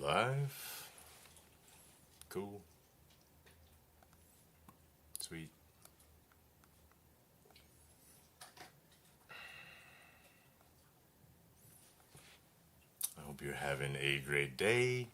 live? Cool. Sweet. I hope you're having a great day.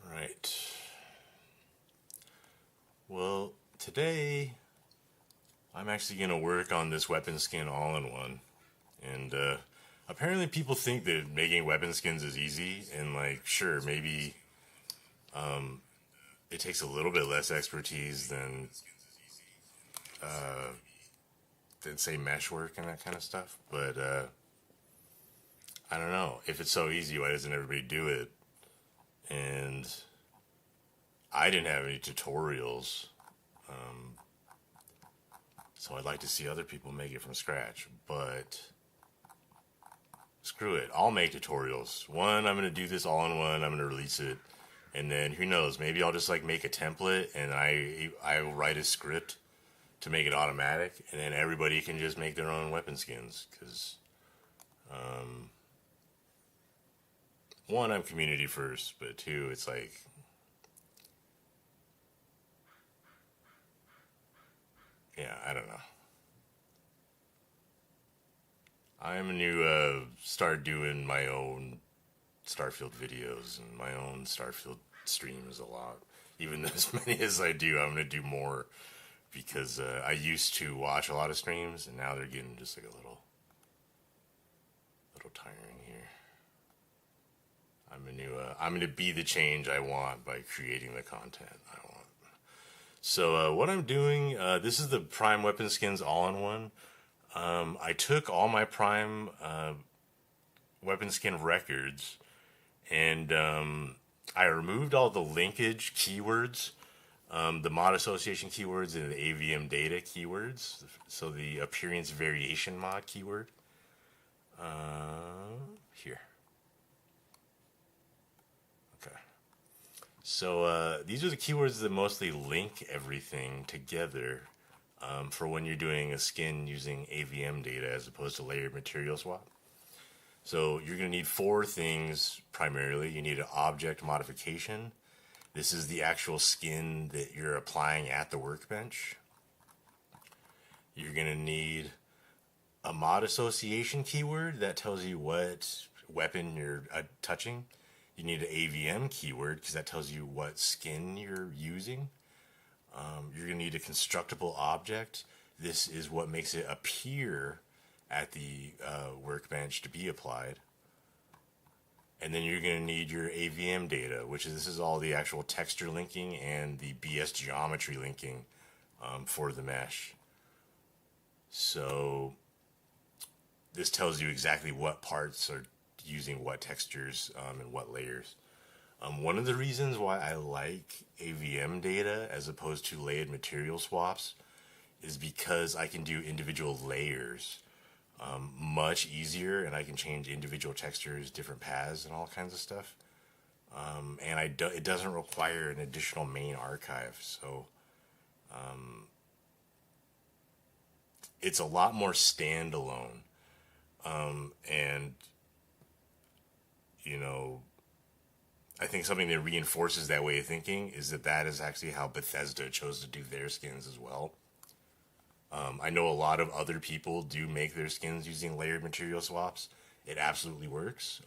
All right. Well, today I'm actually going to work on this weapon skin all-in-one. And apparently people think that making weapon skins is easy. And, like, sure, maybe it takes a little bit less expertise than say, mesh work and that kind of stuff. But I don't know. If it's so easy, why doesn't everybody do it? And I didn't have any tutorials. So I'd like to see other people make it from scratch. But screw it. I'll make tutorials. One, I'm going to do this all in one. I'm going to release it. And then who knows? Maybe I'll just like make a template and I write a script to make it automatic. And then everybody can just make their own weapon skins. Because, one, I'm community first. But two, it's like, yeah, I don't know. I'm going to start doing my own Starfield videos and my own Starfield streams a lot. Even as many as I do, I'm going to do more because I used to watch a lot of streams and now they're getting just like a little tiring here. I'm going to be the change I want by creating the content I want. So what I'm doing, this is the Prime Weapon Skins all-in-one. I took all my Prime weapon skin records and I removed all the linkage keywords, the mod association keywords, and the AVM data keywords. So the appearance variation mod keyword. Here. Okay. So these are the keywords that mostly link everything together. For when you're doing a skin using AVM data as opposed to layered material swap. So you're going to need four things primarily. You need an object modification. This is the actual skin that you're applying at the workbench. You're going to need a mod association keyword that tells you what weapon you're touching. You need an AVM keyword because that tells you what skin you're using. You're going to need a constructible object. This is what makes it appear at the workbench to be applied. And then you're going to need your AVM data, which is this is all the actual texture linking and the BS geometry linking for the mesh. So this tells you exactly what parts are using what textures and what layers. One of the reasons why I like AVM data as opposed to layered material swaps is because I can do individual layers much easier, and I can change individual textures, different paths, and all kinds of stuff. And it doesn't require an additional main archive, so it's a lot more standalone. And you know, I think something that reinforces that way of thinking is that is actually how Bethesda chose to do their skins as well. I know a lot of other people do make their skins using layered material swaps. It absolutely works.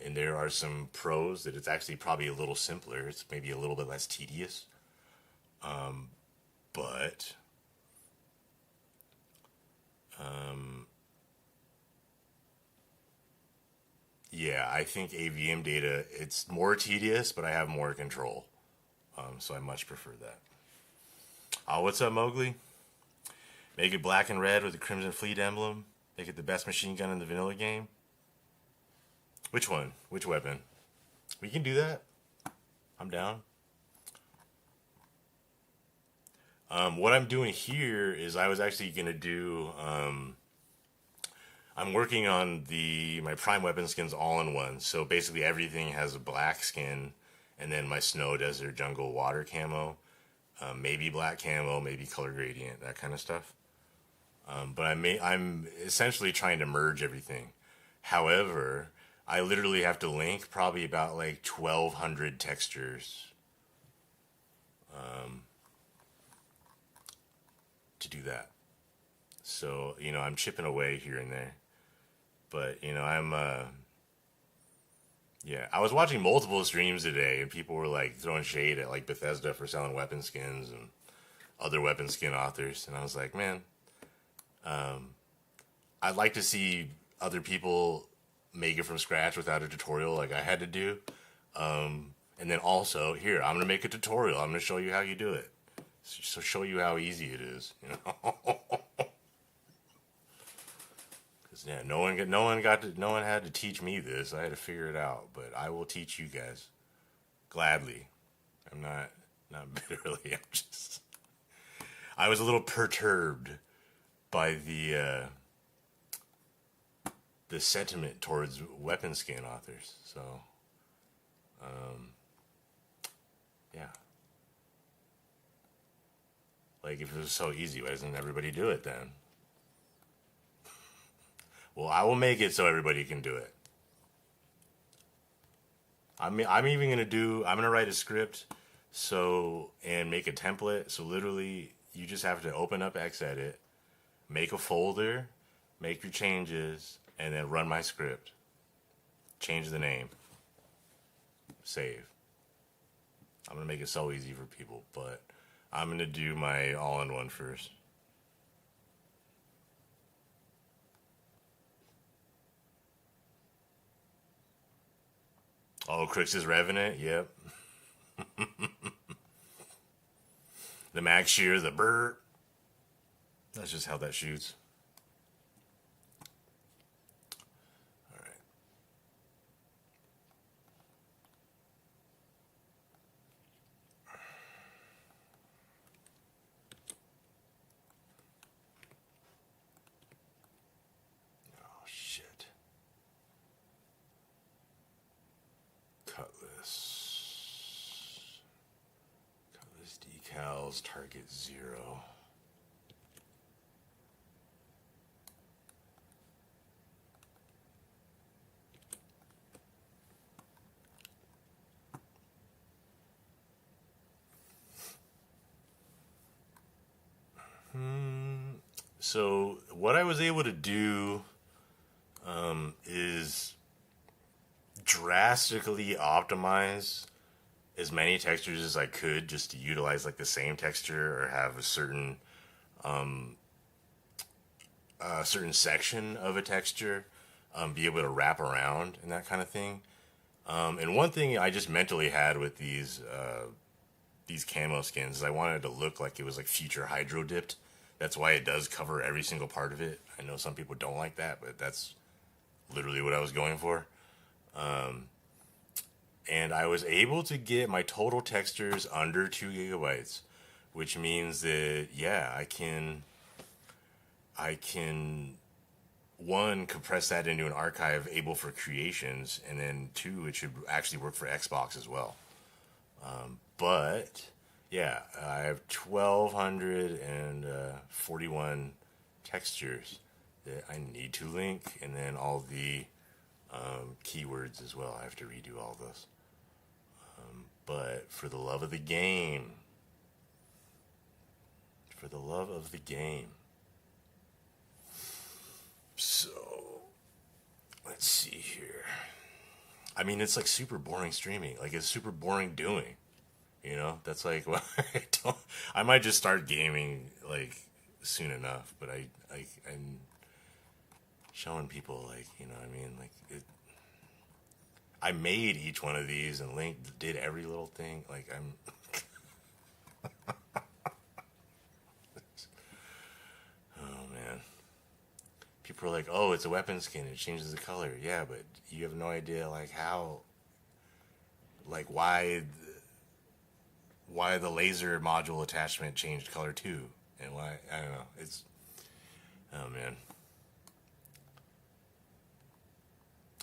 And there are some pros that it's actually probably a little simpler. It's maybe a little bit less tedious. But yeah, I think AVM data, it's more tedious, but I have more control. So I much prefer that. What's up, Mowgli? Make it black and red with the Crimson Fleet emblem. Make it the best machine gun in the vanilla game. Which one? Which weapon? We can do that. I'm down. What I'm doing here is I was actually gonna do. I'm working on the my prime weapon skins all in one. So basically everything has a black skin, and then my snow, desert, jungle, water camo, maybe black camo, maybe color gradient, that kind of stuff. But I'm essentially trying to merge everything. However, I literally have to link probably about like 1,200 textures to do that. So, I'm chipping away here and there. But, yeah, I was watching multiple streams today and people were like throwing shade at like Bethesda for selling weapon skins and other weapon skin authors. And I was like, man, I'd like to see other people make it from scratch without a tutorial like I had to do. And then also, here, I'm going to make a tutorial. I'm going to show you how you do it. So show you how easy it is, Cause yeah, no one had to teach me this. I had to figure it out, but I will teach you guys gladly. I'm not bitterly. I was a little perturbed by the sentiment towards weapon skin authors. So, yeah. Like, if it was so easy, why doesn't everybody do it then? Well, I will make it so everybody can do it. I'm even I'm gonna write a script and make a template. So literally, you just have to open up Xedit, make a folder, make your changes, and then run my script. Change the name. Save. I'm gonna make it so easy for people, but I'm gonna do my all-in-one first. Oh, Crix's Revenant, yep. The Max Shear, the Burr. That's just how that shoots. Alright. Oh, shit. Cutlass decals, target 0. So what I was able to do is drastically optimize as many textures as I could just to utilize like the same texture or have a certain section of a texture be able to wrap around and that kind of thing. And one thing I just mentally had with these camo skins is I wanted it to look like it was like future hydro dipped. That's why it does cover every single part of it. I know some people don't like that, but that's literally what I was going for. And I was able to get my total textures under 2 gigabytes, which means that, yeah, I can one, compress that into an archive able for creations, and then two, it should actually work for Xbox as well. But yeah, I have 1,241 textures that I need to link, and then all the keywords as well. I have to redo all those. But for the love of the game, So, let's see here. I mean, it's like super boring streaming. Like, it's super boring doing. That's like, well, I might just start gaming like soon enough. But I'm showing people like, what I mean, like I made each one of these and did every little thing. Like I'm. Oh man. People are like, oh, it's a weapon skin. It changes the color. Yeah, but you have no idea like how. Like why why the laser module attachment changed color too, and why I don't know. It's oh man,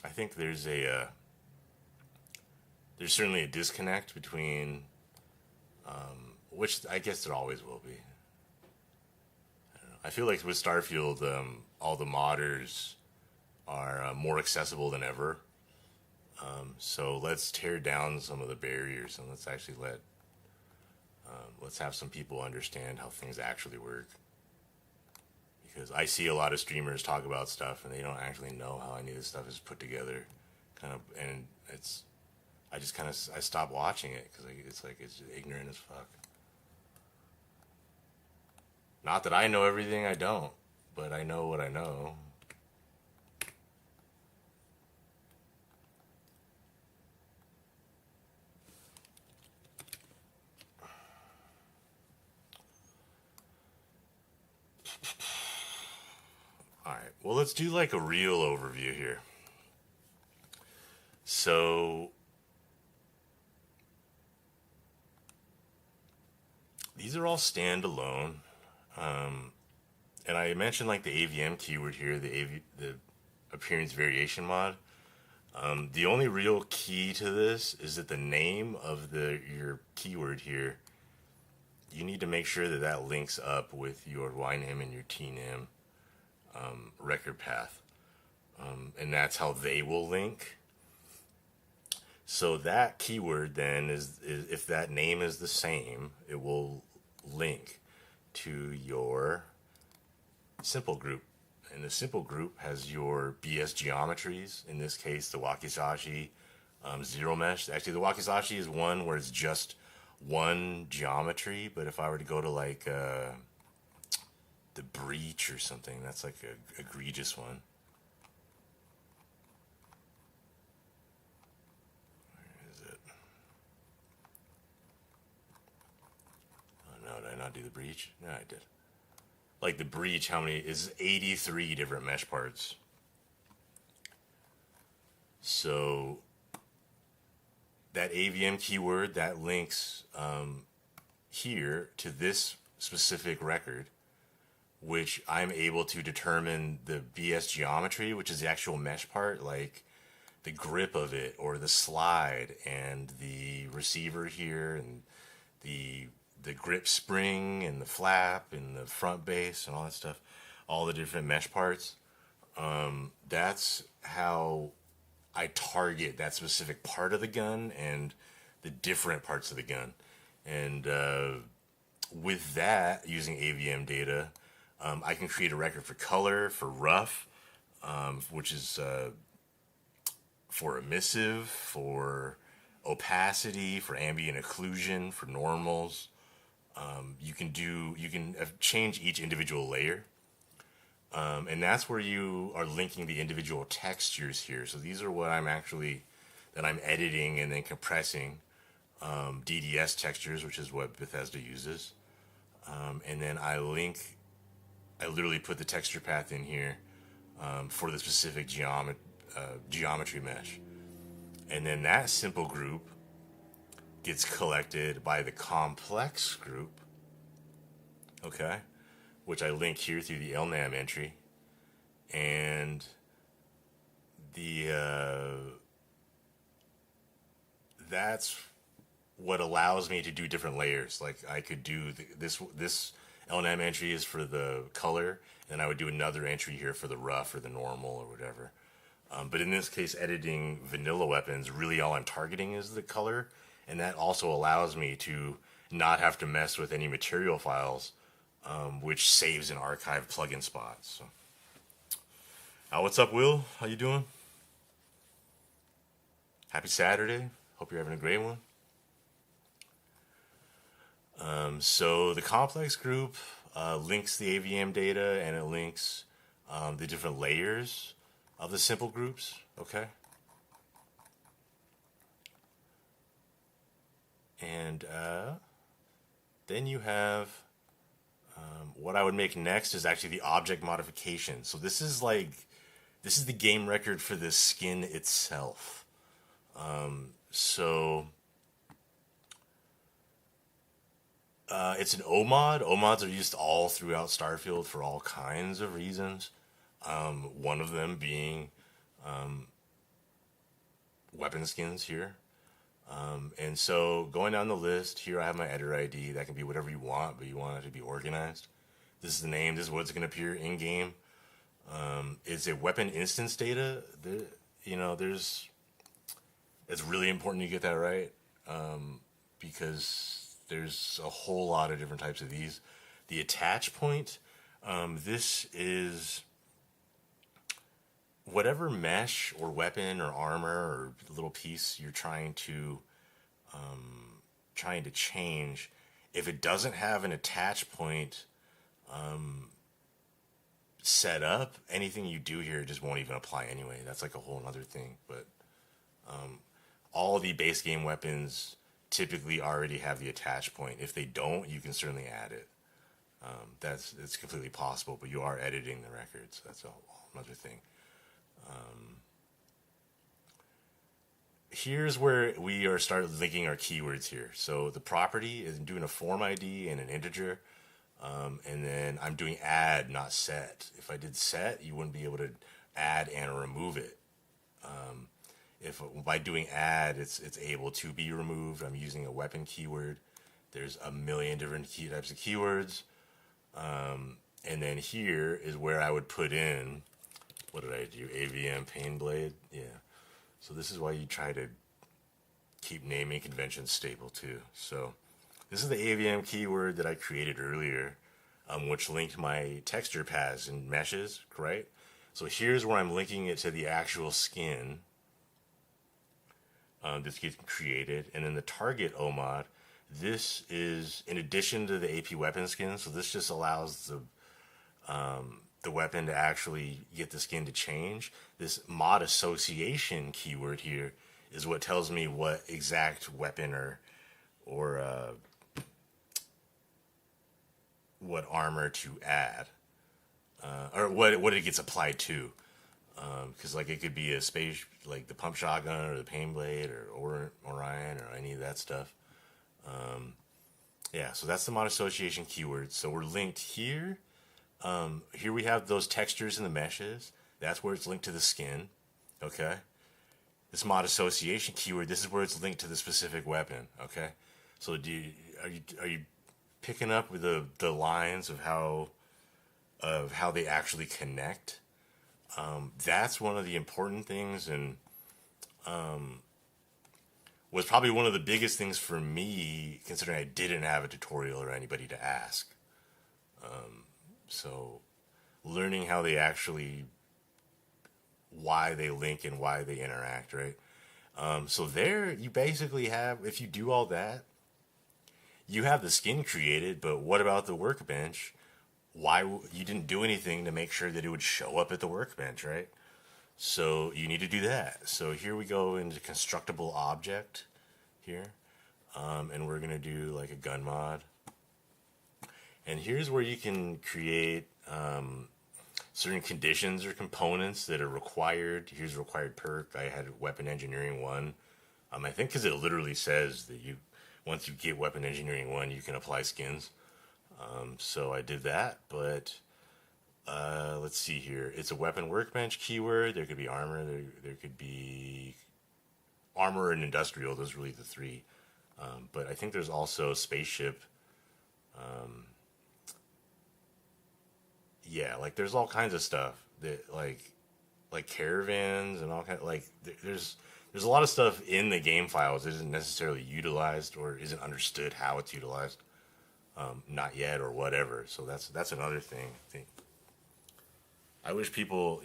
I think there's certainly a disconnect between which I guess there always will be. I feel like with Starfield, all the modders are more accessible than ever. So let's tear down some of the barriers and let's actually let's have some people understand how things actually work. Because I see a lot of streamers talk about stuff and they don't actually know how any of this stuff is put together, and I just I stop watching it because it's ignorant as fuck. Not that I know everything, I don't, but I know what I know. Alright, well, let's do like a real overview here. So, these are all standalone. And I mentioned like the AVM keyword here, the appearance variation mod. The only real key to this is that the name of your keyword here, you need to make sure that that links up with your YNAM and your TNAM record path. And that's how they will link. So that keyword then is if that name is the same, it will link to your simple group. And the simple group has your BS geometries. In this case, the Wakizashi zero mesh. Actually, the Wakizashi is one where it's just one geometry. But if I were to go to like the breach or something, that's like a egregious one. Where is it? Oh no, did I not do the breach? No, I did. Like the breach, how many is 83 different mesh parts. So that AVM keyword that links here to this specific record, which I'm able to determine the BS geometry, which is the actual mesh part, like the grip of it or the slide and the receiver here and the grip spring and the flap and the front base and all that stuff, all the different mesh parts. That's how I target that specific part of the gun and the different parts of the gun. And with that, using AVM data, I can create a record for color, for rough, which is for emissive, for opacity, for ambient occlusion, for normals. You can change each individual layer. And that's where you are linking the individual textures here. So these are what I'm editing and then compressing, DDS textures, which is what Bethesda uses. And then I literally put the texture path in here for the specific geometry mesh. And then that simple group gets collected by the complex group, okay, which I link here through the LNAM entry. And that's what allows me to do different layers. Like I could do this LNAM entry is for the color, and I would do another entry here for the rough or the normal or whatever. But in this case, editing vanilla weapons, really all I'm targeting is the color, and that also allows me to not have to mess with any material files, which saves an archive plugin spot. So, what's up, Will? How you doing? Happy Saturday. Hope you're having a great one. So the complex group links the AVM data, and it links the different layers of the simple groups, okay? And then you have what I would make next is actually the object modification. So this is the game record for the skin itself. So It's an OMOD. OMODs are used all throughout Starfield for all kinds of reasons. One of them being weapon skins here. And so going down the list, here I have my editor ID. That can be whatever you want, but you want it to be organized. This is the name. This is what's going to appear in game. It's a weapon instance data. There's. It's really important you get that right, because there's a whole lot of different types of these. The attach point. This is whatever mesh or weapon or armor or little piece you're trying to change. If it doesn't have an attach point set up, anything you do here just won't even apply anyway. That's like a whole other thing. But all the base game weapons typically already have the attach point. If they don't, you can certainly add it. It's completely possible, but you are editing the records. That's a whole other thing. Here's where we are start linking our keywords here. So the property is doing a form ID and an integer. And then I'm doing add, not set. If I did set, you wouldn't be able to add and remove it. If by doing add, it's able to be removed. I'm using a weapon keyword. There's a million different types of keywords. And then here is where I would put in, what did I do? AVM pain blade. Yeah. So this is why you try to keep naming conventions stable too. So this is the AVM keyword that I created earlier, which linked my texture paths and meshes, right? So here's where I'm linking it to the actual skin that's getting created. And then the target OMOD, this is in addition to the AP weapon skin. So this just allows the weapon to actually get the skin to change. This mod association keyword here is what tells me what exact weapon or what armor to add, or what it gets applied to. Because like it could be a space, like the pump shotgun or the pain blade or Orion or any of that stuff. Yeah, so that's the mod association keyword. So we're linked here. Here we have those textures and the meshes. That's where it's linked to the skin. Okay. This mod association keyword, this is where it's linked to the specific weapon. Okay. So are you picking up with the lines of how they actually connect? That's one of the important things, and was probably one of the biggest things for me, considering I didn't have a tutorial or anybody to ask. So learning how they actually, why they link and why they interact, right? So there you basically have, if you do all that, you have the skin created, but what about the workbench? Why you didn't do anything to make sure that it would show up at the workbench, right? So you need to do that. So here we go into constructible object here, and we're gonna do like a gun mod. And here's where you can create certain conditions or components that are required. Here's a required perk. I had weapon engineering 1. I think because it literally says that once you get weapon engineering 1, you can apply skins. So I did that, but let's see here. It's a weapon workbench keyword. There could be armor. There could be armor and industrial. Those are really the 3. But I think there's also spaceship. Yeah, like there's all kinds of stuff that like caravans and all kind. Like there's a lot of stuff in the game files that isn't necessarily utilized or isn't understood how it's utilized. Not yet or whatever. So that's another thing. I think I wish people,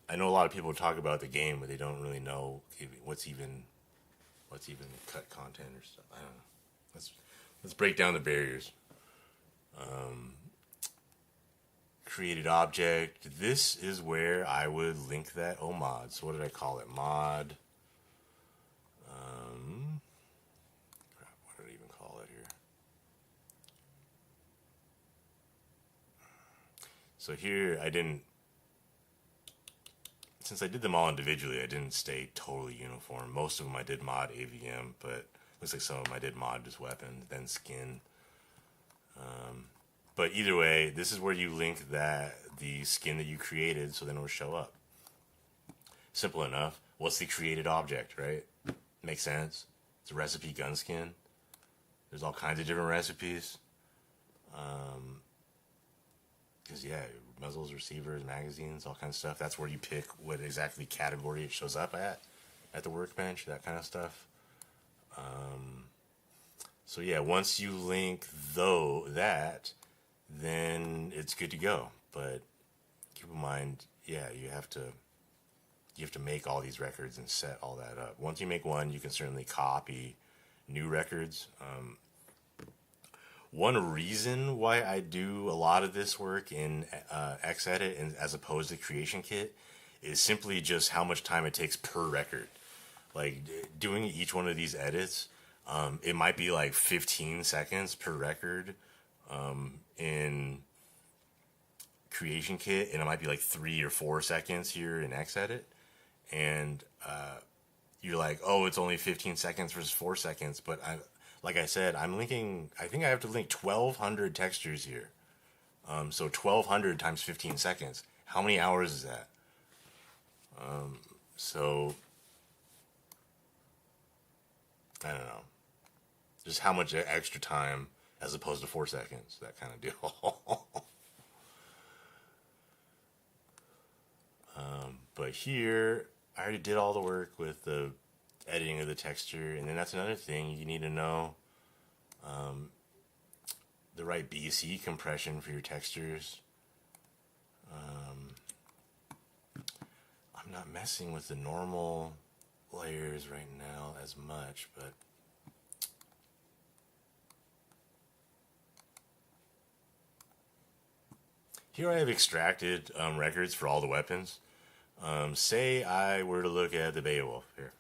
I know a lot of people talk about the game, but they don't really know what's even cut content or stuff. I don't know. Let's break down the barriers. Created object. This is where I would link that mod. So what did I call it? Mod. Crap, what did I even call it here? So here since I did them all individually, I didn't stay totally uniform. Most of them I did mod AVM, but Looks like some of them I did mod as weapons, then skin. But either way, this is where you link the skin that you created, so then it'll show up. Simple enough. What's the created object, right? Makes sense. It's a recipe gun skin. There's all kinds of different recipes. Because, yeah, muzzles, receivers, magazines, all kinds of stuff. That's where you pick what exactly category it shows up at the workbench, that kind of stuff. So, yeah, once you link that, then it's good to go. But keep in mind, yeah, you have to make all these records and set all that up. Once you make one, you can certainly copy new records. One reason why I do a lot of this work in Xedit and as opposed to Creation Kit is simply just how much time it takes per record. Like doing each one of these edits, it might be like 15 seconds per record in Creation Kit, and it might be like 3 or 4 seconds here in Xedit. And you're like, oh, it's only 15 seconds versus 4 seconds, but like I said, I think I have to link 1,200 textures here. So 1,200 times 15 seconds. How many hours is that? So, I don't know. Just how much extra time as opposed to 4 seconds. That kind of deal. But here, I already did all the work with the editing of the texture, and then that's another thing you need to know the right BC compression for your textures. I'm not messing with the normal layers right now as much, but here I have extracted records for all the weapons. Say I were to look at the Beowulf here.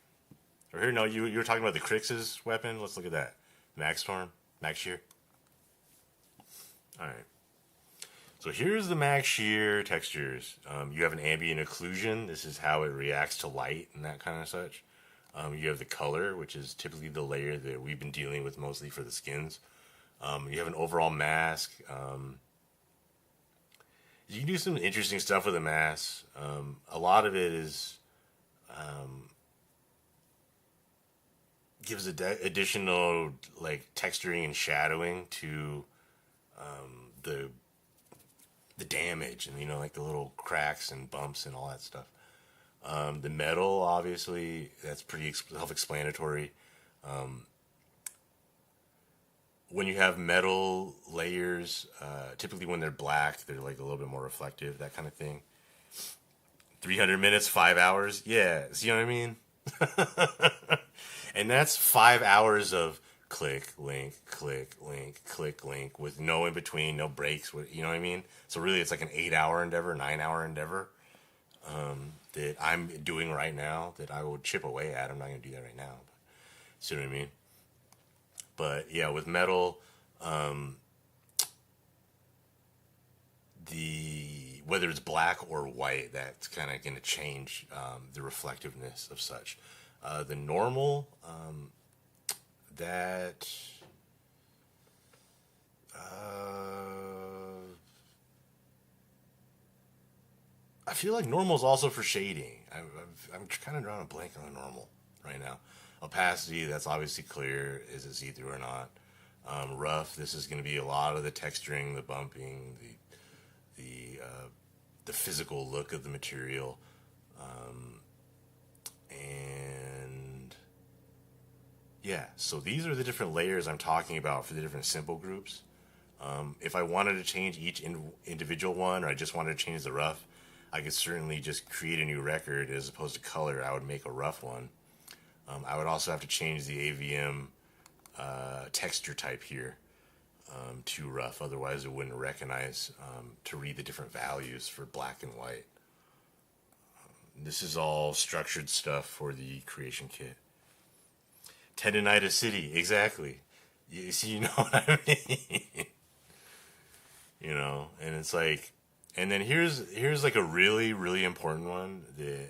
Or here, no, you were talking about the Crix's weapon. Let's look at that. Max Storm, Max Shear. All right. So here's the Max Shear textures. You have an ambient occlusion. This is how it reacts to light and that kind of such. You have the color, which is typically the layer that we've been dealing with mostly for the skins. You have an overall mask. You can do some interesting stuff with a mask. A lot of it is gives additional like texturing and shadowing to the damage and like the little cracks and bumps and all that stuff. The metal, obviously, that's pretty self-explanatory. When you have metal layers, typically when they're black, they're like a little bit more reflective, that kind of thing. 300 minutes, 5 hours. Yeah, see what I mean? And that's 5 hours of click, link, click, link, click, link with no in between, no breaks. You know what I mean? So really it's like an 8-hour endeavor, 9-hour endeavor that I'm doing right now that I will chip away at. I'm not going to do that right now. But, see what I mean? But yeah, with metal, whether it's black or white, that's kind of going to change the reflectiveness of such. The normal, that I feel like normal is also for shading. I'm kind of drawing a blank on the normal right now. Opacity, that's obviously clear. Is it see-through or not? Rough, this is going to be a lot of the texturing, the bumping, the physical look of the material. And yeah, so these are the different layers I'm talking about for the different simple groups. If I wanted to change each individual one, or I just wanted to change the rough, I could certainly just create a new record. As opposed to color, I would make a rough one. I would also have to change the AVM texture type here to rough. Otherwise, it wouldn't recognize to read the different values for black and white. This is all structured stuff for the creation kit. Tendonitis City, exactly. You see, you know what I mean? And it's like, and then here's like a really, really important one that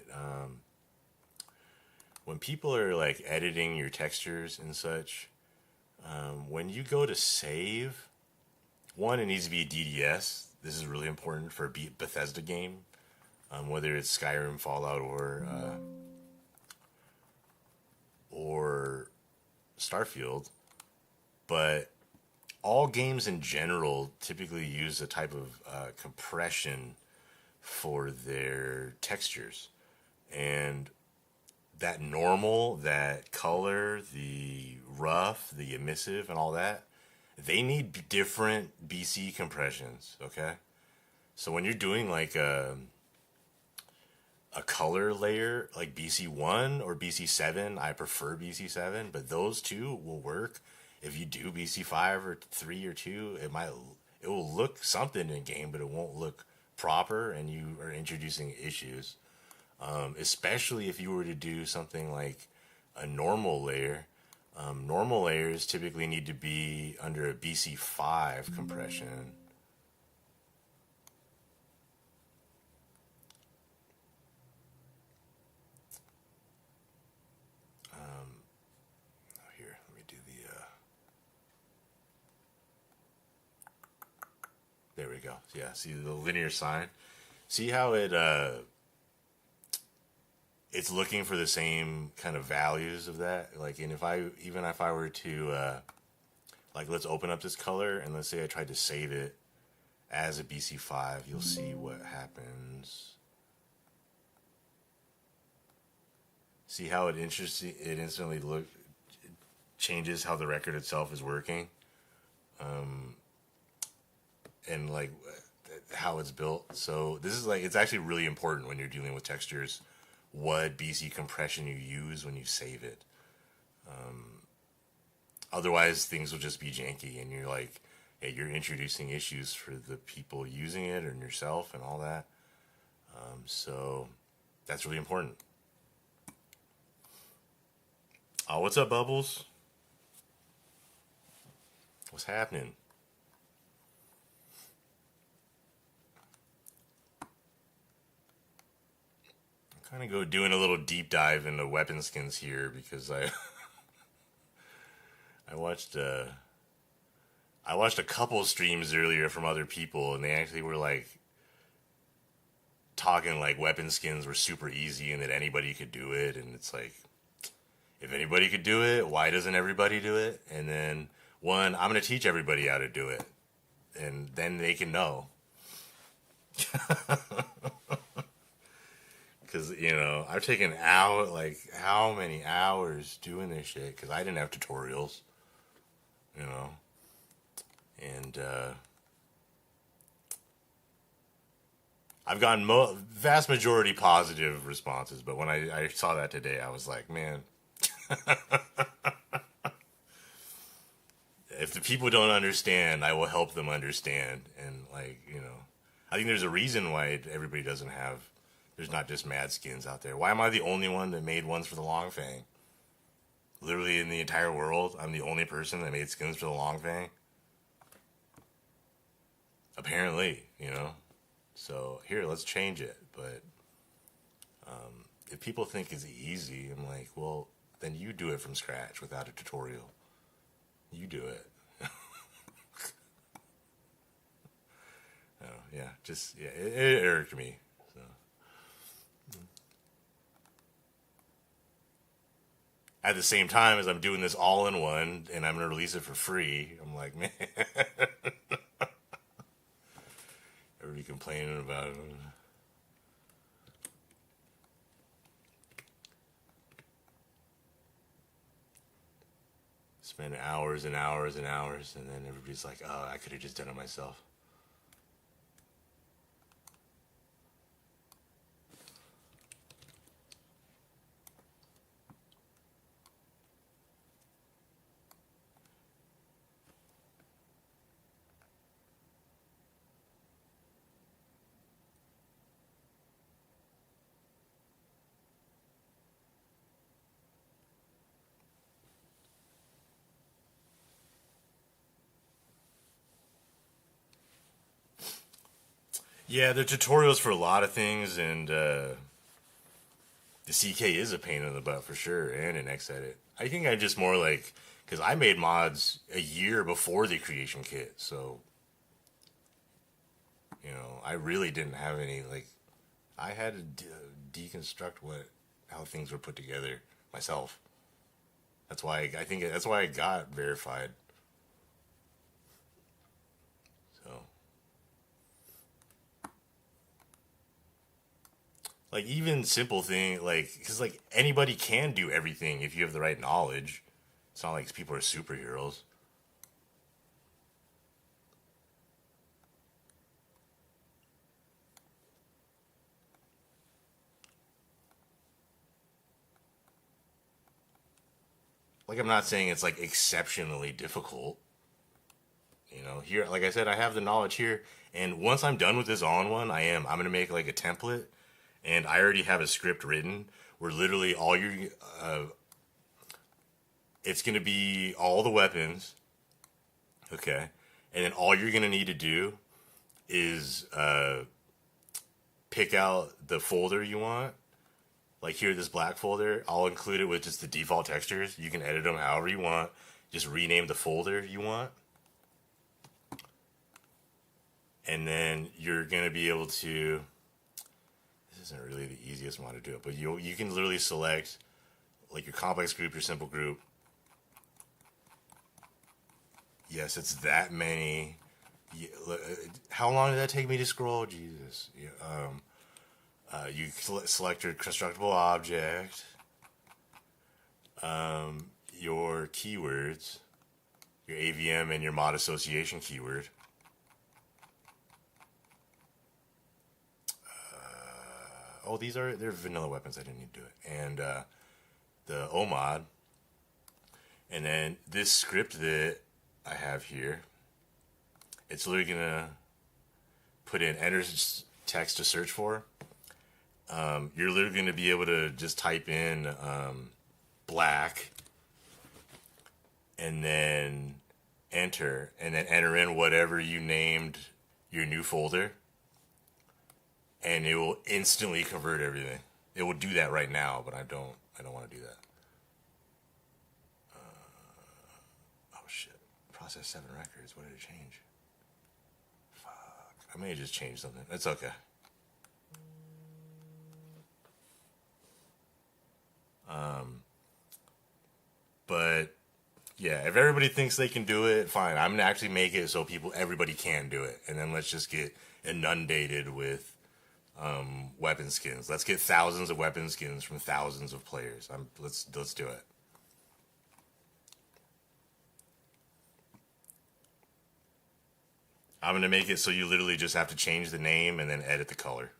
when people are like editing your textures and such, when you go to save, one, it needs to be a DDS. This is really important for a Bethesda game, whether it's Skyrim, Fallout, or Starfield. But all games in general typically use a type of compression for their textures. And that normal, that color, the rough, the emissive, and all that, they need different BC compressions, okay? So when you're doing like a color layer, like BC1 or BC7, I prefer BC7, but those two will work. If you do BC5 or 3 or 2, it will look something in game, but it won't look proper, and you are introducing issues. Especially if you were to do something like a normal layer. Normal layers typically need to be under a BC5 compression. Here, let me do the. There we go. Yeah, see the linear sign. See how it's looking for the same kind of values of that. Like, and if I were to like, let's open up this color and let's say I tried to save it as a BC5, you'll see what happens. See how it instantly changes how the record itself is working, and like how it's built. So this is like, it's actually really important when you're dealing with textures, what BC compression you use when you save it. Otherwise, things will just be janky, and you're like, hey, you're introducing issues for the people using it and yourself and all that. So that's really important. Oh, what's up, Bubbles? What's happening? I'm kind of doing a little deep dive into weapon skins here because I watched a couple of streams earlier from other people, and they actually were like talking like weapon skins were super easy and that anybody could do it, and it's like, if anybody could do it, why doesn't everybody do it? And then, one, I'm going to teach everybody how to do it, and then they can know. Because, I've taken out, like, how many hours doing this shit, because I didn't have tutorials, and I've gotten vast majority positive responses, but when I saw that today, I was like, man, if the people don't understand, I will help them understand. And like, I think there's a reason why everybody doesn't have, there's not just mad skins out there. Why am I the only one that made ones for the Long Fang? Literally in the entire world, I'm the only person that made skins for the Long Fang. Apparently, So here, let's change it. But if people think it's easy, I'm like, well, then you do it from scratch without a tutorial. You do it. Oh, yeah, it irked me. So. At the same time as I'm doing this all in one and I'm going to release it for free, I'm like, man. Everybody complaining about it. Spend hours and hours and hours, and then everybody's like, oh, I could have just done it myself. Yeah, there are tutorials for a lot of things, and The CK is a pain in the butt for sure, and an X-Edit. I think I'm just more like, because I made mods a year before the creation kit, so I really didn't have any like. I had to deconstruct how things were put together myself. That's why I think that's why I got verified. So, like even simple thing like because like anybody can do everything if you have the right knowledge. It's not like people are superheroes. Like I'm not saying it's like exceptionally difficult. Here, like I said, I have the knowledge here, and once I'm done with this on one, I'm gonna make like a template, and I already have a script written where literally all your it's gonna be all the weapons, okay, and then all you're gonna need to do is pick out the folder you want. Like here, this black folder, I'll include it with just the default textures. You can edit them however you want. Just rename the folder you want. And then you're going to be able to, this isn't really the easiest one to do it, but you can literally select like your complex group, your simple group. Yes, it's that many. How long did that take me to scroll? Jesus. Yeah, you select your constructible object, your keywords, your AVM and your mod association keyword. They're vanilla weapons. I didn't need to do it. And the OMOD. And then this script that I have here, it's literally going to put in enter text to search for. You're literally going to be able to just type in black and then enter in whatever you named your new folder, and it will instantly convert everything. It will do that right now, but I don't want to do that. Oh shit. Process 7 records. What did it change? Fuck. I may have just changed something. It's okay. But yeah, if everybody thinks they can do it, fine. I'm gonna actually make it so everybody can do it, and then let's just get inundated with weapon skins. Let's get thousands of weapon skins from thousands of players. Let's do it. I'm gonna make it so you literally just have to change the name and then edit the color.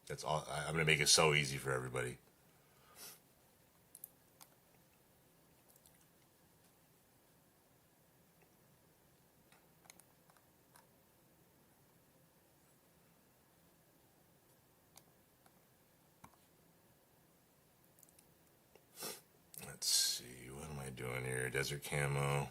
That's all. I'm gonna make it so easy for everybody. Let's see, what am I doing here? Desert camo.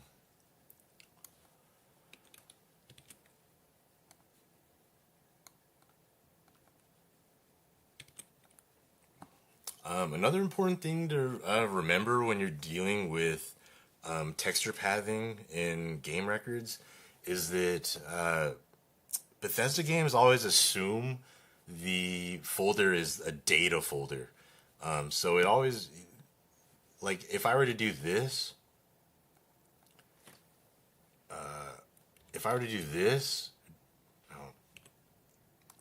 Another important thing to remember when you're dealing with texture pathing in game records is that Bethesda games always assume the folder is a data folder. So it always, like, if I were to do this,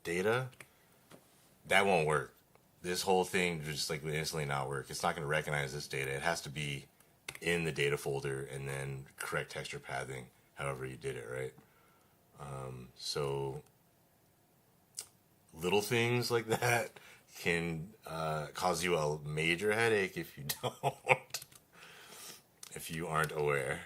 data, that won't work. This whole thing just like would instantly not work. It's not going to recognize this data. It has to be in the data folder and then correct texture pathing, however you did it, right? So little things like that can cause you a major headache if you don't, if you aren't aware.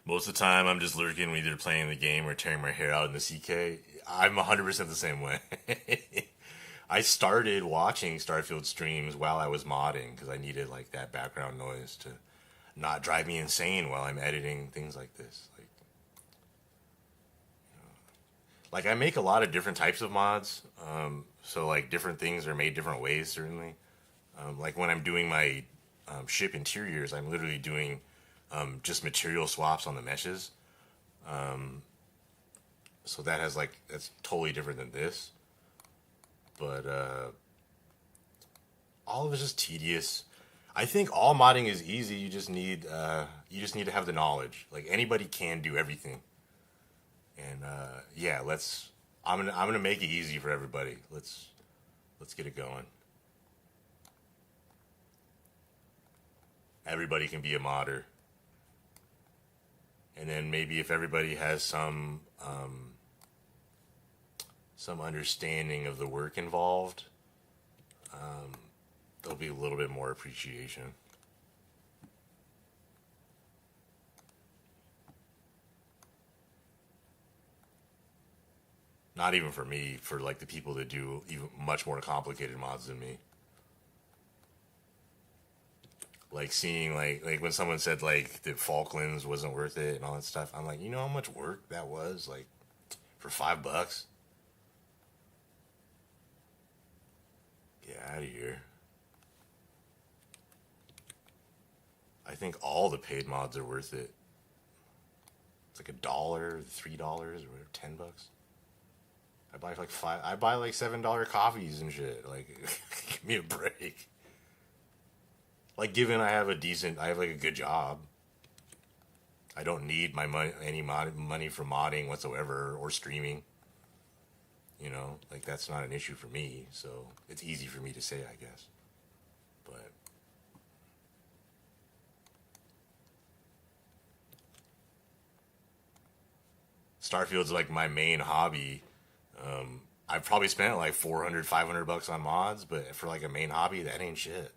Most of the time, I'm just lurking, either playing the game or tearing my hair out in the CK. I'm 100% the same way. I started watching Starfield streams while I was modding because I needed like that background noise to not drive me insane while I'm editing things like this. Like I make a lot of different types of mods, so like different things are made different ways. Certainly, like when I'm doing my ship interiors, I'm literally doing just material swaps on the meshes. So that has like that's totally different than this. But all of it's just tedious. I think all modding is easy. You just need to have the knowledge. Like anybody can do everything. And yeah, I'm gonna make it easy for everybody. Let's get it going. Everybody can be a modder. And then maybe if everybody has some understanding of the work involved, there'll be a little bit more appreciation. Not even for me, for like the people that do even much more complicated mods than me. Like seeing like when someone said like the Falklands wasn't worth it and all that stuff, I'm like, you know how much work that was? Like for $5? Get out of here. I think all the paid mods are worth it. It's like $1, $3, or whatever, $10. I buy like five. I buy like $7 coffees and shit. Like, give me a break. Like, given I have like a good job. I don't need my money, money for modding whatsoever or streaming. You know, like that's not an issue for me. So it's easy for me to say, I guess. But Starfield's like my main hobby. I've probably spent like 400, $500 on mods, but for like a main hobby, that ain't shit.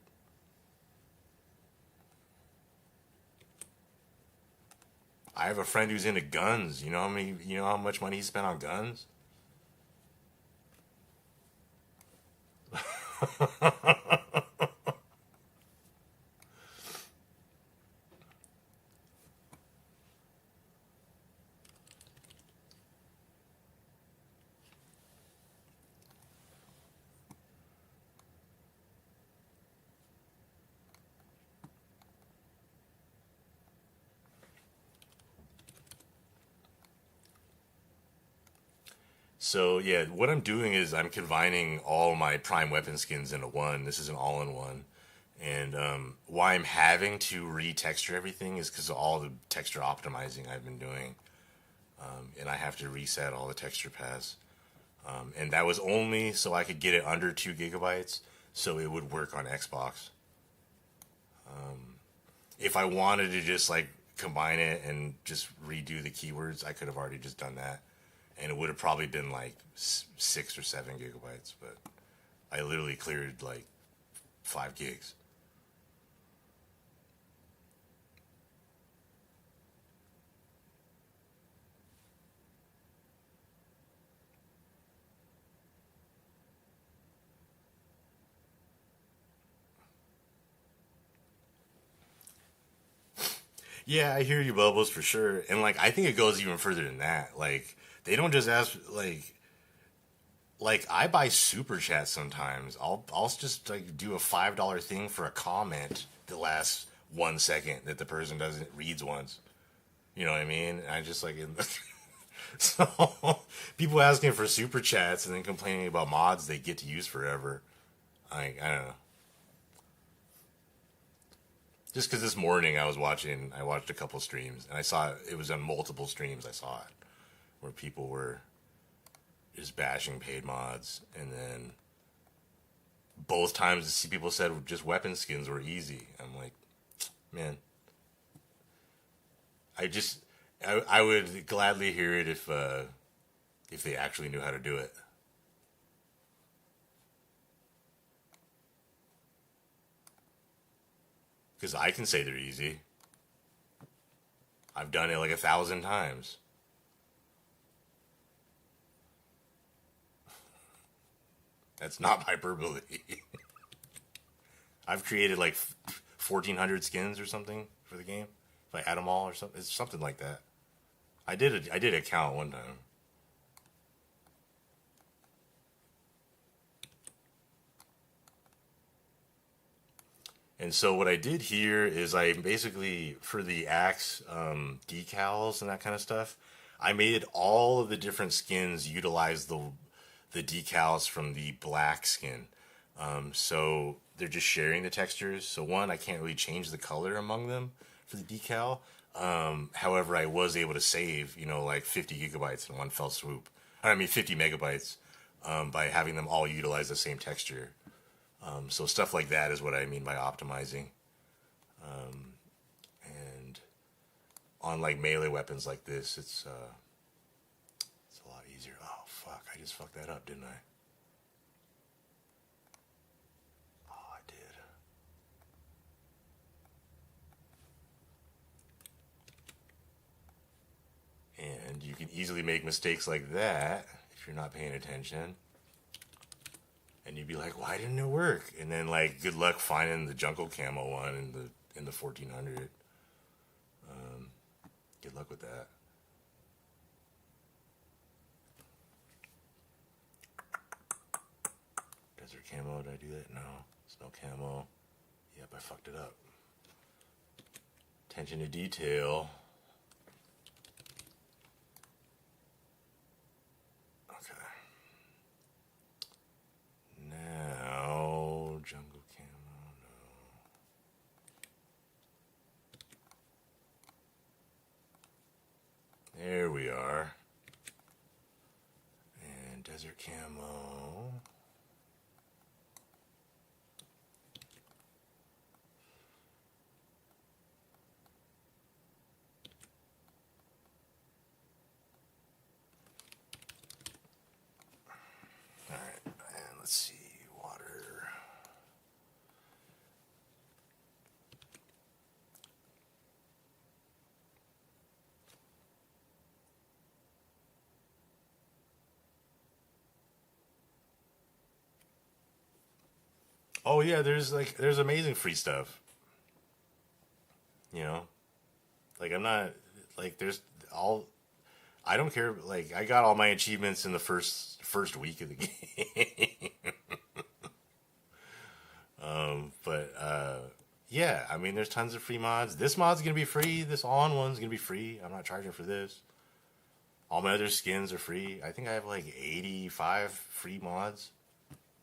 I have a friend who's into guns. You know how much money he spent on guns? So yeah, what I'm doing is I'm combining all my prime weapon skins into one. This is an all-in-one. And why I'm having to retexture everything is because of all the texture optimizing I've been doing. And I have to reset all the texture paths. And that was only so I could get it under 2 GB, so it would work on Xbox. If I wanted to just like combine it and just redo the keywords, I could have already just done that, and it would have probably been like 6 or 7 GB. But I literally cleared like 5 gigs. Yeah, I hear you, Bubbles, for sure. And like, I think it goes even further than that. Like, they don't just ask like I buy super chats sometimes. I'll just like do a $5 thing for a comment that lasts 1 second that the person doesn't reads once. You know what I mean? I just like so people asking for super chats and then complaining about mods they get to use forever. I don't know. Just because this morning I watched a couple streams and I saw it was on multiple streams. I saw it where people were just bashing paid mods, and then both times people said just weapon skins were easy. I'm like, man, I just I would gladly hear it if they actually knew how to do it. Because I can say they're easy. I've done it like 1,000 times. That's not hyperbole. I've created like 1,400 skins or something for the game. If I add them all or something, it's something like that. I did a count one time. And so what I did here is I basically, for the axe decals and that kind of stuff, I made all of the different skins utilize the decals from the black skin. So they're just sharing the textures. So one, I can't really change the color among them for the decal. However, I was able to save, like 50 gigabytes in one fell swoop. I mean, 50 megabytes by having them all utilize the same texture. So stuff like that is what I mean by optimizing. And on like melee weapons like this, it's a lot easier. Oh fuck! I just fucked that up, didn't I? Oh, I did. And you can easily make mistakes like that if you're not paying attention. And you'd be like, why didn't it work? And then like, good luck finding the jungle camo one in the 1400. Good luck with that. Desert camo, did I do that? No. Snow camo. Yep, I fucked it up. Attention to detail. Now, jungle camo, no. There we are. And desert camo. Alright, and let's see. Oh yeah, there's amazing free stuff. You know, like I'm not like there's all. I don't care. Like I got all my achievements in the first week of the game. But yeah, I mean, there's tons of free mods. This mod's gonna be free. This on one's gonna be free. I'm not charging for this. All my other skins are free. I think I have like 85 free mods.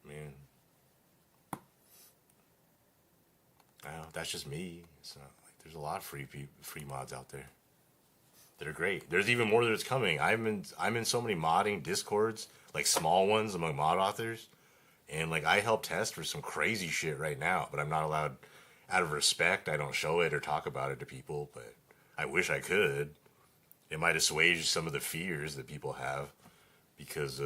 I mean, I don't know, that's just me. It's not like there's a lot of free mods out there that are great. There's even more that's coming. I'm in so many modding discords, like small ones among mod authors, and like I help test for some crazy shit right now, but I'm not allowed. Out of respect, I don't show it or talk about it to people, but I wish I could. It might assuage some of the fears that people have because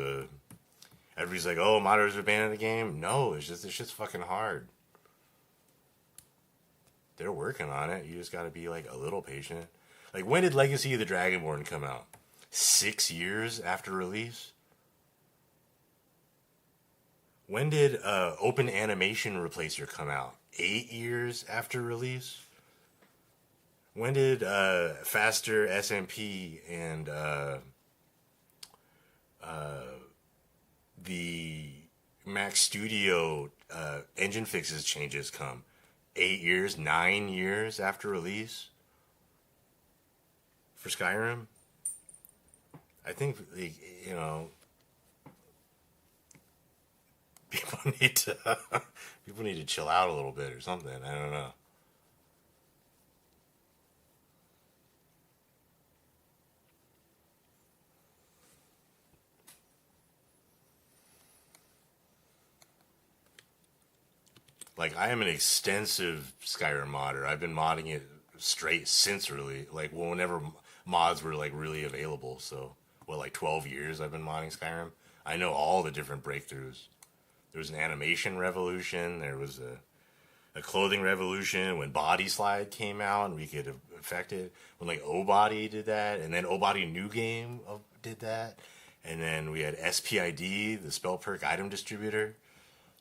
everybody's like, "Oh, modders are banned in the game." No, it's just fucking hard. They're working on it. You just got to be like a little patient. Like, when did Legacy of the Dragonborn come out? 6 years after release? When did Open Animation Replacer come out? 8 years after release? When did Faster SMP and the Mac Studio engine fixes changes come? 8 years, 9 years after release for Skyrim? I think, people need to people need to chill out a little bit or something. I don't know. Like, I am an extensive Skyrim modder. I've been modding it straight since really, like, whenever mods were like really available. So, like 12 years I've been modding Skyrim. I know all the different breakthroughs. There was an animation revolution. There was a clothing revolution when Body Slide came out and we could affect it. When like O-Body did that, and then O-Body New Game did that, and then we had SPID, the spell perk item distributor.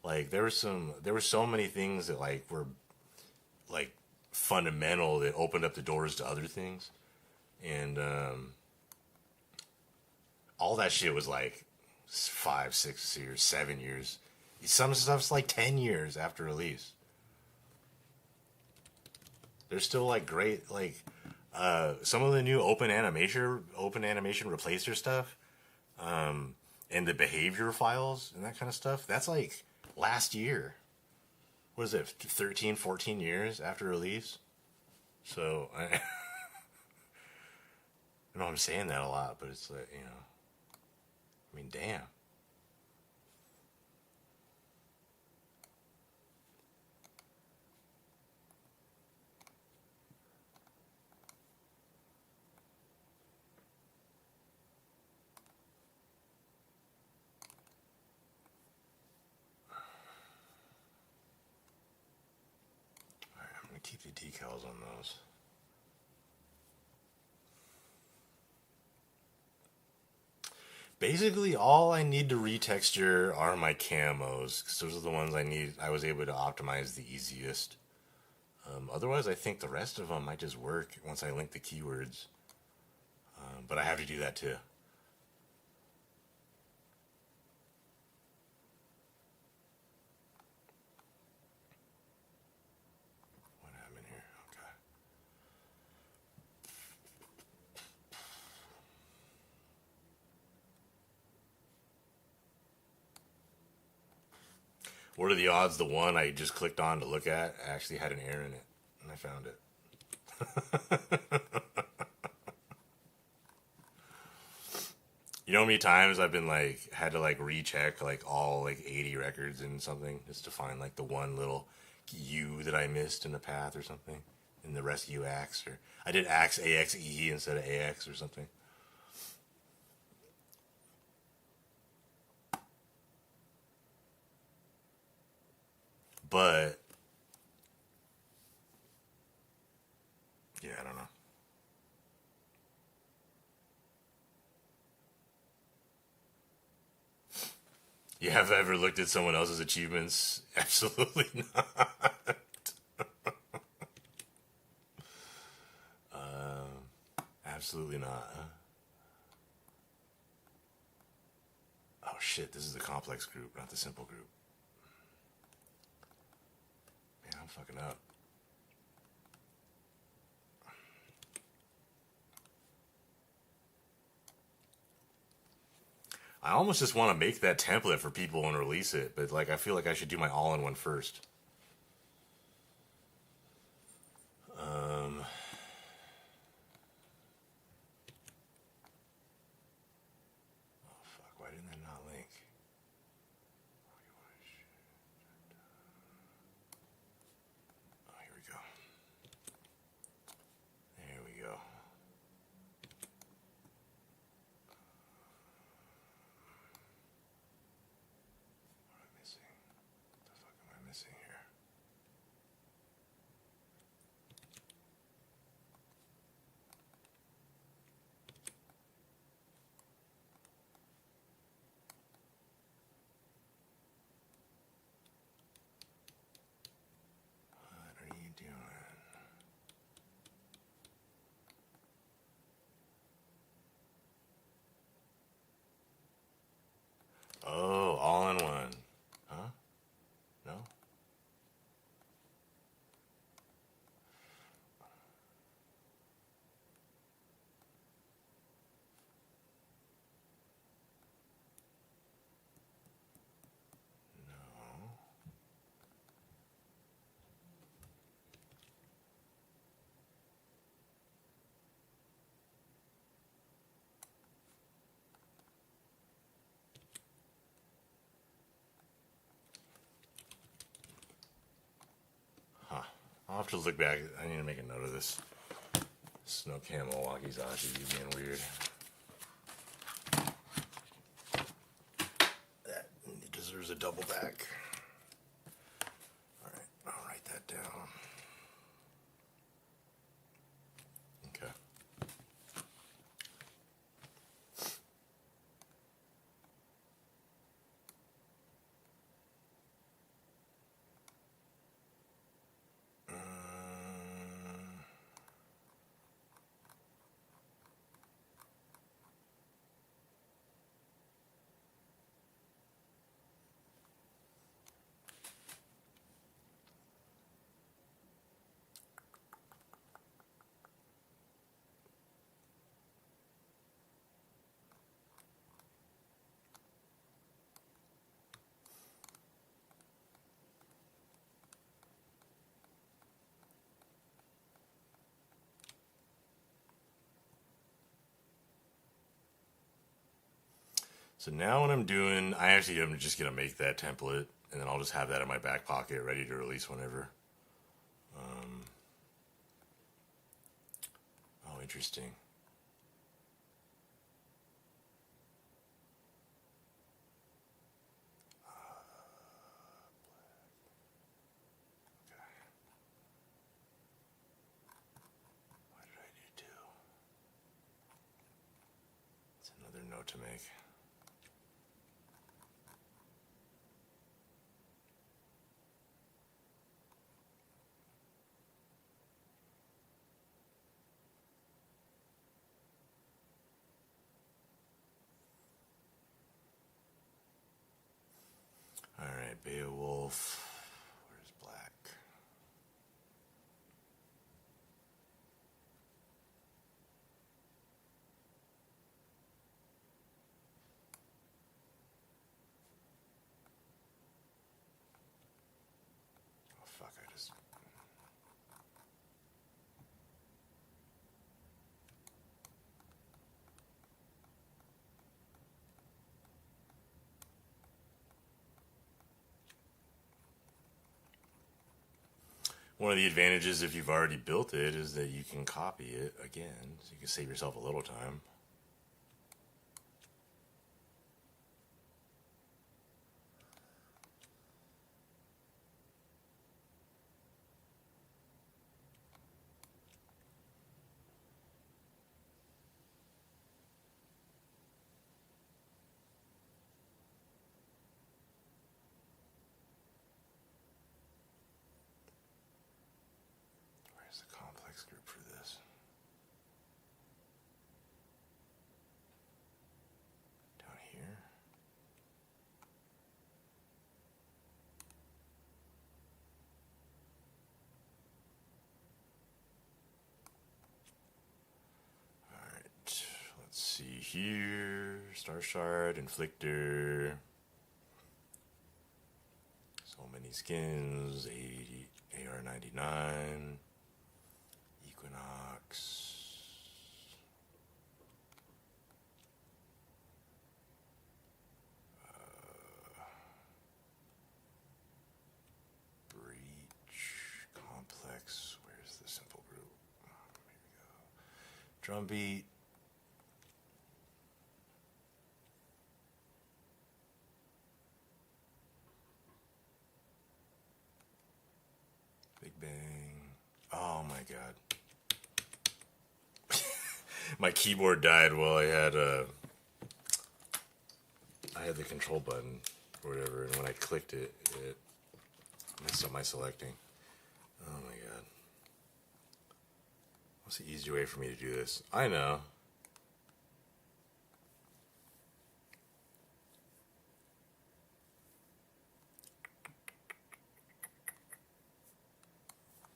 Like there were so many things that like were like fundamental that opened up the doors to other things, and all that shit was like 5, 6 years, 7 years. Some stuff's like 10 years after release. There's still like great like some of the new open animation replacer stuff, and the behavior files and that kind of stuff. That's like last year. What is it? 13, 14 years after release. So I know I'm saying that a lot, but it's like, I mean, damn. All right, I'm gonna keep the decals on those. Basically, all I need to retexture are my camos, because those are the ones I was able to optimize the easiest. Otherwise, I think the rest of them might just work once I link the keywords. But I have to do that too. What happened here? Okay. What are the odds the one I just clicked on to look at actually had an error in it? And I found it. You know how many times I've been like, had to like recheck like all like 80 records in something just to find like the one little U that I missed in the path or something in the rescue axe, or I did axe AXE instead of AX or something. But yeah, I don't know. You have ever looked at someone else's achievements? Absolutely not. Absolutely not. Oh shit, this is the complex group, not the simple group. Man, I'm fucking up. I almost just want to make that template for people and release it, but like I feel like I should do my all-in-one first. Um, oh fuck, why didn't that not link? Oh, here we go. There we go. What am I missing? What the fuck am I missing here? What are you doing? Oh, all in one. Huh? No? No. Huh. I'll have to look back. I need to make a note of this. Snow camel wakizashi, you being weird. That deserves a double back. Alright, I'll write that down. Okay. So now what I'm doing, I actually am just going to make that template, and then I'll just have that in my back pocket ready to release whenever. Oh, interesting. Why did I do 2? It's another note to make. Alright, Beowulf. Where's black? Oh fuck, I just... One of the advantages if you've already built it is that you can copy it again, so you can save yourself a little time. Where's the complex group for this? Down here? Alright, let's see here. Star Shard, Inflictor. So many skins. 80, AR-99. Equinox. Breach. Complex. Where's the simple group? Here we go. Drumbeat. Big Bang. Oh my god. My keyboard died while I had the control button or whatever, and when I clicked it, it messed up my selecting. Oh my god. What's the easier way for me to do this? I know.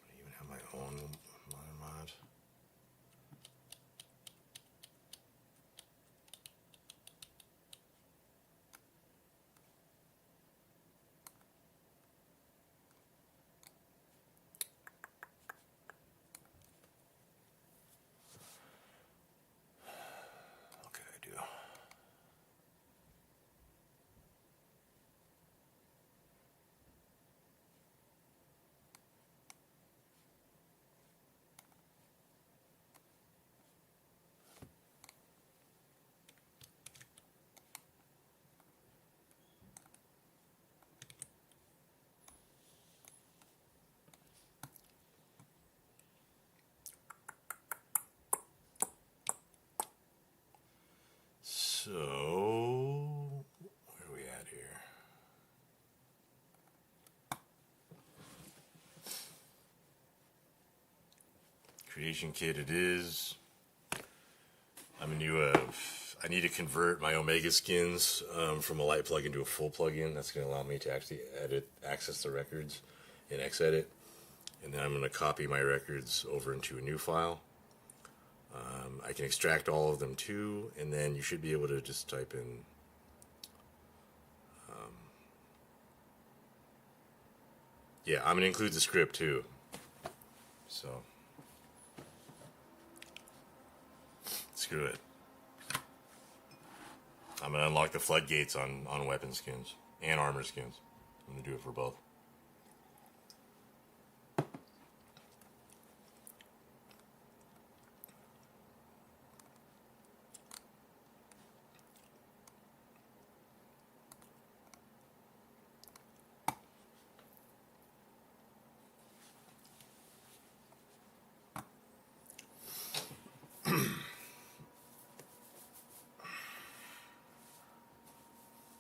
I even have my own mod. Okay, I do. So, where are we at here? Creation kit it is. I'm a new, I need to convert my Omega skins from a light plugin to a full plugin. That's going to allow me to actually access the records in Xedit. And then I'm going to copy my records over into a new file. I can extract all of them too, and then you should be able to just type in yeah, I'm going to include the script too. So, screw it. I'm gonna unlock the floodgates on weapon skins and armor skins. I'm gonna do it for both.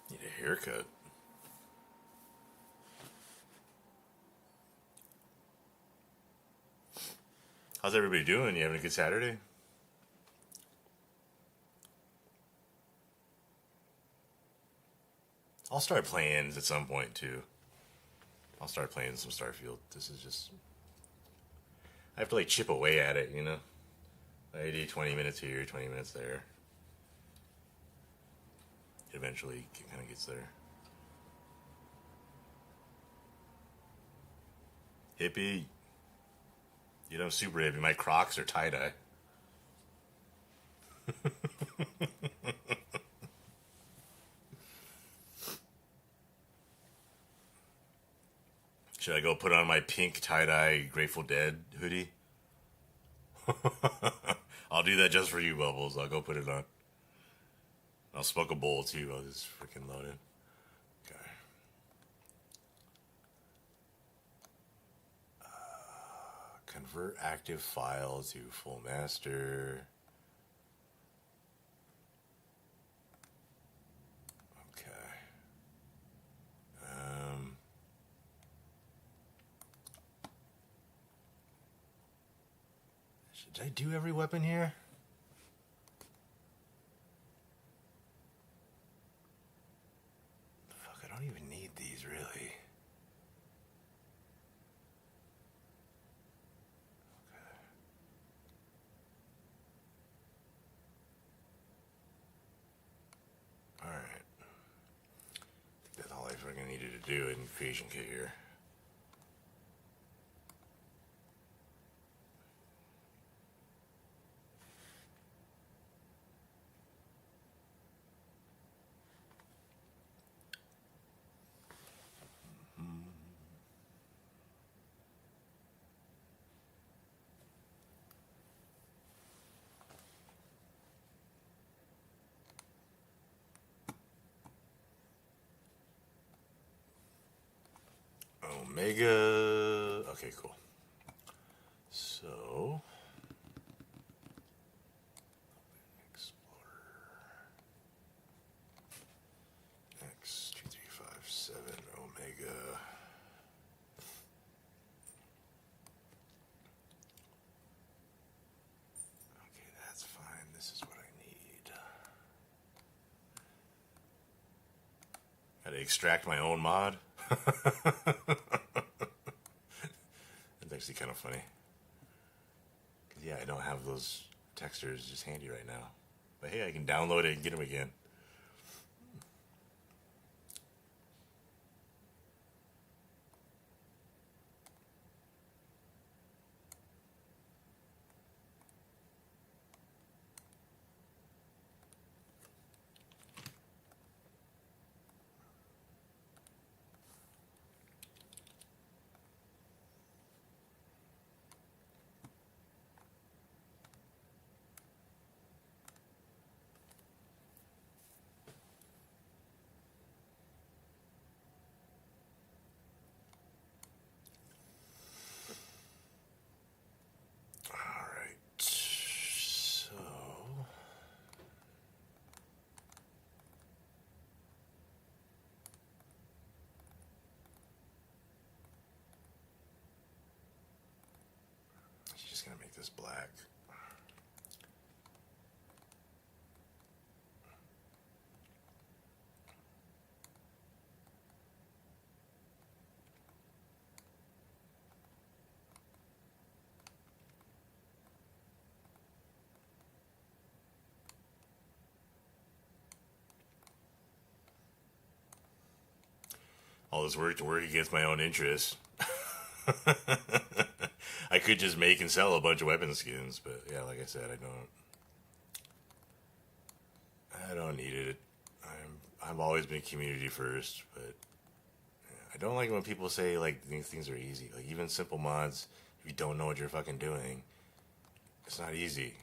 Need a haircut. How's everybody doing? You having a good Saturday? I'll start playing at some point too. I'll start playing some Starfield. This is just... I have to like chip away at it, you know? I do 20 minutes here, 20 minutes there. Eventually it kind of gets there. Hippie. You know, I'm super hippie. My Crocs are tie-dye. Should I go put on my pink tie-dye Grateful Dead hoodie? I'll do that just for you, Bubbles. I'll go put it on. I'll smoke a bowl too. I'll just freaking load it. Okay. Convert active file to full master. Okay. Should I do every weapon here? Fuck, I don't even need these really. Alright. I think that's all I fucking needed to do in Creation Kit here. Omega. Okay, cool. So, Explorer. X-2357 Omega. Okay, that's fine. This is what I need. Gotta extract my own mod. That's actually kind of funny. Cause yeah, I don't have those textures just handy right now. But hey, I can download it and get them again. Just gonna make this black. All this work to work against my own interests. I could just make and sell a bunch of weapon skins, but yeah, like I said, I don't need it. I've always been community first, but I don't like when people say like these things are easy. Like even simple mods, if you don't know what you're fucking doing, it's not easy.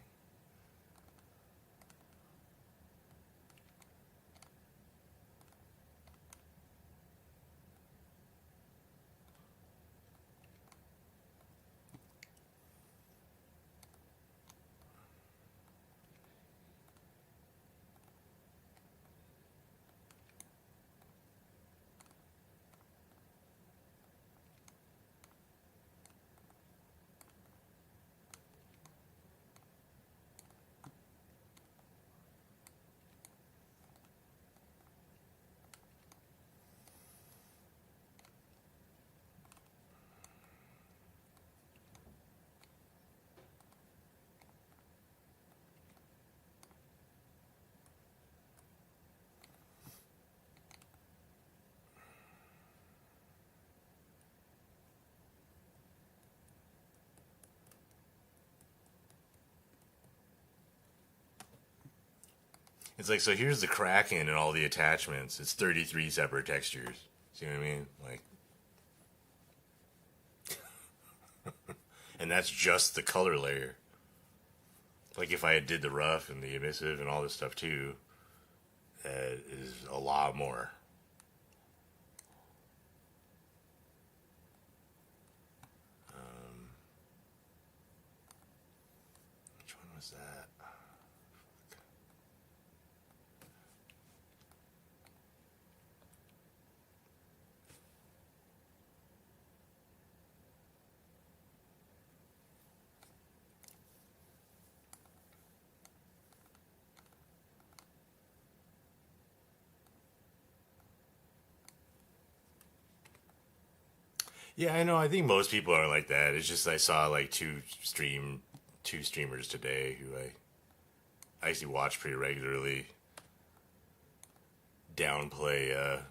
It's like, so here's the Kraken and all the attachments. It's 33 separate textures. See what I mean? Like, and that's just the color layer. Like if I did the rough and the emissive and all this stuff too, is a lot more. Which one was that? Yeah, I know. I think most people are like that. It's just I saw like two streamers today who I actually watch pretty regularly downplay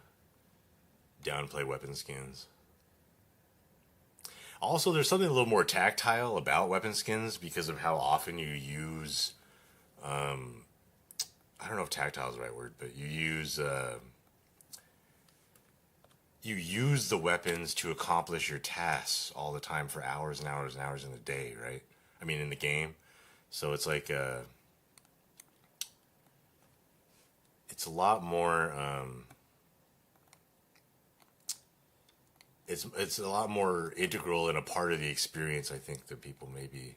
downplay weapon skins. Also, there's something a little more tactile about weapon skins because of how often you use. I don't know if tactile is the right word, but you use the weapons to accomplish your tasks all the time for hours and hours and hours in the day, right? I mean, in the game. So it's like it's a lot more. It's a lot more integral and a part of the experience. I think that people maybe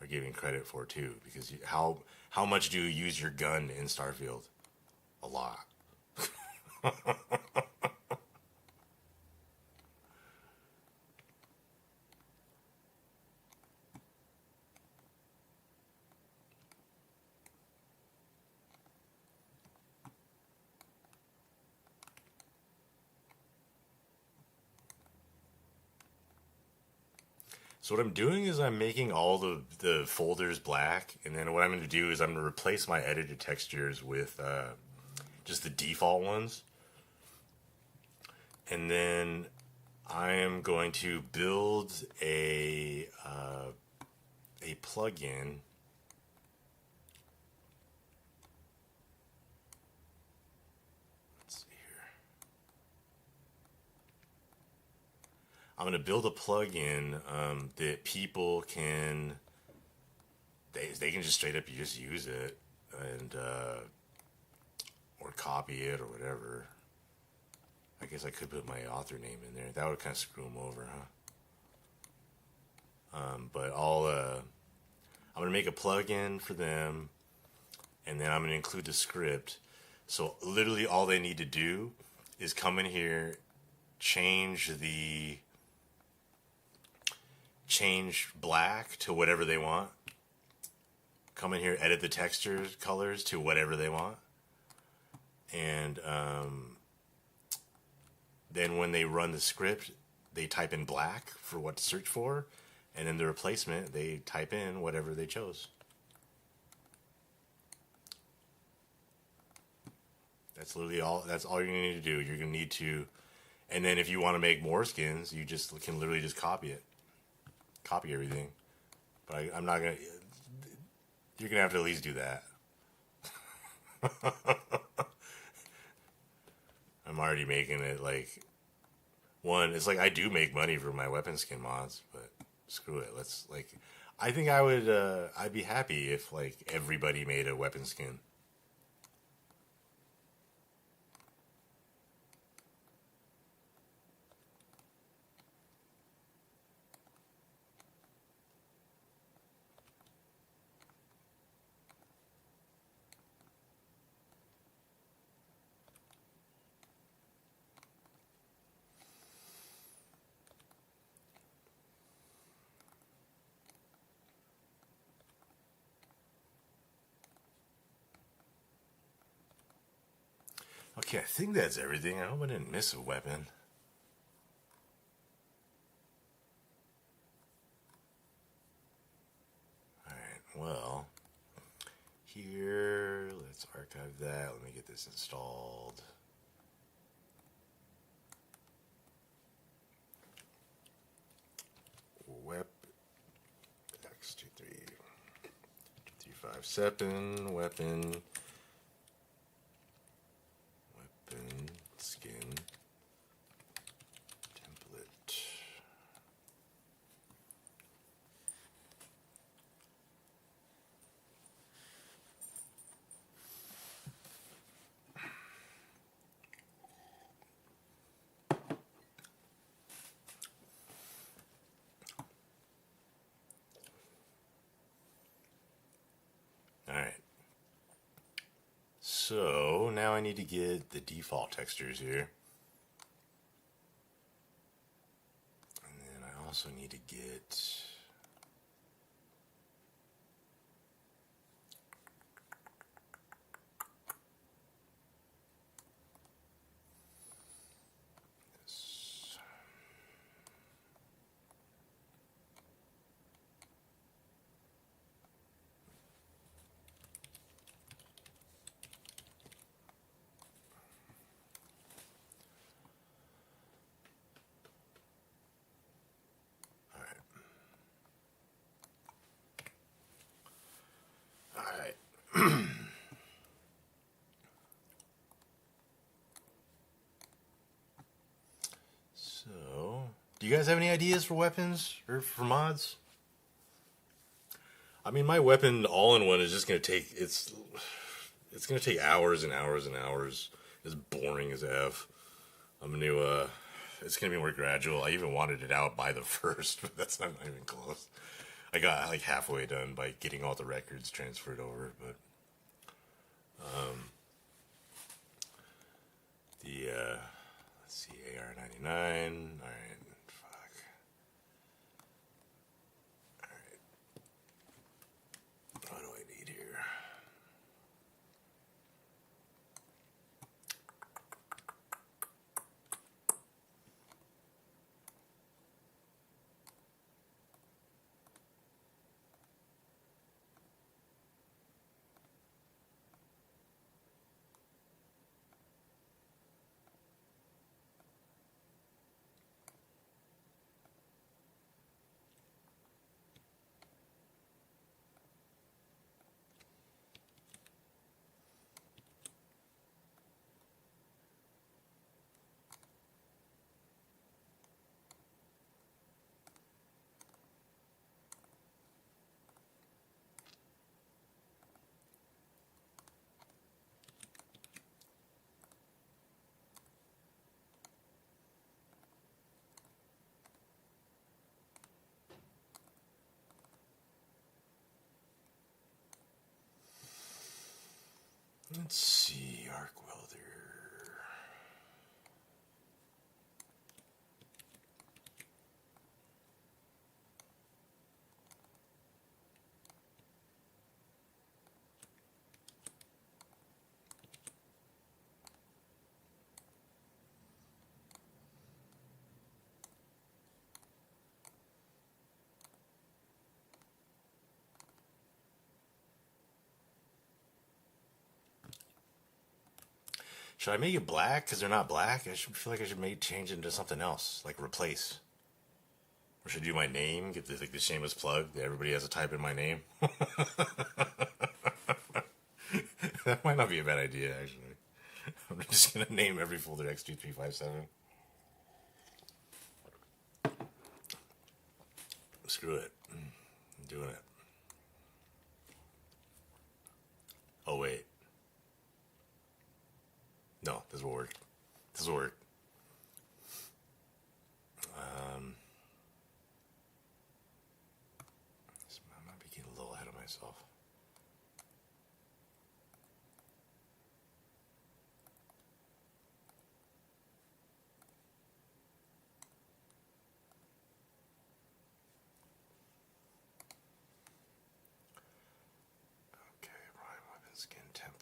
are giving credit for too, because how much do you use your gun in Starfield? A lot. So what I'm doing is I'm making all the folders black, and then what I'm going to do is I'm going to replace my edited textures with just the default ones, and then I am going to build a plugin. Let's see here. I'm going to build a plugin that people can they can just straight up just use it and or copy it or whatever. I guess I could put my author name in there. That would kind of screw them over, huh? But I'm gonna make a plugin for them, and then I'm gonna include the script. So literally, all they need to do is come in here, change black to whatever they want. Come in here, edit the textures, colors to whatever they want, and then when they run the script, they type in black for what to search for, and then the replacement, they type in whatever they chose. That's literally all. That's all you're gonna need to do. You're gonna need to, and then if you want to make more skins, you just can literally just copy everything. But I'm not gonna. You're gonna have to at least do that. I'm already making it like one. It's like I do make money for my weapon skin mods, but screw it. Let's like. I think I would. I'd be happy if like everybody made a weapon skin. Okay, I think that's everything. I hope I didn't miss a weapon. Alright, well, here, let's archive that. Let me get this installed. Web X-2357 weapon skin template. Alright. So now I need to get the default textures here. And then I also need to get this. Alright. So, do you guys have any ideas for weapons or for mods? I mean, my weapon all-in-one is just gonna take it's gonna take hours and hours and hours. It's boring as f. I'm gonna it's gonna be more gradual. I even wanted it out by the first, but that's not even close. I got like halfway done by getting all the records transferred over, but the let's see, AR-99. All right, fuck. All right, what do I need here? Let's see, arc welder. Should I make it black because they're not black? I should feel like I should change it into something else, like replace. Or should I do my name? Get the shameless plug that everybody has to type in my name. That might not be a bad idea, actually. I'm I'm just going to name every folder X2357. Screw it. I'm doing it. Oh, wait. No, this will work. This will work. I might be getting a little ahead of myself. Okay, prime weapon skin template.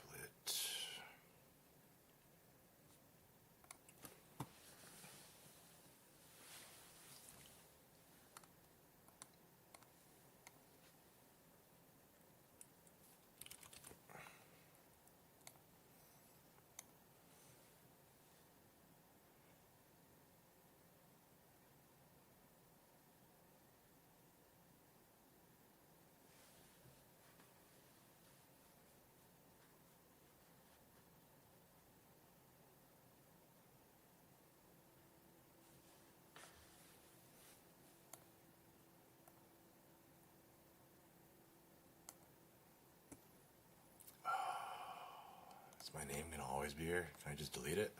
Is my name going to always be here? Can I just delete it?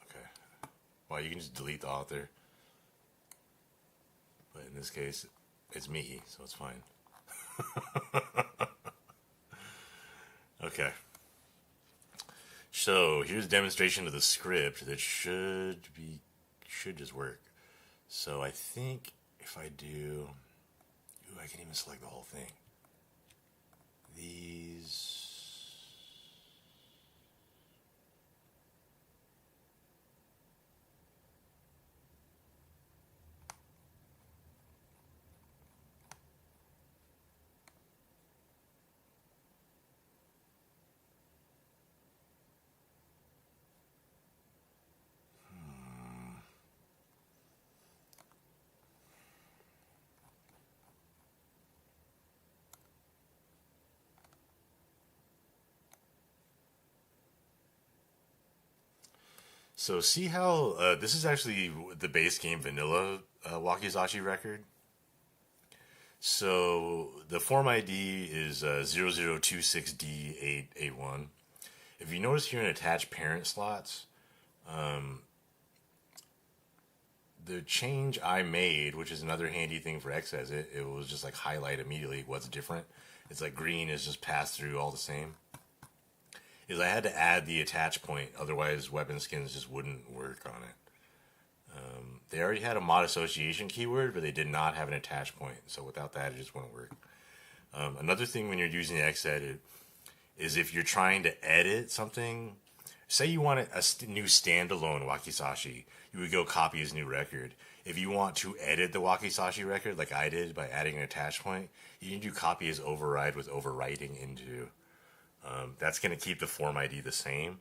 Okay. Well, you can just delete the author. But in this case, it's me, so it's fine. Okay. So here's a demonstration of the script that should just work. So I think if I do, I can even select the whole thing. These. So see how this is actually the base game vanilla Wakizashi record. So the form ID is 0026D881. If you notice here in attached parent slots, the change I made, which is another handy thing for X as it was just like highlight immediately what's different. It's like green is just passed through all the same. Is I had to add the attach point, otherwise weapon skins just wouldn't work on it. They already had a mod association keyword, but they did not have an attach point. So without that, it just wouldn't work. Another thing when you're using Xedit is if you're trying to edit something, say you want a new standalone Wakizashi, you would go copy his new record. If you want to edit the Wakizashi record, like I did by adding an attach point, you can do copy as override with overwriting into. That's going to keep the form ID the same.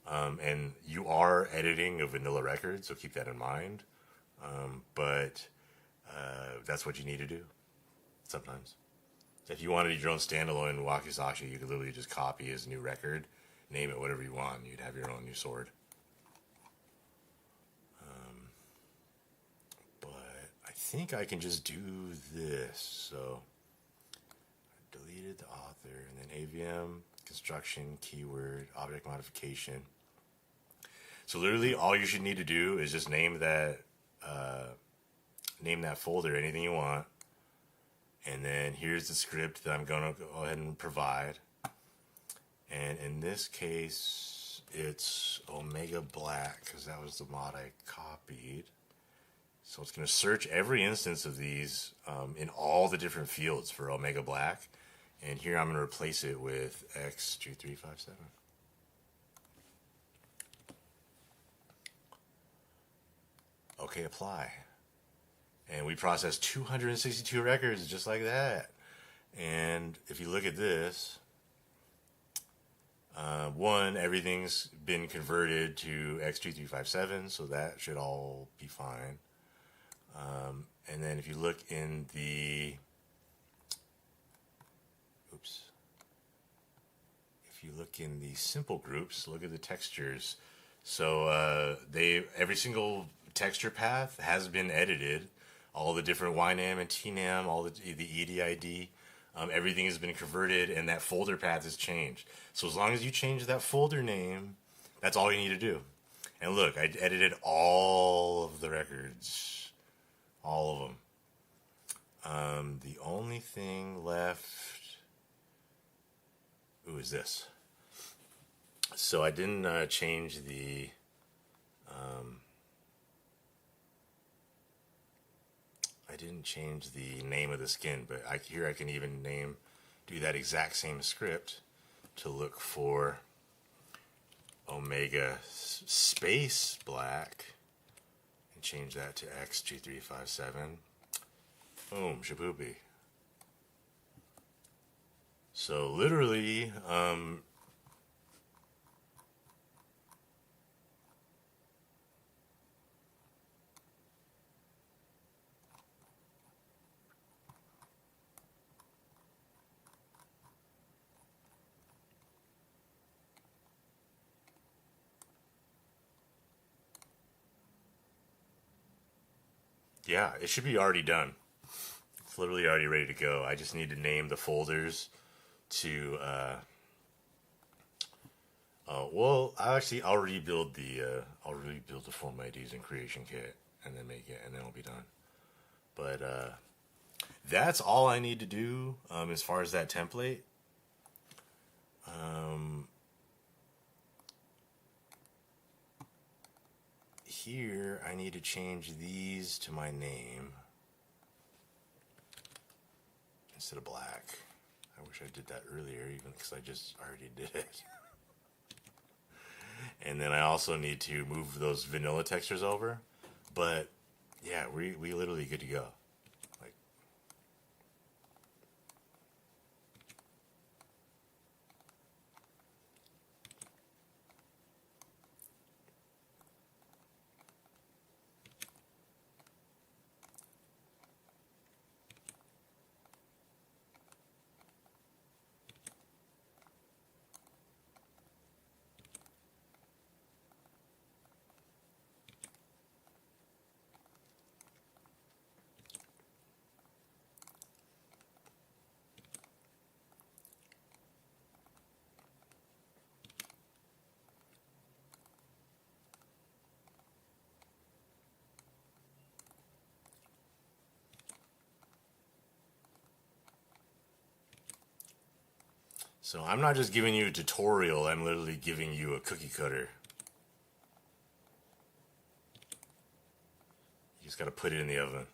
And you are editing a vanilla record, so keep that in mind. But that's what you need to do sometimes. If you wanted your own standalone Wakizashi, you could literally just copy his new record, name it whatever you want, and you'd have your own new sword. But I think I can just do this. So I deleted the author, and then AVM, construction, keyword, object modification. So literally all you should need to do is just name that folder anything you want. And then here's the script that I'm going to go ahead and provide. And in this case, it's Omega Black, because that was the mod I copied. So it's going to search every instance of these in all the different fields for Omega Black. And here I'm going to replace it with X2357. Okay, apply. And we processed 262 records just like that. And if you look at this, everything's been converted to X2357, so that should all be fine. And then if you look in the, if you look in the simple groups, look at the textures. So every single texture path has been edited. All the different YNAM and TNAM, all the EDID, everything has been converted, and that folder path has changed. So as long as you change that folder name, that's all you need to do. And look, I edited all of the records, all of them. The only thing left, is this. So I didn't change the name of the skin, but here I can even do that exact same script to look for Omega space black and change that to X2357. Boom, shaboopy. So literally, yeah, it should be already done. It's literally already ready to go. I just need to name the folders to, I'll rebuild the form IDs in Creation Kit and then make it, and then it'll be done. But that's all I need to do as far as that template. Here, I need to change these to my name instead of black. I wish I did that earlier, even because I just already did it. And then I also need to move those vanilla textures over. But yeah, we literally good to go. Like, so I'm not just giving you a tutorial, I'm literally giving you a cookie cutter. You just gotta put it in the oven.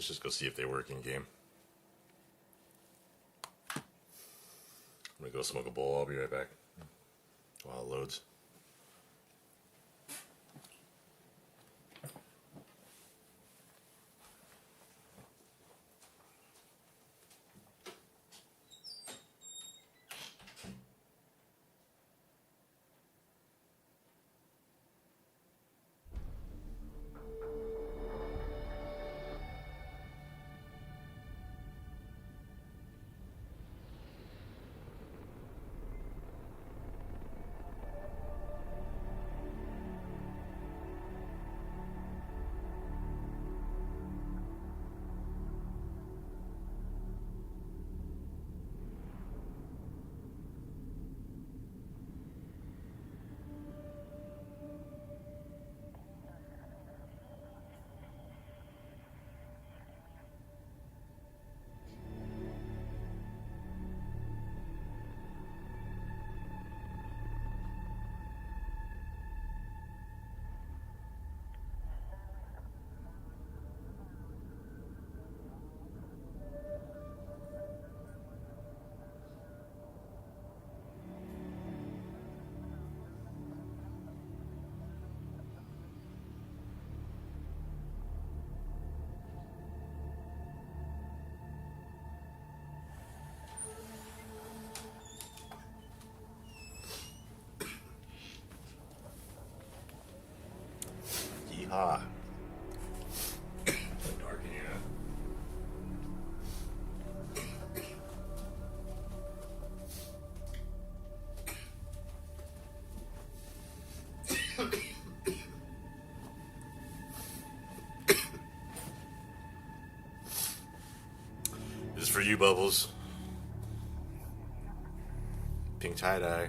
Let's just go see if they work in game. I'm gonna go smoke a bowl. I'll be right back while it loads. Yeehaw. It's dark in here. This is for you, Bubbles. Pink tie-dye.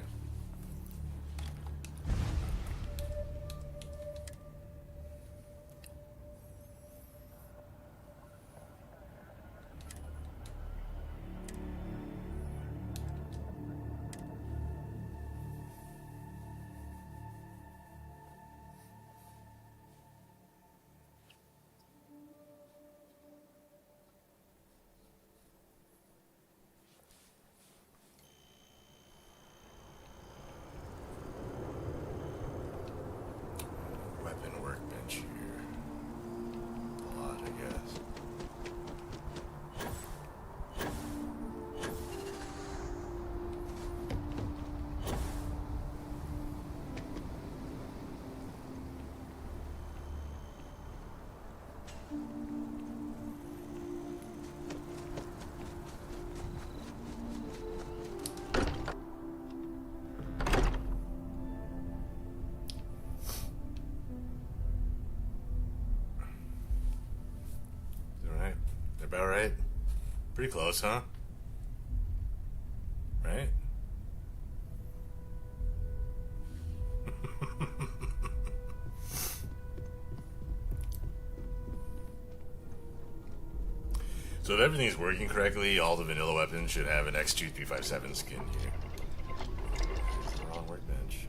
Weapon workbench here. A lot, I guess. Alright. They're about right. Pretty close, huh? Right? So if everything's working correctly, all the vanilla weapons should have an X-2357's skin here. It's the wrong workbench.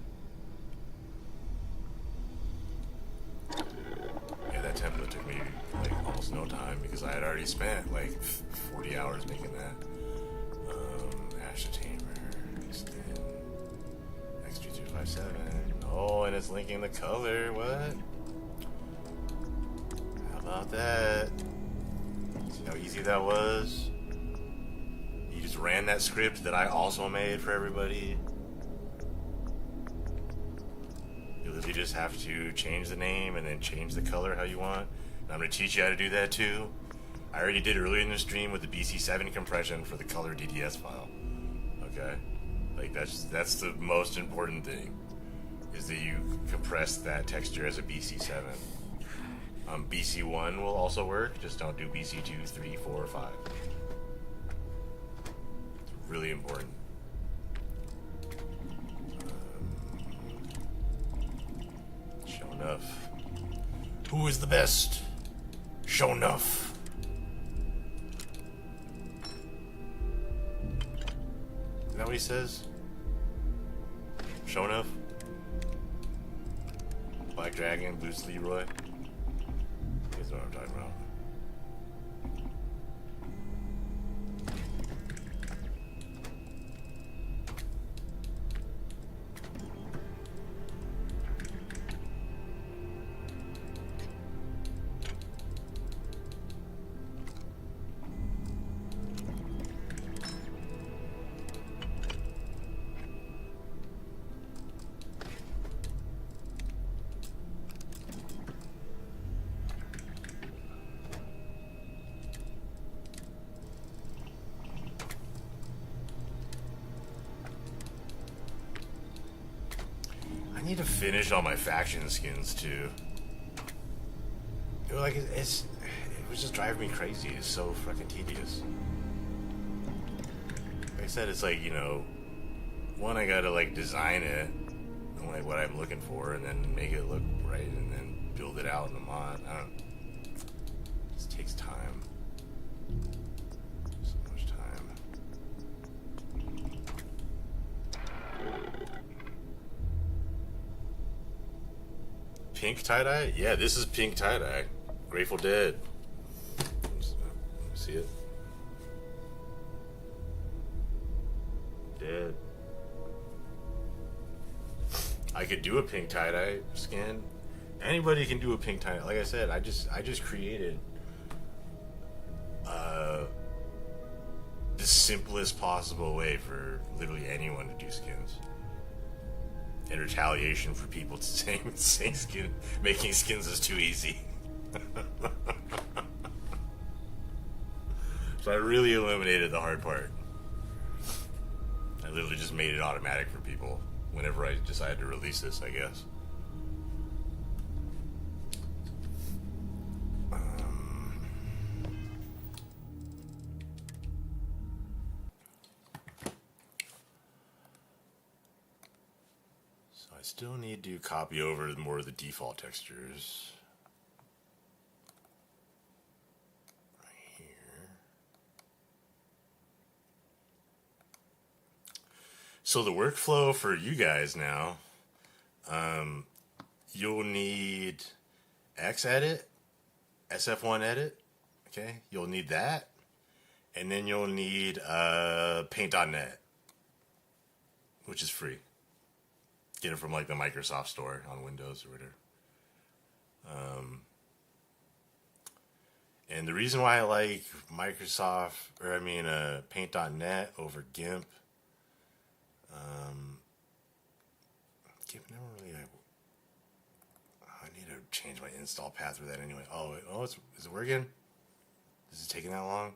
Yeah, that template took me like almost no time because I had already spent like 40 hours making that. Ash Tamer, extend, X-2357. Oh, and it's linking the color. What? How about that? See how easy that was? You just ran that script that I also made for everybody. You literally just have to change the name and then change the color how you want. And I'm going to teach you how to do that too. I already did earlier in the stream with the BC7 compression for the color DDS file. Okay? Like that's the most important thing, is that you compress that texture as a BC7. BC1 will also work, just don't do BC2, 3, 4, or 5. It's really important. Show enough. Who is the best? Show enough. Isn't that what he says? Show enough? Black Dragon, Boots Leroy. You guys know what I'm talking about. I need to finish all my faction skins too. Like it was just driving me crazy. It's so fucking tedious. Like I said, it's like, you know, one, I gotta like design it, and like what I'm looking for, and then make it look right, and then build it out in the mod. It just takes time. So much time. Pink tie-dye? Yeah, this is pink tie-dye. Grateful Dead. See it? Dead. I could do a pink tie-dye skin. Anybody can do a pink tie-dye. Like I said, I just created the simplest possible way for literally anyone to do skins. In retaliation for people saying making skins is too easy. So I really eliminated the hard part. I literally just made it automatic for people whenever I decided to release this, I guess. So I still need to copy over more of the default textures. So the workflow for you guys now, you'll need X-Edit, SF1 Edit, okay? You'll need that, and then you'll need Paint.net, which is free. Get it from like the Microsoft Store on Windows or whatever. And the reason why I like Paint.net over GIMP, GIMP never really. I need to change my install path for that anyway. Is it working? Is it taking that long?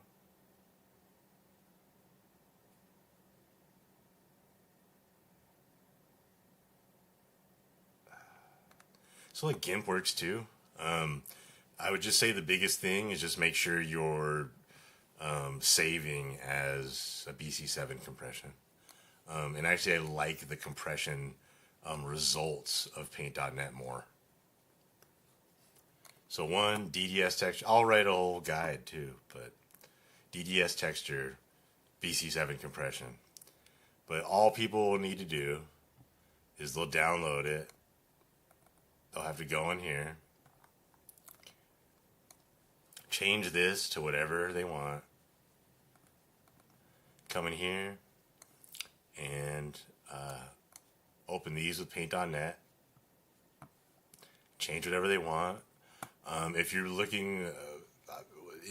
So like GIMP works too. I would just say the biggest thing is just make sure you're saving as a BC7 compression. And actually, I like the compression results of Paint.net more. So one, DDS texture. I'll write a whole guide too, but DDS texture, BC7 compression. But all people will need to do is they'll download it. They'll have to go in here, change this to whatever they want, come in here, and open these with Paint.net, change whatever they want. If you're looking,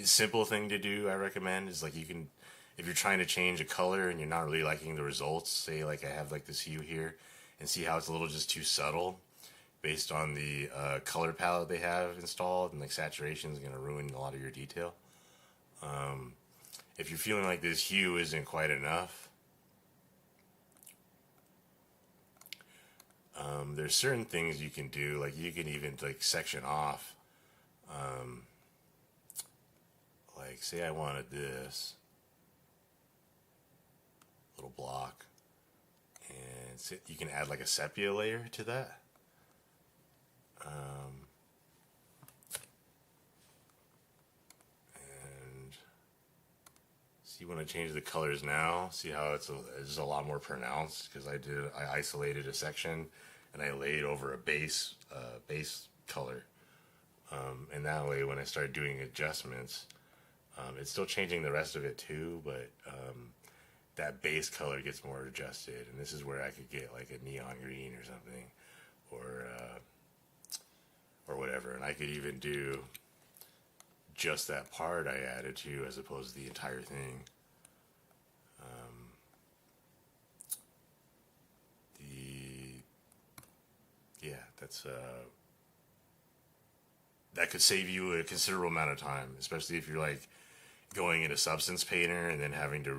a simple thing to do I recommend is like if you're trying to change a color and you're not really liking the results, say like I have like this hue here, and see how it's a little just too subtle based on the color palette they have installed, and like saturation is going to ruin a lot of your detail. If you're feeling like this hue isn't quite enough, there's certain things you can do, like you can even like section off. Like say I wanted this little block, and you can add like a sepia layer to that. And see when I change the colors now, see how it's a lot more pronounced because I isolated a section and I laid over a base color, and that way when I start doing adjustments, it's still changing the rest of it too, but that base color gets more adjusted, and this is where I could get like a neon green or something, or whatever, and I could even do just that part I added to as opposed to the entire thing. That could save you a considerable amount of time, especially if you're like going into Substance Painter and then having to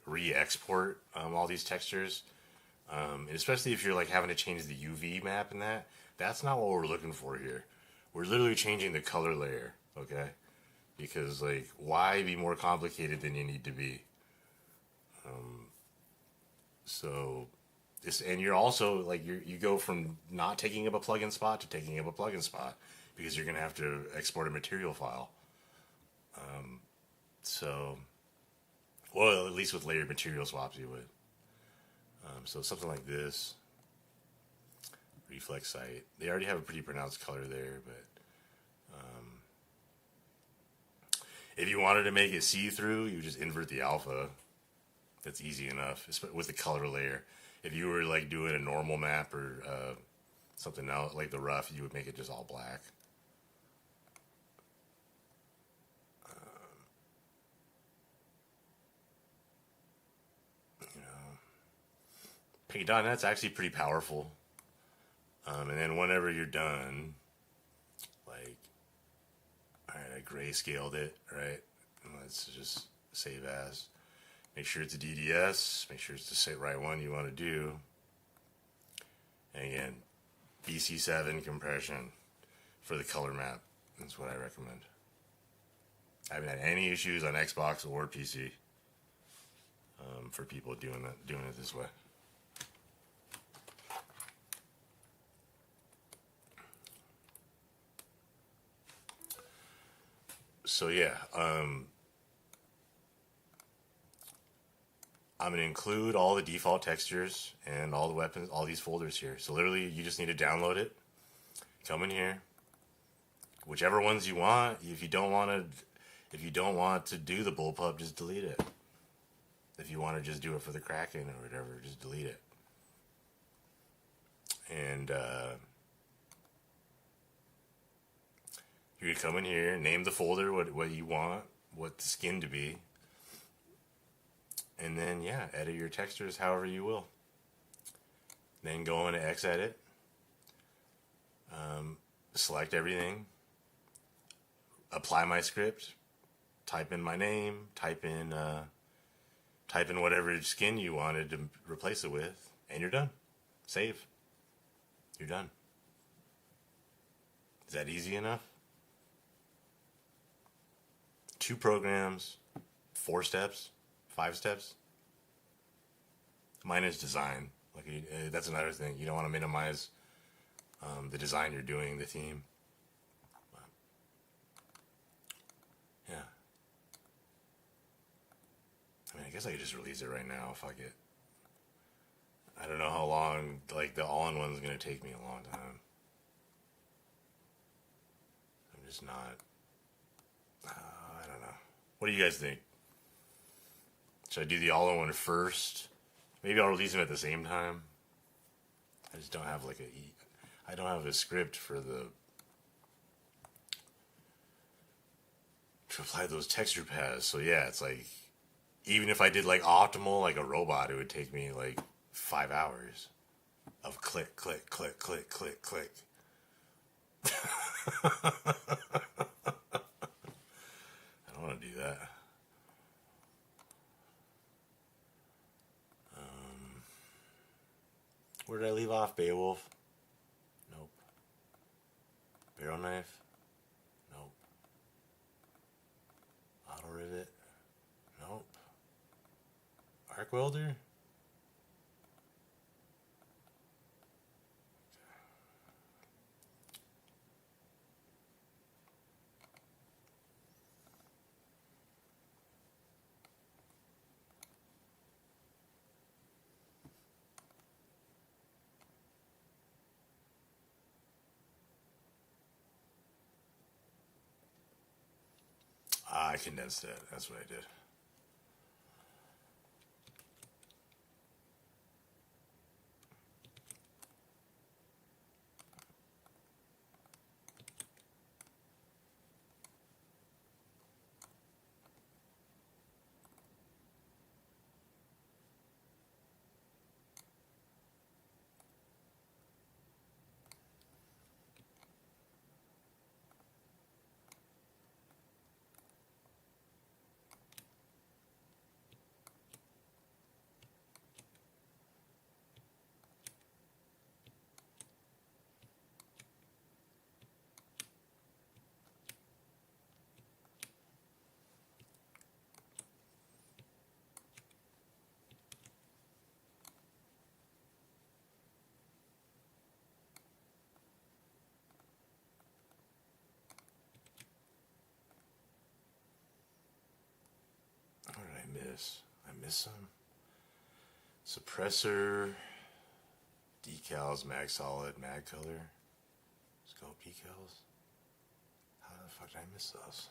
re-export all these textures. And especially if you're like having to change the UV map and that's not what we're looking for here. We're literally changing the color layer, okay? Because like, why be more complicated than you need to be? So, and you're also like you go from not taking up a plugin spot to taking up a plugin spot because you're gonna have to export a material file. So, well, at least with layered material swaps, you would. So something like this, reflex site. They already have a pretty pronounced color there, but if you wanted to make it see-through, you just invert the alpha. That's easy enough with the color layer. If you were like doing a normal map or something else like the rough, you would make it just all black. You know, Paint.net's actually pretty powerful. And then whenever you're done, like, all right, I grayscaled it, right? And let's just save as. Make sure it's a DDS. Make sure it's the right one you want to do. And again, BC7 compression for the color map. That's what I recommend. I haven't had any issues on Xbox or PC for people doing it this way. So yeah, I'm going to include all the default textures and all the weapons, all these folders here. So literally, you just need to download it. Come in here, whichever ones you want. If you don't want to do the bullpup, just delete it. If you want to just do it for the Kraken or whatever, just delete it. And you're gonna come in here, name the folder what you want, what the skin to be. And then, yeah, edit your textures however you will. Then go into Xedit. Select everything. Apply my script. Type in my name. Type in whatever skin you wanted to replace it with. And you're done. Save. You're done. Is that easy enough? 2 programs. 4 steps. 5 steps. Minus design. Like that's another thing. You don't want to minimize the design you're doing, the theme. Yeah. I mean, I guess I could just release it right now. Fuck it. I don't know how long. Like the all-in-one's gonna take me a long time. I'm just not. I don't know. What do you guys think? Should I do the all-in-one first? Maybe I'll release them at the same time. I just don't have like I don't have a script for to apply those texture paths. So yeah, it's like, even if I did like optimal, like a robot, it would take me like 5 hours of click, click, click, click, click, click. I don't want to do that. Where did I leave off? Beowulf? Nope. Barrel knife? Nope. Auto rivet? Nope. Arc welder? I condensed it. That's what I did. miss? I miss some. Suppressor, decals, mag solid, mag color, scope decals. How the fuck did I miss those?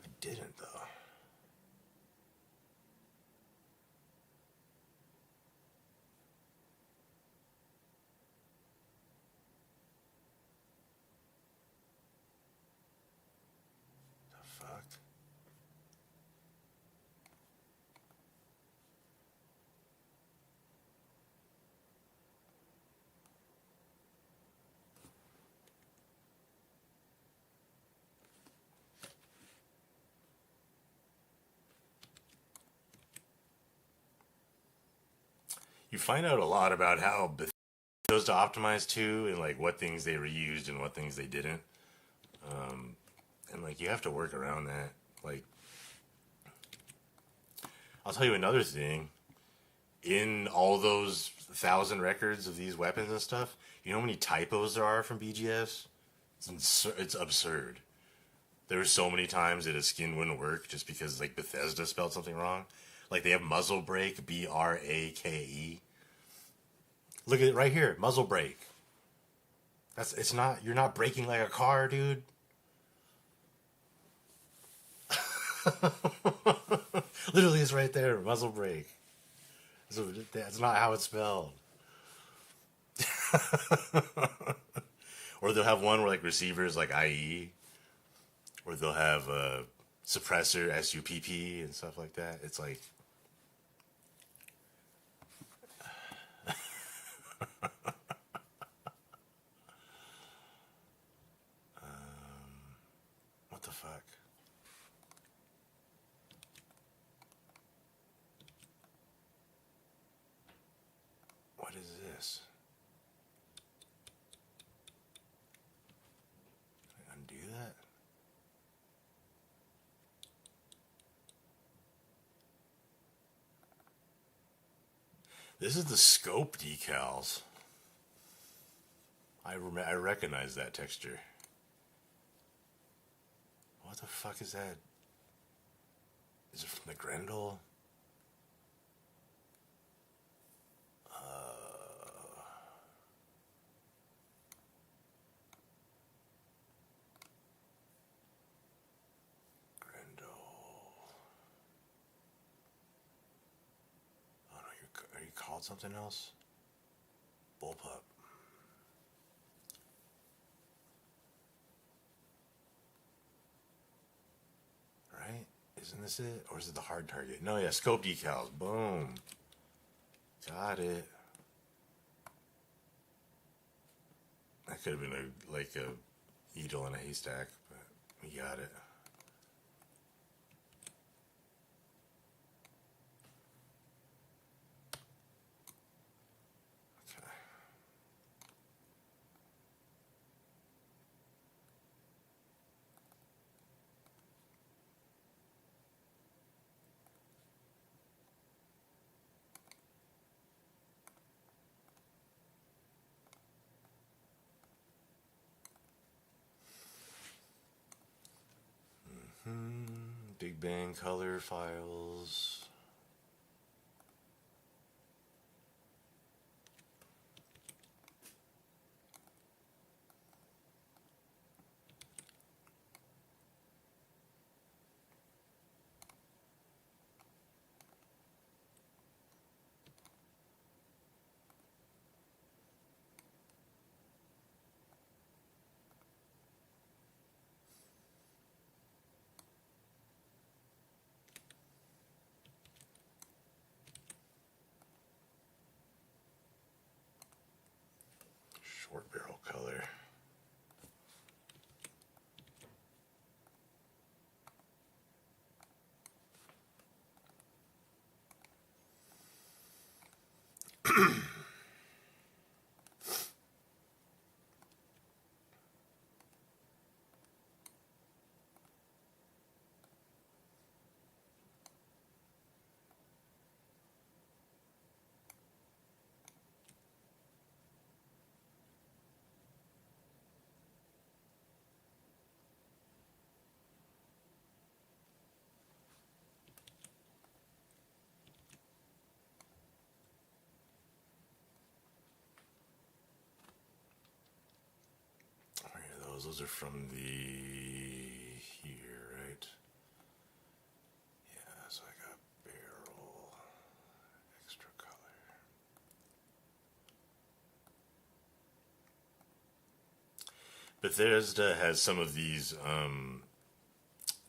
I didn't though. Fuck. You find out a lot about how Bethesda chose to optimize too, and like what things they reused and what things they didn't. And like you have to work around that. Like, I'll tell you another thing. In all those 1,000 records of these weapons and stuff, you know how many typos there are from BGS? It's absurd. There were so many times that a skin wouldn't work just because like Bethesda spelled something wrong. Like they have muzzle brake, Brake. Look at it right here, muzzle brake. It's not. You're not braking like a car, dude. Literally, it's right there, muzzle brake. So that's not how it's spelled. Or they'll have one where like receivers like IE, or they'll have a suppressor SUPP and stuff like that. It's like what the fuck? What is this? Can I undo that? This is the scope decals. I recognize that texture. What the fuck is that? Is it from the Grendel? Grendel. Oh no, are you called something else? Bullpup. Right? Isn't this it? Or is it the hard target? No, yeah, scope decals. Boom. Got it. That could have been like a needle in a haystack, but we got it. Okay. Big Bang color files. Short barrel color. Those are from the here, right? Yeah, so I got barrel, extra color. Bethesda has some of these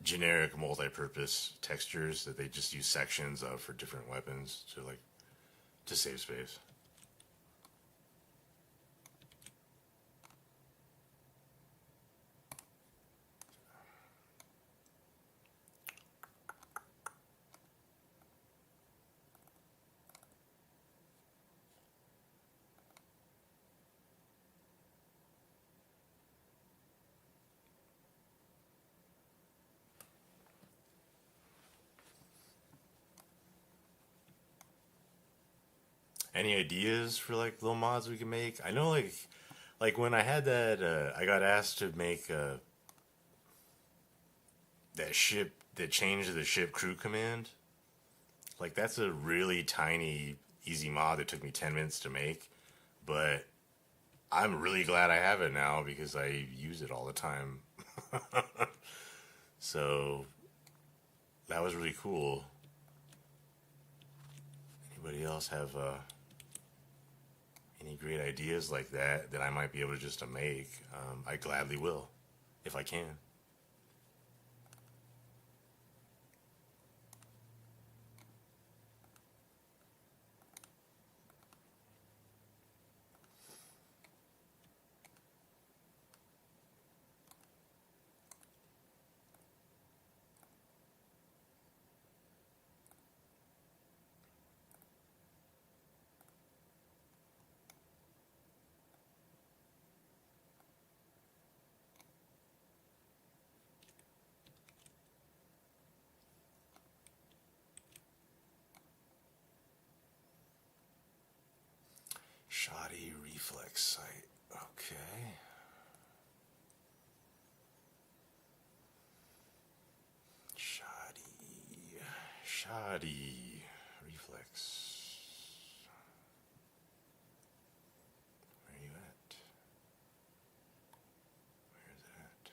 generic multi-purpose textures that they just use sections of for different weapons to save space. Any ideas for like little mods we can make? I know like when I had that I got asked to make that ship that changed the ship crew command. Like that's a really tiny easy mod that took me 10 minutes to make, but I'm really glad I have it now because I use it all the time. So that was really cool. Anybody else have any great ideas like that I might be able to just to make? I gladly will, if I can. Shoddy reflex sight. Okay. Shoddy reflex. Where are you at? Where is it at?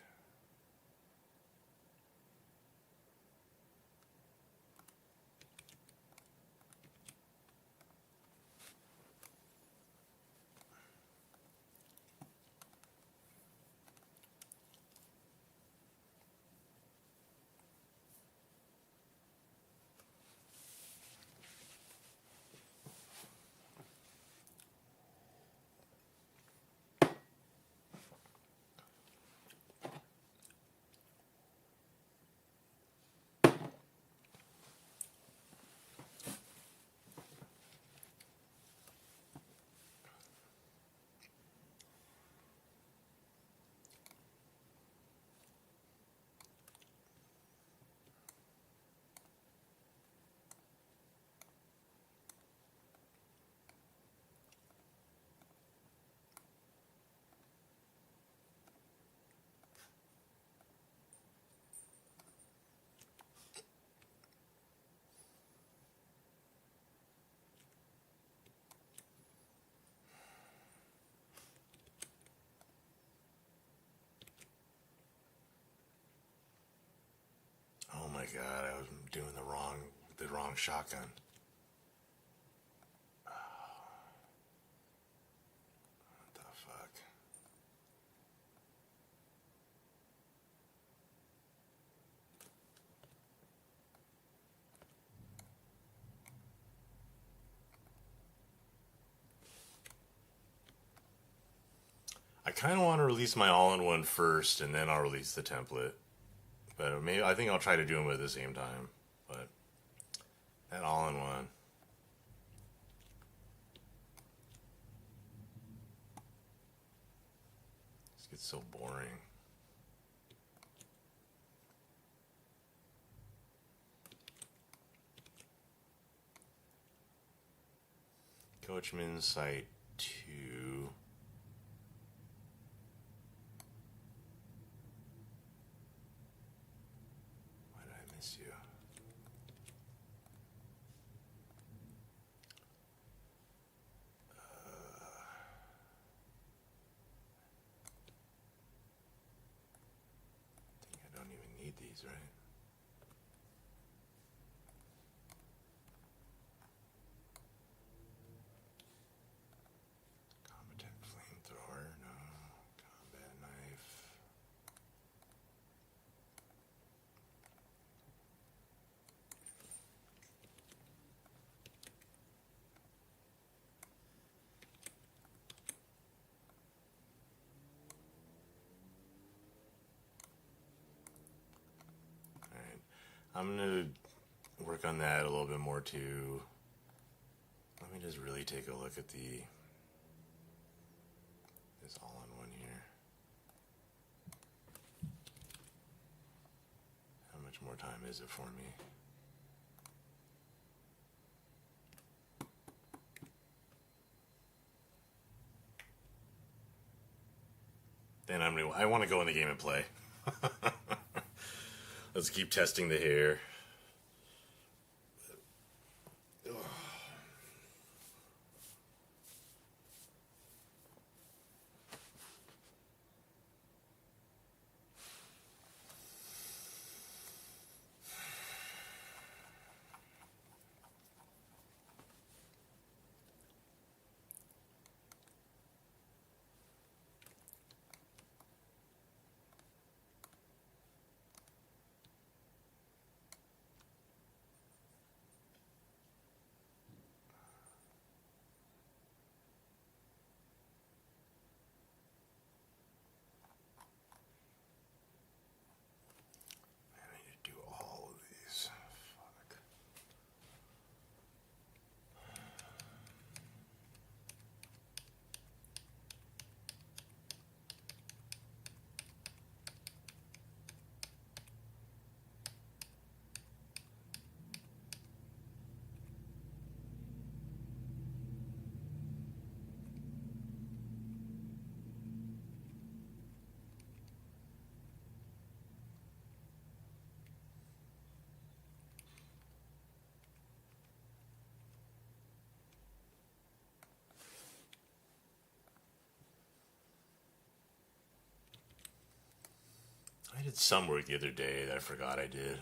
Oh my god, I was doing the wrong shotgun. What the fuck? I kind of want to release my all-in-one first, and then I'll release the template. But maybe I think I'll try to do them at the same time. But that all-in-one. This gets so boring. Coachman Site 2. Why did I miss you? these, right? Combatant flamethrower, no. Combat knife. Alright. I'm gonna work on that a little bit more too. Let me just really take a look at this all-in-one here. How much more time is it for me? Then I want to go in the game and play. Let's keep testing the hair. I did some work the other day that I forgot I did.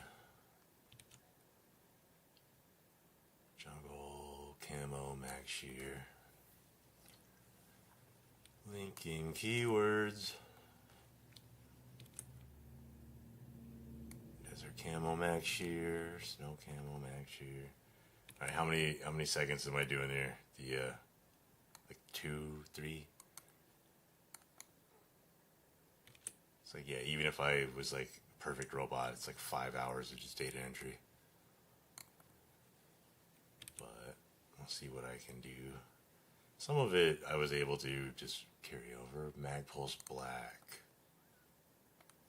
Jungle, camo, mag shear. Linking keywords. Desert camo, mag shear. Snow camo, mag shear. Alright, how many seconds am I doing there? Like 2, 3? It's like, yeah, even if I was like a perfect robot, it's like 5 hours of just data entry. But we'll see what I can do. Some of it I was able to just carry over. Mag pulse black.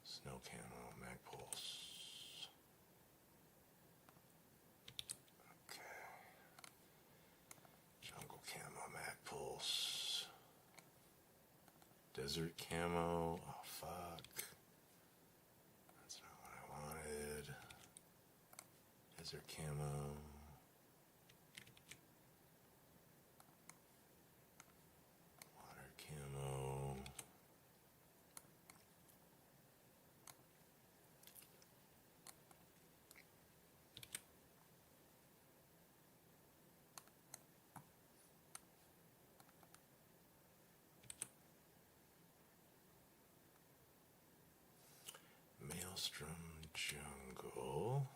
Snow camo, mag pulse. Okay. Jungle camo, mag pulse. Desert camo. Oh, fuck. That's not what I wanted. Desert camo. Water camo. Maelstrom jungle.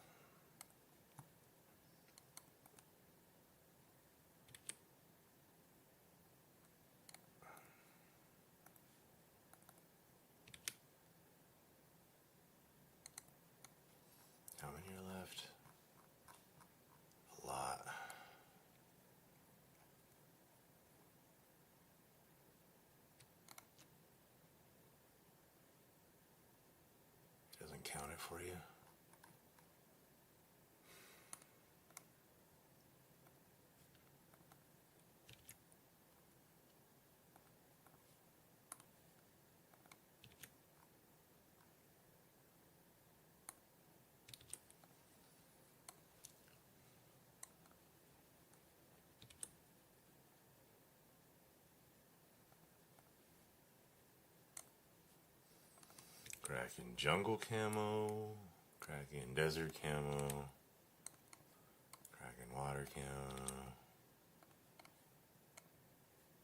How many are left? A lot. Doesn't count it for you. Kraken jungle camo. Kraken desert camo. Kraken water camo.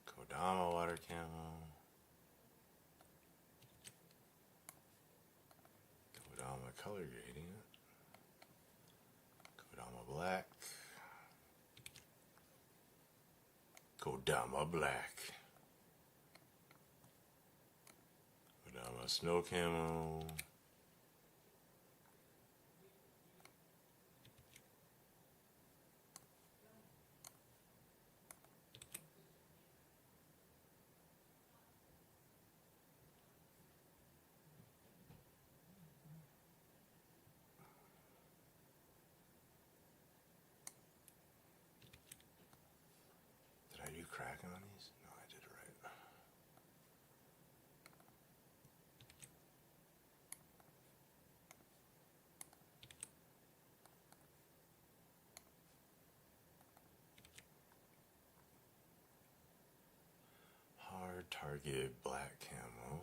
Kodama water camo. Kodama color grading it. Kodama black. Kodama black. Kodama snow camo. Did I do Kraken on these? No, I did it right. Hard target black camo.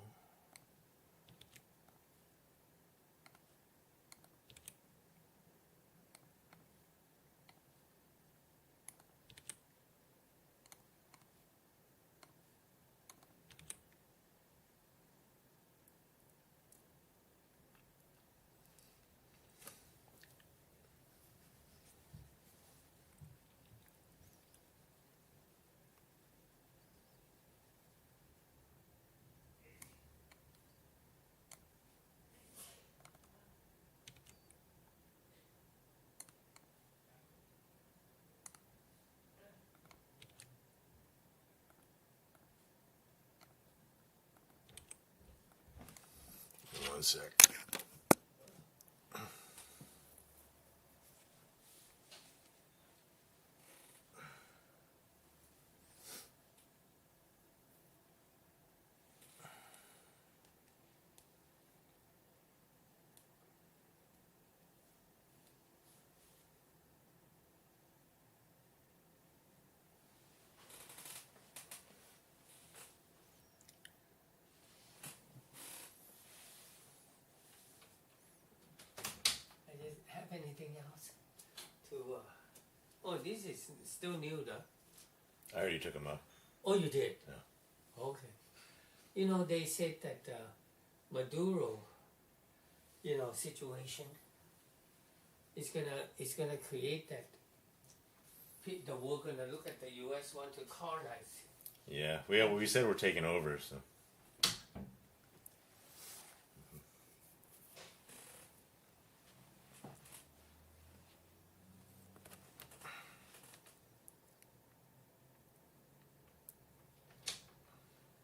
One sec. Have anything else to oh, this is still new though. I already took them off. Oh, you did? Yeah. Okay. You know, they said that Maduro, you know, situation is gonna create that the world gonna look at the US want to colonize. Yeah, we said we're taking over, so.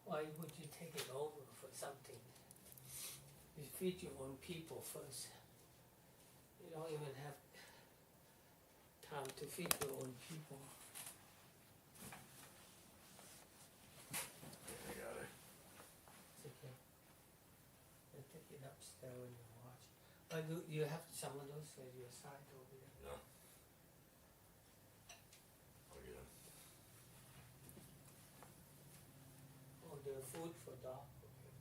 Why would you take it over for something? You feed your own people first. You don't even have time to feed your own people. I got it. It's okay. You take it upstairs when you watch. You have some of those at your side over there. No. I'll get them. Oh, the food for dog. Okay.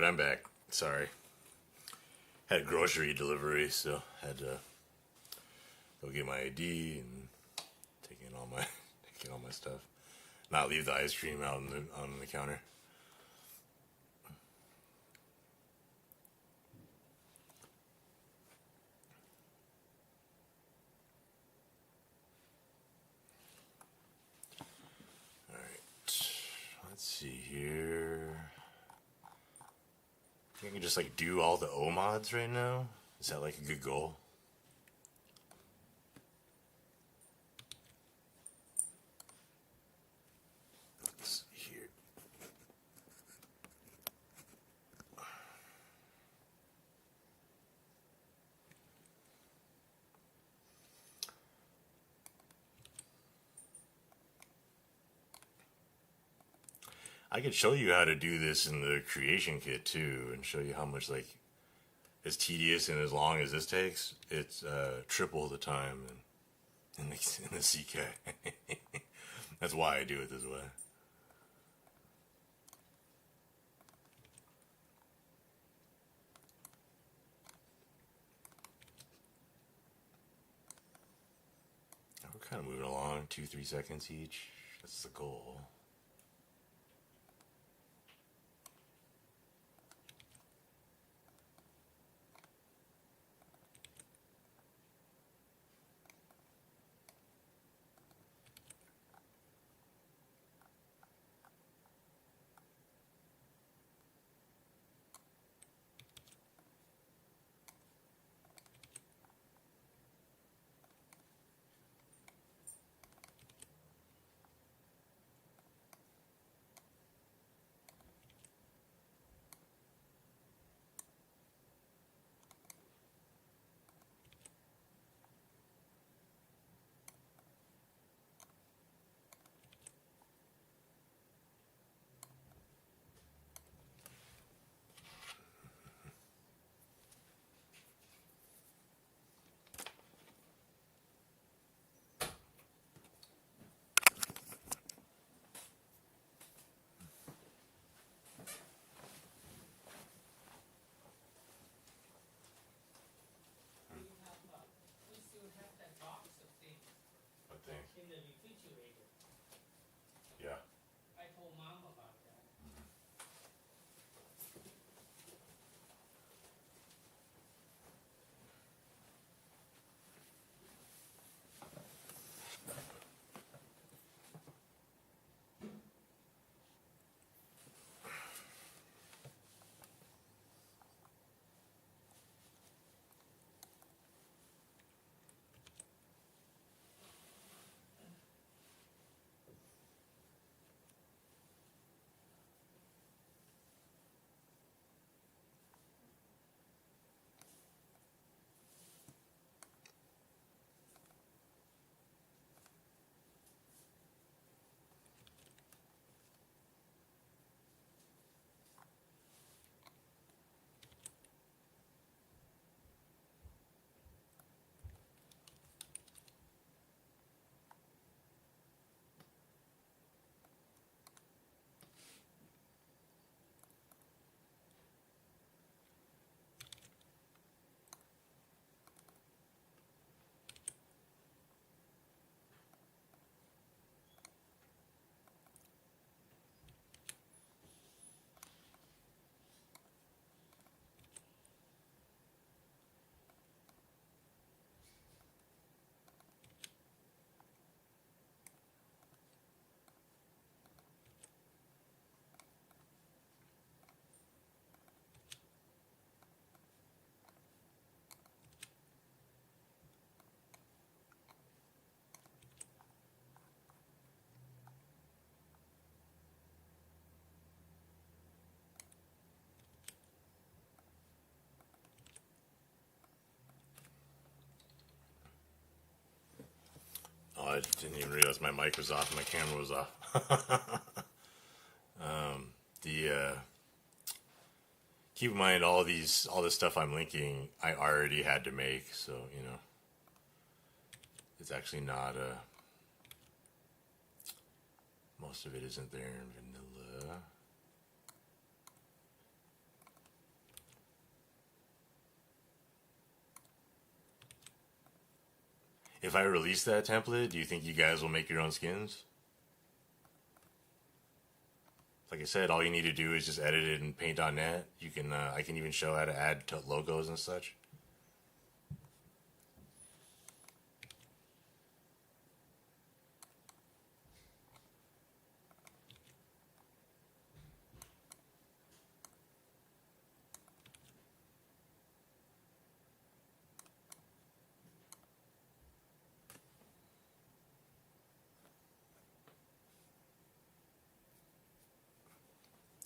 Alright, I'm back. Sorry. Had grocery delivery, so had to go get my ID and take in all my taking all my stuff. Not leave the ice cream out on the counter. Alright. Let's see here. I think I can just like do all the O mods right now. Is that like a good goal? Let's see here. I could show you how to do this in the creation kit too, and show you how much like as tedious and as long as this takes. It's triple the time in the CK. That's why I do it this way. We're kind of moving along, 2-3 seconds each. That's the goal. We still have that box of things What thing? in the refrigerator. Yeah. I told Mom about that. Oh, I didn't even realize my mic was off and my camera was off. The keep in mind all this stuff I'm linking I already had to make, so you know it's actually not most of it isn't there in vanilla. If I release that template, do you think you guys will make your own skins? Like I said, all you need to do is just edit it in Paint.net. You can, I can even show how to add logos and such.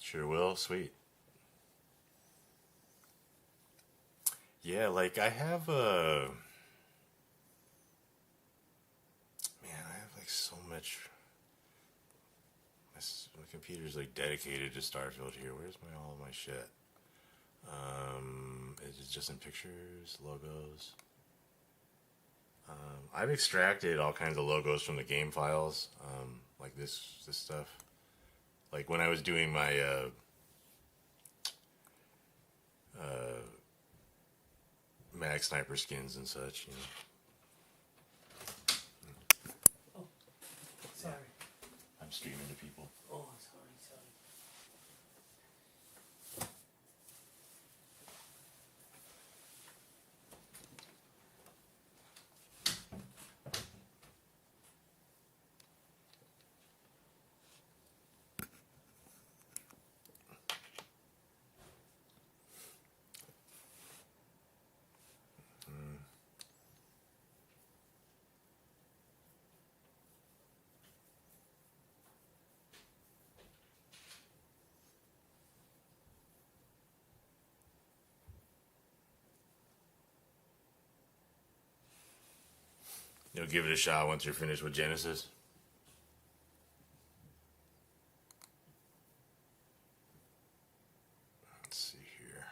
Sure will. Sweet. Yeah, like I have man, I have like so much. My computer's like dedicated to Starfield here. Where's all of my shit? It's just in pictures, logos. I've extracted all kinds of logos from the game files, like this stuff. Like when I was doing my mag sniper skins and such, you know. Oh, sorry. I'm streaming to people. Oh, sorry, sorry. You'll give it a shot once you're finished with Genesis. Let's see here.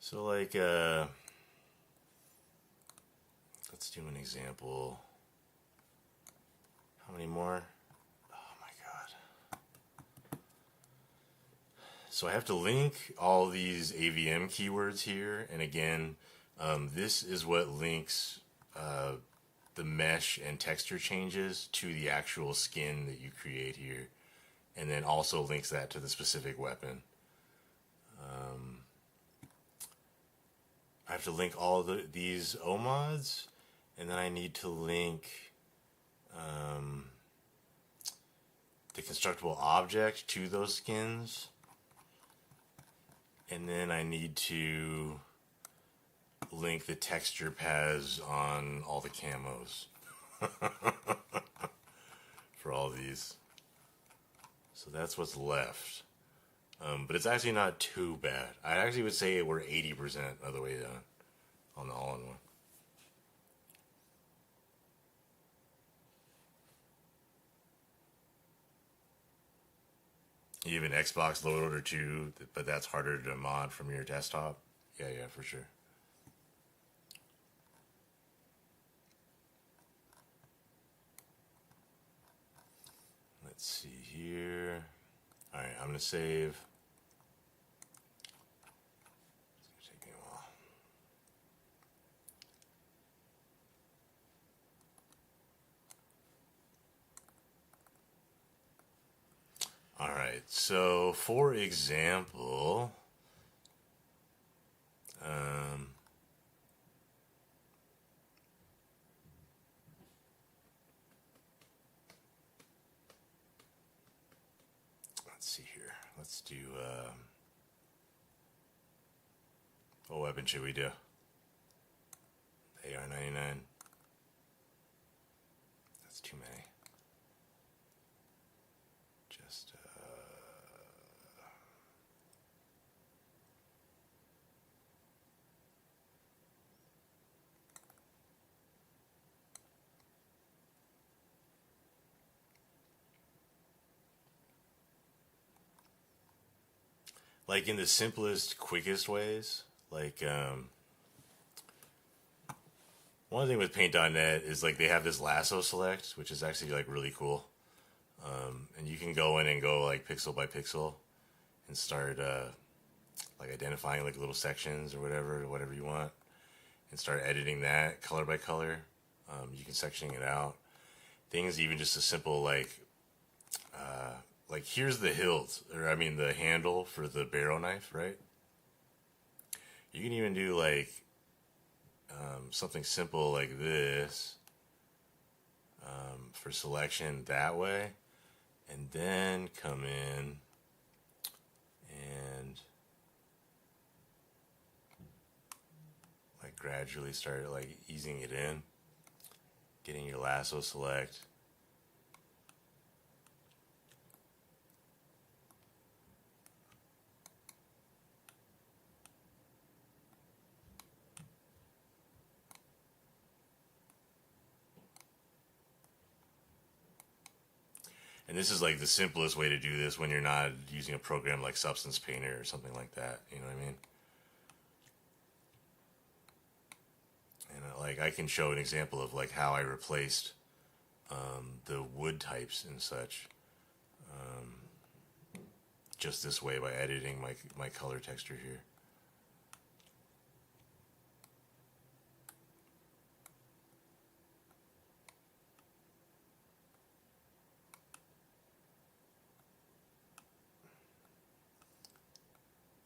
So like, let's do an example. How many more? Oh my God. So I have to link all these AVM keywords here. And again, this is what links the mesh and texture changes to the actual skin that you create here. And then also links that to the specific weapon. I have to link all these OMODs, and then I need to link the constructible object to those skins, and then I need to link the texture paths on all the camos for all these. So that's what's left. But it's actually not too bad. I actually would say we're 80% of the way done on the all-in-one. You have an Xbox loader too, but that's harder to mod from your desktop. Yeah, for sure. Let's see here. All right, I'm gonna save. It's gonna take me a while. All right, so for example, let's see here. Let's do, what weapon should we do? AR-99. That's too many. Just, like in the simplest, quickest ways. Like one thing with Paint.net is like they have this lasso select, which is actually like really cool. And you can go in and go like pixel by pixel and start like identifying like little sections or whatever you want, and start editing that color by color. You can sectioning it out. Things even just as simple like here's the hilt, or I mean the handle for the barrow knife, right? You can even do like something simple like this for selection that way, and then come in and like gradually start like easing it in, getting your lasso select. And this is like the simplest way to do this when you're not using a program like Substance Painter or something like that. You know what I mean? And like I can show an example of like how I replaced the wood types and such just this way by editing my color texture here.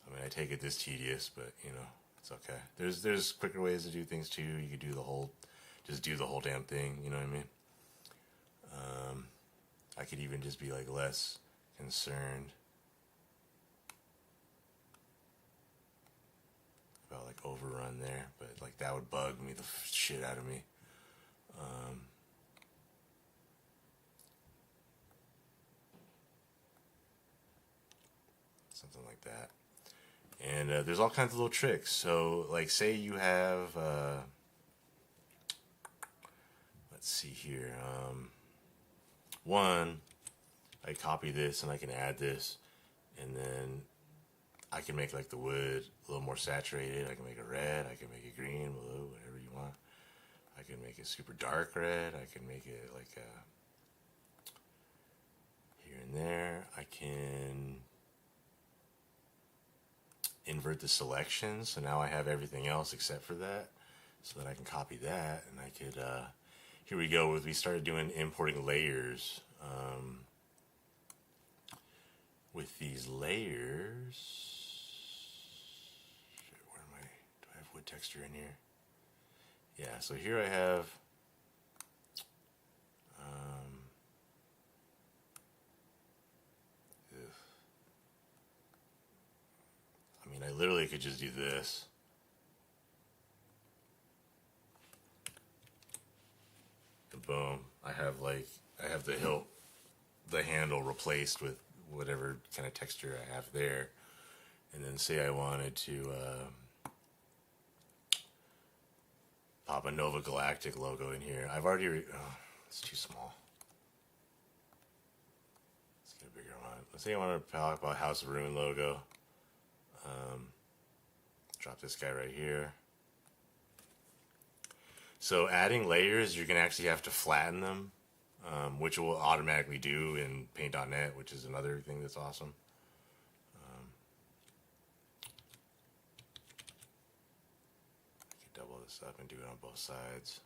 I mean, I take it this tedious, but you know, it's okay. There's quicker ways to do things too. You could do just do the whole damn thing. You know what I mean? I could even just be like less concerned about like overrun there, but like that would bug me the shit out of me. Something like that. And there's all kinds of little tricks. So like say you have let's see here, one, I copy this and I can add this, and then I can make like the wood a little more saturated. I can make it red, I can make it green, blue, whatever you want. I can make it super dark red, I can make it like here and there. I can invert the selection, so now I have everything else except for that, so that I can copy that, and I could here we go. We started doing importing layers. With these layers, where am I? Do I have wood texture in here? Yeah, so here I have I mean, I literally could just do this. And boom, I have the hilt, the handle replaced with whatever kind of texture I have there. And then say I wanted to pop a Nova Galactic logo in here. I've already, it's too small. Let's get a bigger one. Let's say I want to talk about House of Ruin logo. Drop this guy right here. So adding layers, you're going to actually have to flatten them, which it will automatically do in Paint.net, which is another thing that's awesome. I can double this up and do it on both sides.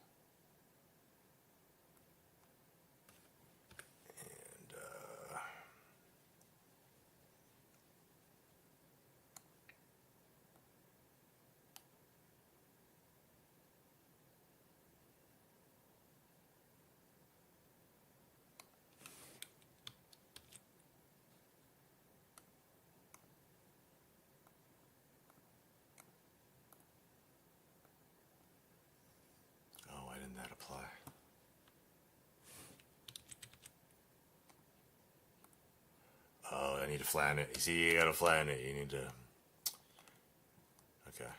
Oh, why didn't that apply? Oh, I need to flatten it. You see, you gotta flatten it. You need to. Okay.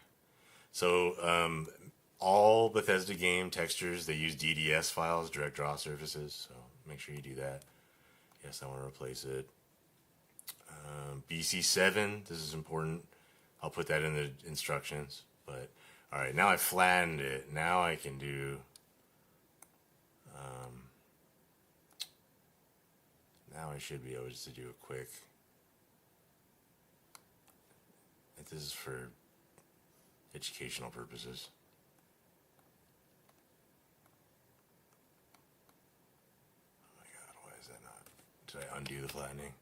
So, all Bethesda game textures, they use DDS files, direct draw surfaces. So make sure you do that. Yes, I want to replace it. BC7. This is important. I'll put that in the instructions. But all right, now I flattened it. Now I can do. Now I should be able just to do a quick. This is for educational purposes. Oh my god, why is that not? Did I undo the flattening?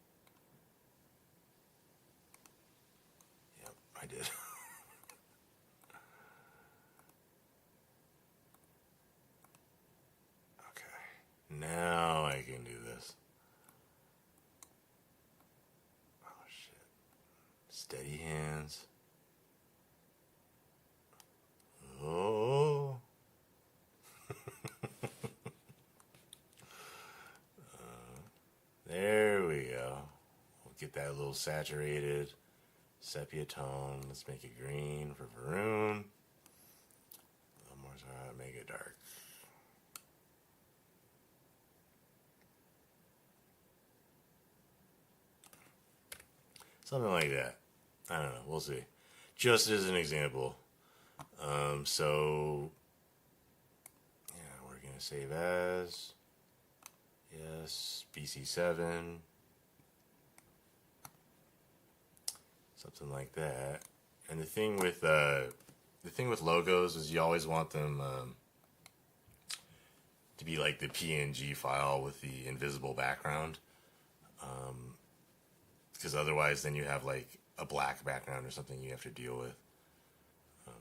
Yep, I did. Okay, now I can do this. Oh shit. Steady hands. Oh. There we go. We'll get that a little saturated sepia tone. Let's make it green for Varun. A little more, make it dark. Something like that. I don't know. We'll see. Just as an example. So, yeah, we're going to save as. Yes, BC7. Something like that. And the thing with logos is you always want them to be like the PNG file with the invisible background. Because otherwise then you have like a black background or something you have to deal with.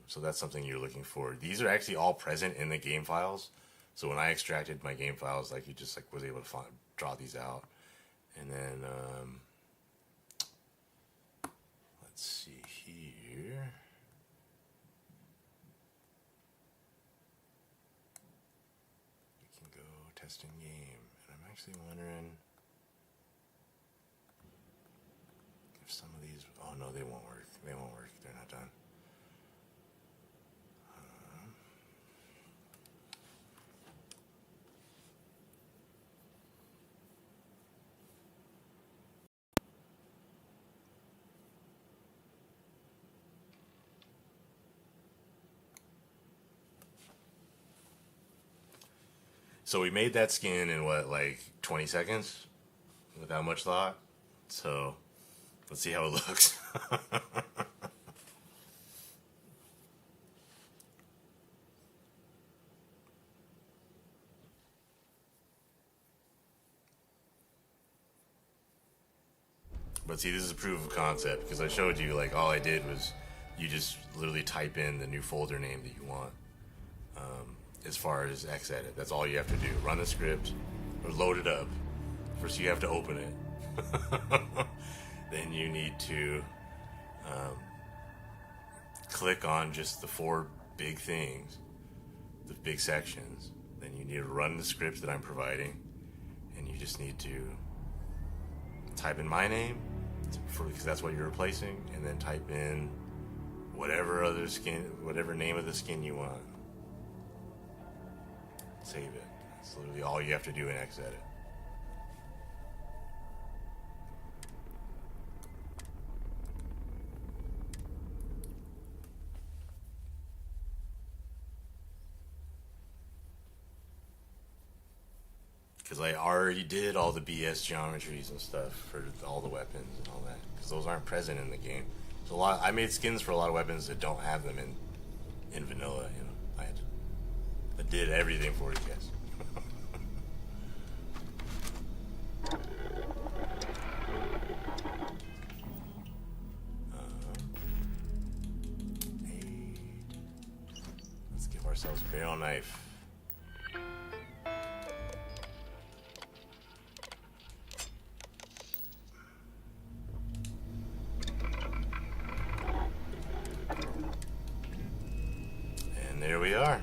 So that's something you're looking for. These are actually all present in the game files. So when I extracted my game files, like you just like was able to draw these out. And then let's see here. We can go testing game. And I'm actually wondering if some of these, oh no, they won't work. They won't work. They're not done. So we made that skin in what, like 20 seconds? Without much thought. So let's see how it looks. But see, this is proof of concept because I showed you like all I did was you just literally type in the new folder name that you want. As far as Xedit, that's all you have to do. Run the script or load it up. First you have to open it. Then you need to click on just the 4 big things, the big sections. Then you need to run the script that I'm providing, and you just need to type in my name because that's what you're replacing, and then type in whatever other skin, whatever name of the skin you want. Save it. That's literally all you have to do in Xedit. Because I already did all the BS geometries and stuff for all the weapons and all that. Because those aren't present in the game. So I made skins for a lot of weapons that don't have them in vanilla. You know, I did everything for you guys. Let's give ourselves a barrel knife. And there we are.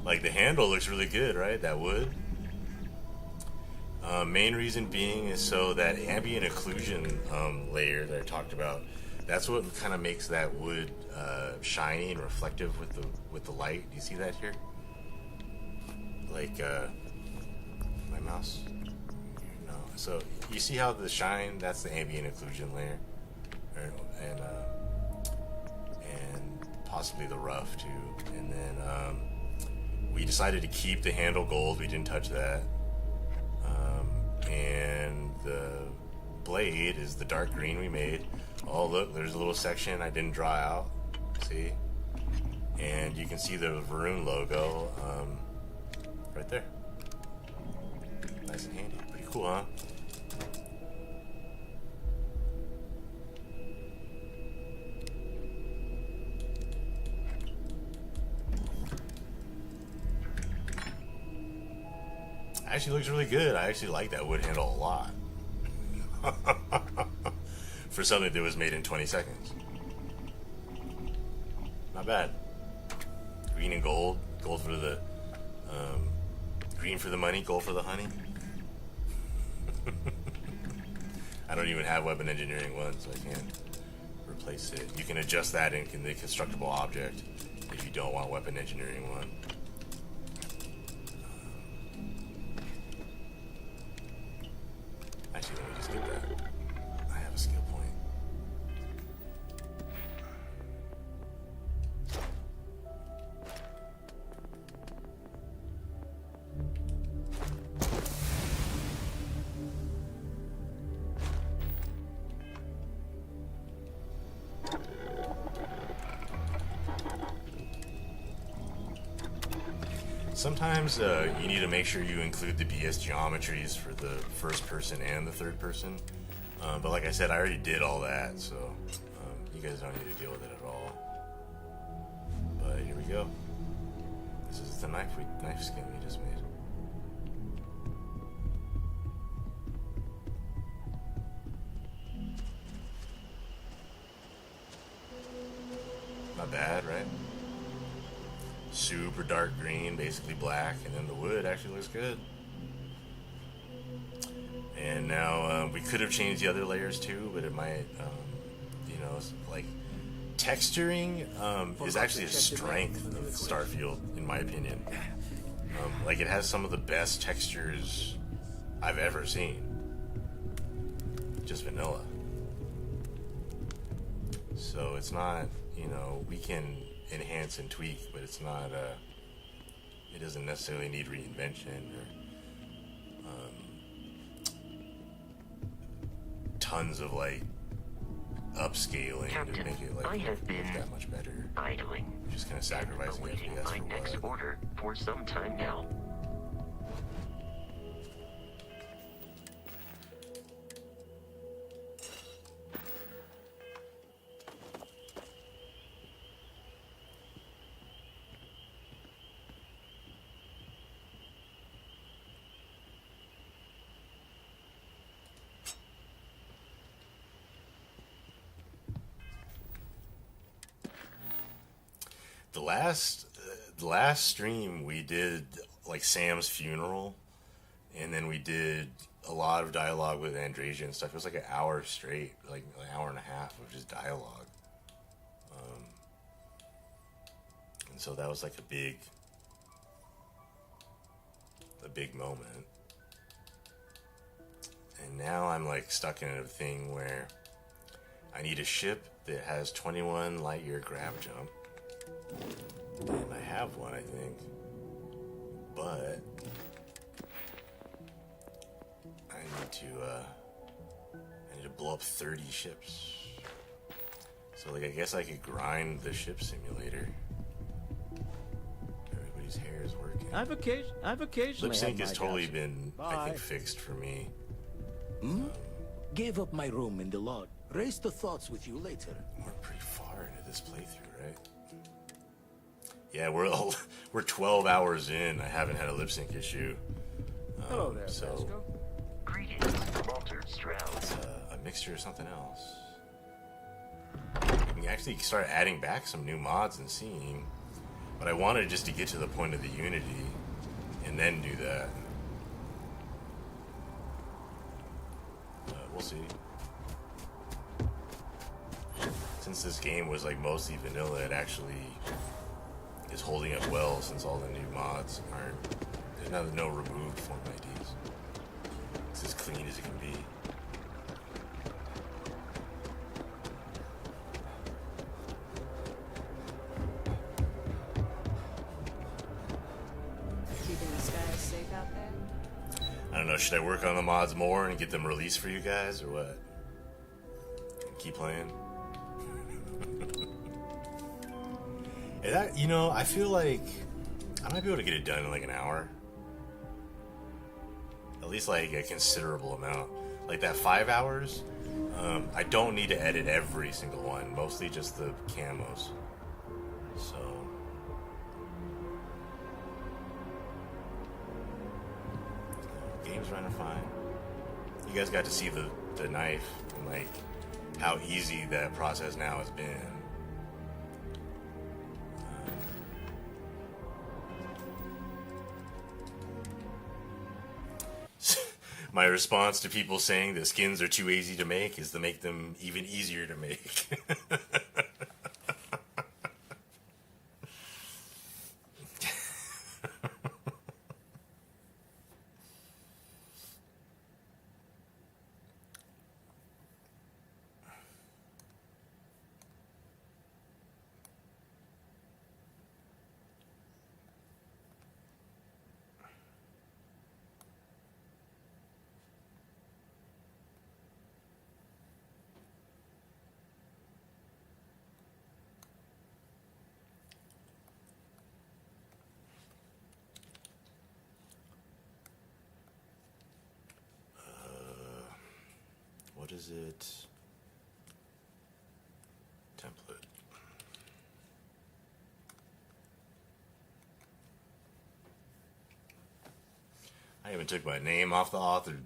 Like the handle looks really good, right? That wood. Main reason being is so that ambient occlusion layer that I talked about. That's what kind of makes that wood shiny and reflective with the light. Do you see that here? Like my mouse. No, So you see how the shine, that's the ambient occlusion layer, and possibly the rough too. And then we decided to keep the handle gold. We didn't touch that. And the blade is the dark green we made. Oh look, there's a little section I didn't draw out. See? And you can see the Varun logo right there. Nice and handy. Pretty cool, huh? Actually looks really good. I actually like that wood handle a lot. For something that was made in 20 seconds. Not bad. Green and gold. Gold for the green for the money, gold for the honey. I don't even have weapon engineering 1, so I can't replace it. You can adjust that in the constructible object if you don't want weapon engineering 1. Actually, let me just get that. I have a skill point. Sometimes you need to make sure you include the BS geometries for the first person and the third person. But like I said, I already did all that, so you guys don't need to deal with it at all. But here we go. This is the knife skin we just made. Not bad, right? Super dark green, basically black, and then the wood actually looks good. And now we could have changed the other layers too, but it might, you know, like texturing is actually a strength of Starfield, in my opinion. Like it has some of the best textures I've ever seen. Just vanilla. So it's not, you know, we can enhance and tweak, but it's not it doesn't necessarily need reinvention or tons of like upscaling Captain, to make it like I have been that much better. idling, Just kind of sacrificing awaiting FPS my for next what? order for some time now. The last stream we did like Sam's funeral, and then we did a lot of dialogue with Andrasia and stuff. It was like an hour straight, like an hour and a half of just dialogue. And so that was like a big moment. And now I'm like stuck in a thing where I need a ship that has 21 light year grav jump. And I have one, I think. But I need to blow up 30 ships. So like I guess I could grind the ship simulator. Everybody's hair is working. I've occasionally Lip sync had has my totally doubts. been, I Bye. think, fixed for me. Gave up my room in the lodge. Raise the thoughts with you later. We're pretty far into this playthrough, right? Yeah, we're 12 hours in. I haven't had a lip sync issue. Hello there, so Vasco. Greetings, Walter Stroud. it's a mixture of something else. We can actually start adding back some new mods and seeing. But I wanted just to get to the point of the Unity and then do that. We'll see. Since this game was like mostly vanilla, it actually is holding up well since all the new mods aren't. There's no removed form IDs. This is clean as it can be. Keeping the skies safe out there? I don't know, should I work on the mods more and get them released for you guys, or what? Keep playing? And that, you know, I feel like I might be able to get it done in like an hour. At least like a considerable amount. Like that 5 hours, I don't need to edit every single one. Mostly just the camos. So... game's running fine. You guys got to see the knife and like how easy that process now has been. My response to people saying that skins are too easy to make is to make them even easier to make. What is it? Template. I even took my name off the author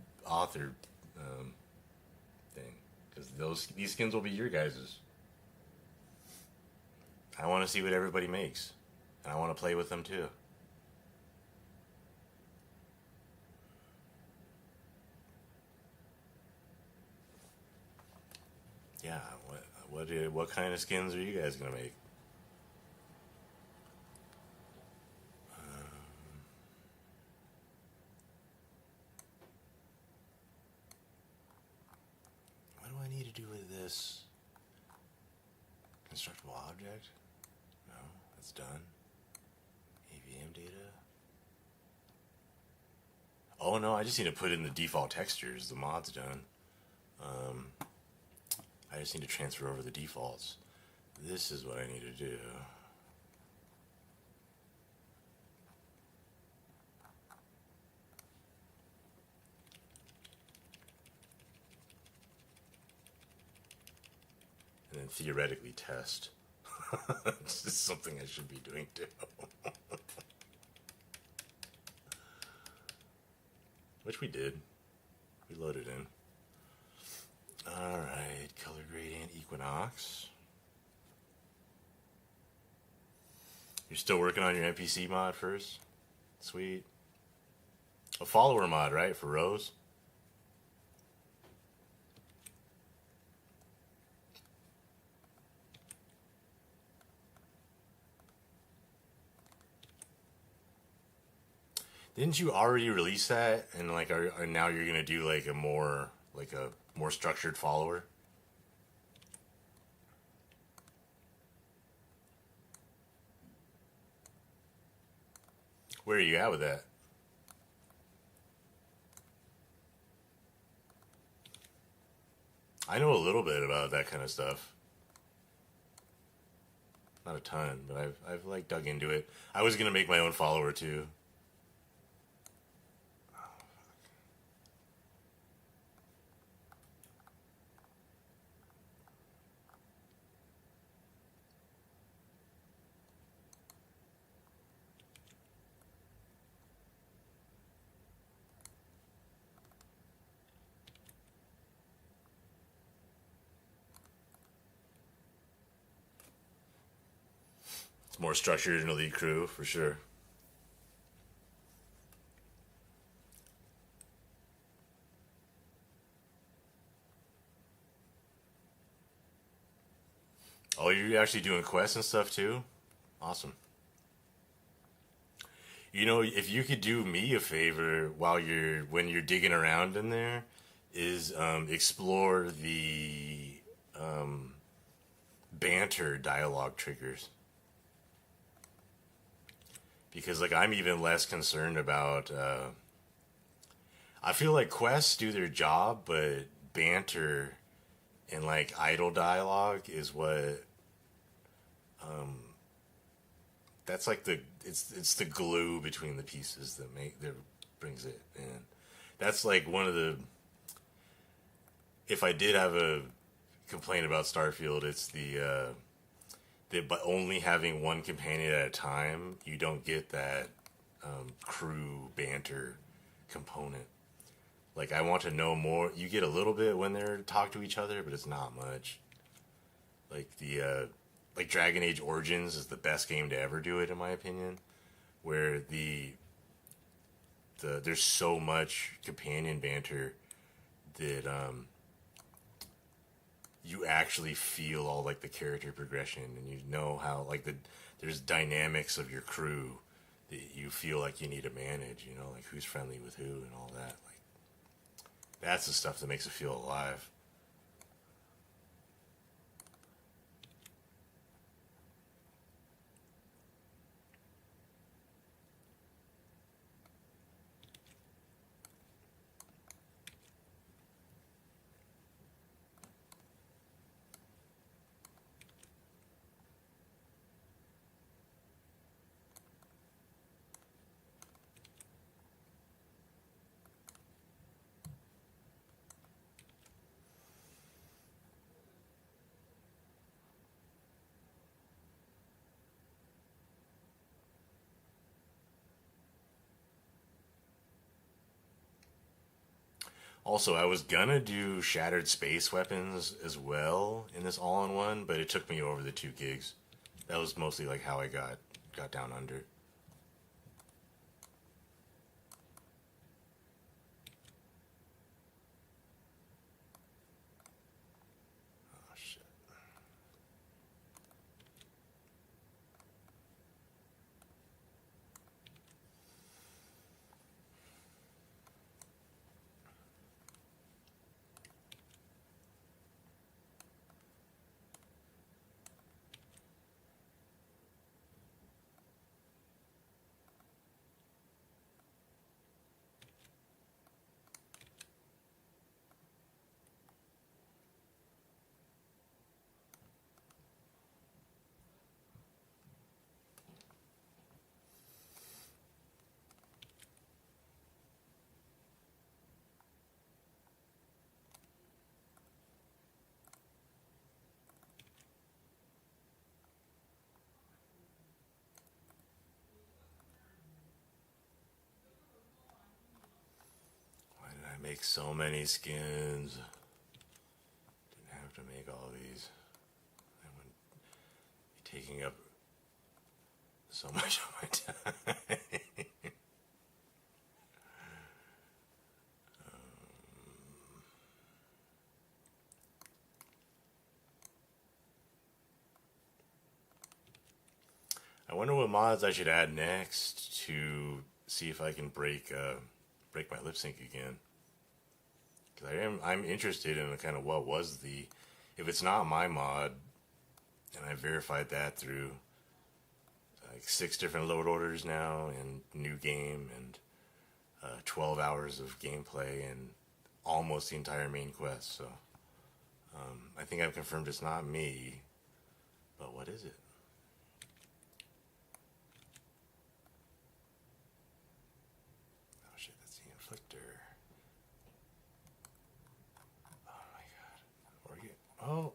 thing, because these skins will be your guys's. I want to see what everybody makes, and I want to play with them too. Yeah, what kind of skins are you guys gonna make? What do I need to do with this? Constructible object? No, that's done. AVM data? Oh no, I just need to put in the default textures. The mod's done. I just need to transfer over the defaults. This is what I need to do. And then theoretically test. This is something I should be doing too. Which we did. We loaded in. Alright, color gradient Equinox. You're still working on your NPC mod first? Sweet. A follower mod, right? For Rose? Didn't you already release that? And like, are now you're gonna do like a more structured follower? Where are you at with that? I know a little bit about that kind of stuff. Not a ton, but I've like dug into it. I was gonna make my own follower too. It's more structured in Elite Crew, for sure. Oh, you're actually doing quests and stuff too? Awesome. You know, if you could do me a favor while when you're digging around in there, is explore the banter dialogue triggers. Because like I'm even less concerned about. I feel like quests do their job, but banter and like idle dialogue is what. That's like it's the glue between the pieces that brings it in. That's like one of the. If I did have a complaint about Starfield, it's but only having one companion at a time, you don't get that crew banter component. Like I want to know more. You get a little bit when they're talk to each other, but it's not much. Like like Dragon Age Origins is the best game to ever do it, in my opinion. Where there's so much companion banter that you actually feel all like the character progression, and you know how like there's dynamics of your crew that you feel like you need to manage. You know, like who's friendly with who and all that. Like that's the stuff that makes it feel alive. Also, I was gonna do Shattered Space Weapons as well in this all-in-one, but it took me over the 2 gigs. That was mostly like how I got down under. Oh shit. Why did I make so many skins? Didn't have to make all these. I wouldn't be taking up so much of my time. I wonder what mods I should add next to see if I can break my lip sync again. Because I'm interested in the kind of what was the, if it's not my mod, and I verified that through like 6 different load orders now, and new game, and 12 hours of gameplay, and almost the entire main quest. So I think I've confirmed it's not me, but what is it? Oh shit, that's the inflictor. Oh my god. Oh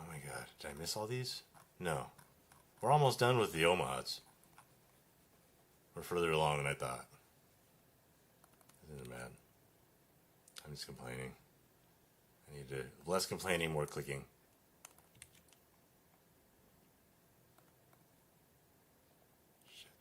my god. Did I miss all these? No. We're almost done with the OMODs. We're further along than I thought. Isn't it bad? I'm just complaining. I need to... Less complaining, more clicking. Shit.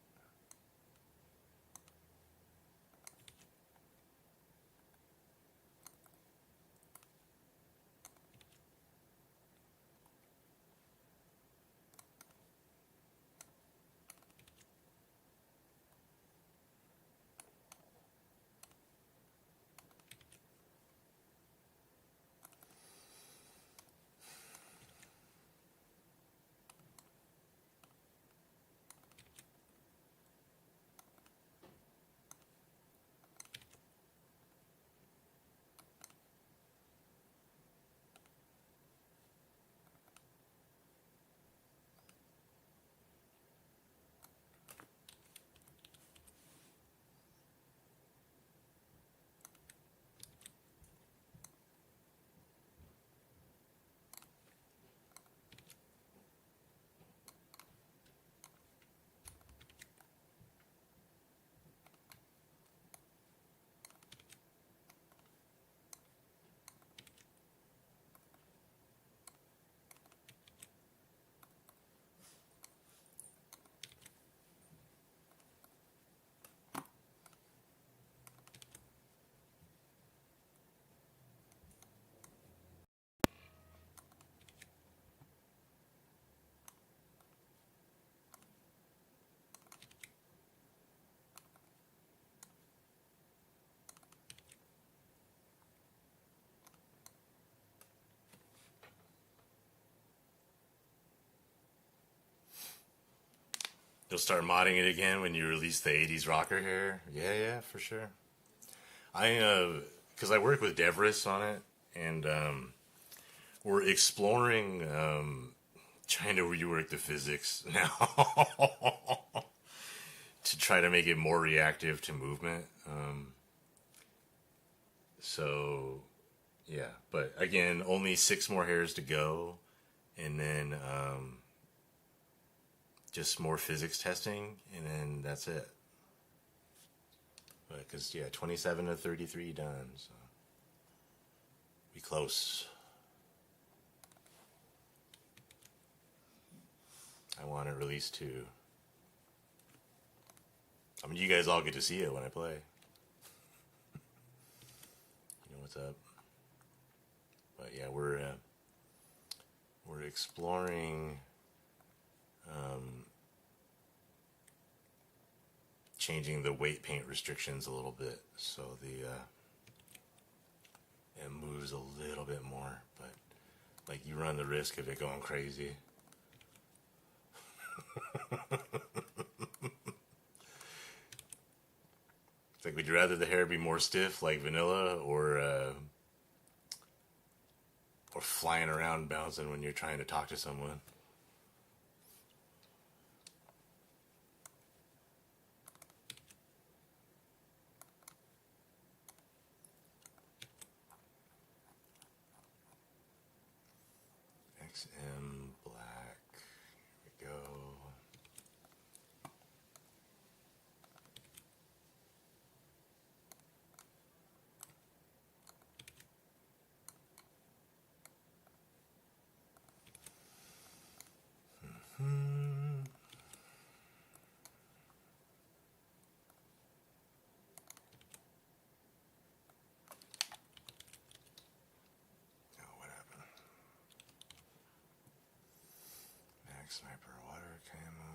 You'll start modding it again when you release the 80s rocker hair. Yeah, for sure. Because I work with Devris on it, and we're exploring trying to rework the physics now to try to make it more reactive to movement. So, yeah. But again, only 6 more hairs to go, and then just more physics testing, and then that's it. Because, yeah, 27 to 33 done, so be close. I want it released too. I mean, you guys all get to see it when I play. You know what's up. But yeah, we're exploring changing the weight paint restrictions a little bit, so it moves a little bit more, but like you run the risk of it going crazy. It's like, would you rather the hair be more stiff like vanilla, or flying around bouncing when you're trying to talk to someone? XM black. Here we go. Oh, what happened? Max Sniper water camo.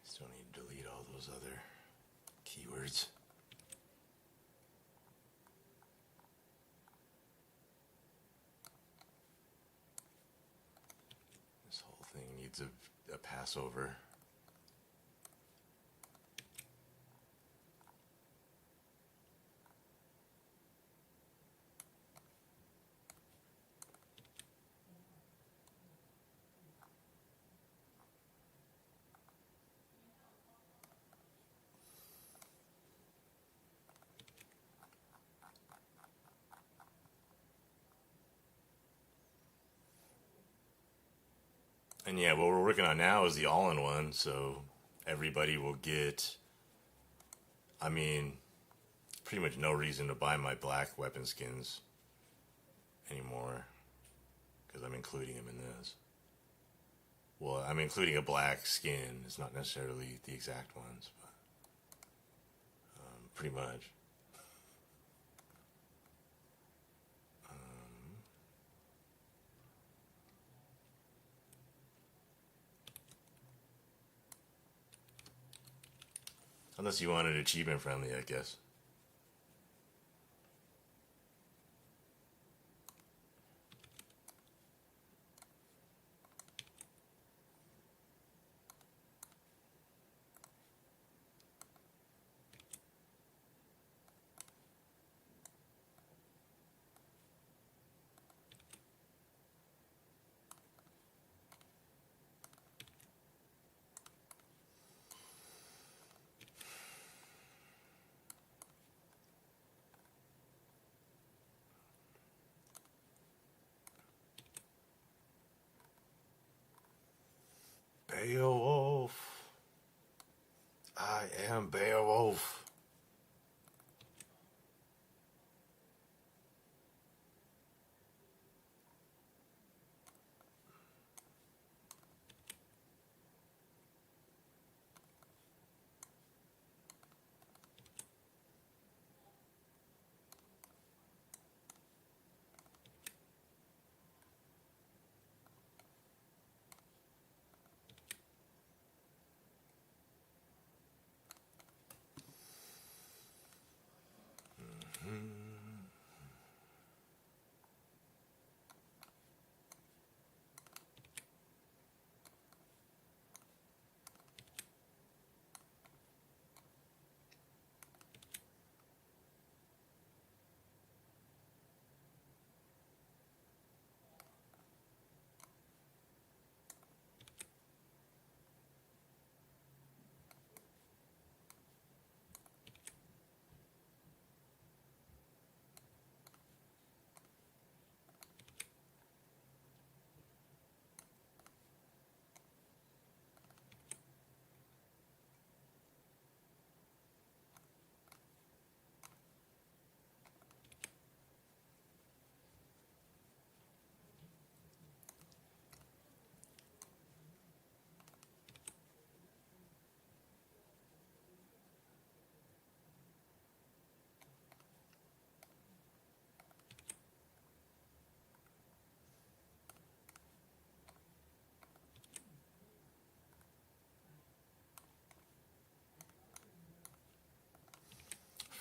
Still need to delete all those other keywords. This whole thing needs a Passover. And yeah, what we're working on now is the all-in-one, so everybody will get, I mean, pretty much no reason to buy my black weapon skins anymore, because I'm including them in this. Well, I'm including a black skin. It's not necessarily the exact ones, but pretty much. Unless you want it achievement friendly, I guess.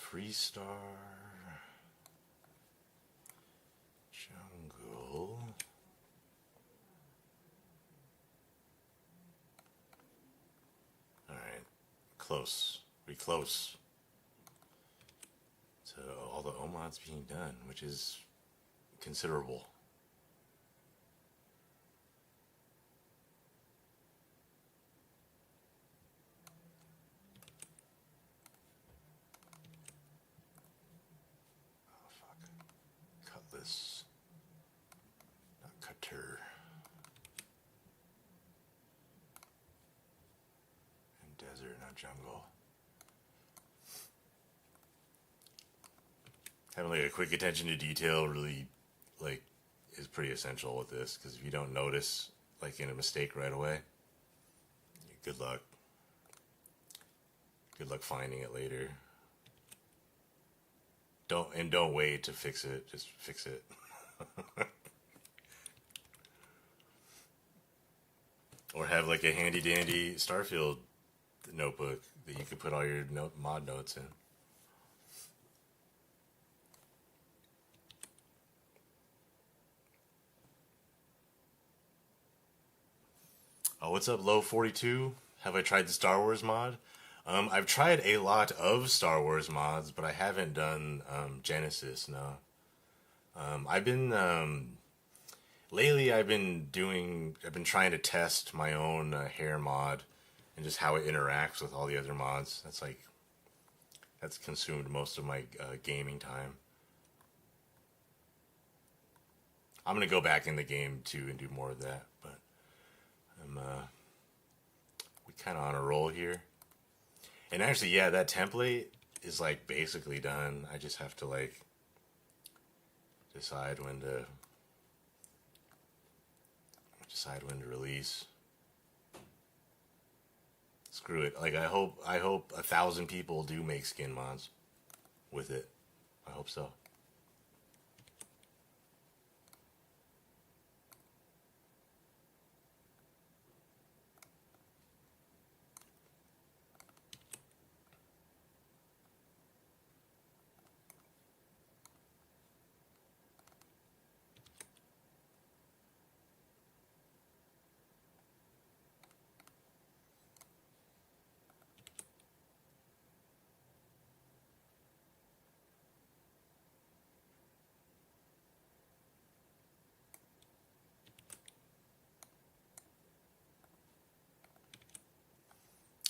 Freestar Jungle. Alright. Close. Pretty close to all the OMODs being done, which is considerable. Oh, fuck. Cutlass. Not cutter. And desert, not jungle. Having like a quick attention to detail really like is pretty essential with this, because if you don't notice like in a mistake right away, good luck. Good luck finding it later. Don't wait to fix it. Just fix it. Or have like a handy dandy Starfield notebook that you could put all your mod notes in. Oh, what's up, Low 42? Have I tried the Star Wars mod? I've tried a lot of Star Wars mods, but I haven't done Genesis. No. I've been lately. I've been trying to test my own hair mod and just how it interacts with all the other mods. That's consumed most of my gaming time. I'm gonna go back in the game too and do more of that, but we kind of on a roll here. And actually, yeah, that template is like basically done. I just have to like decide when to release. Screw it. Like I hope 1,000 people do make skin mods with it. I hope so.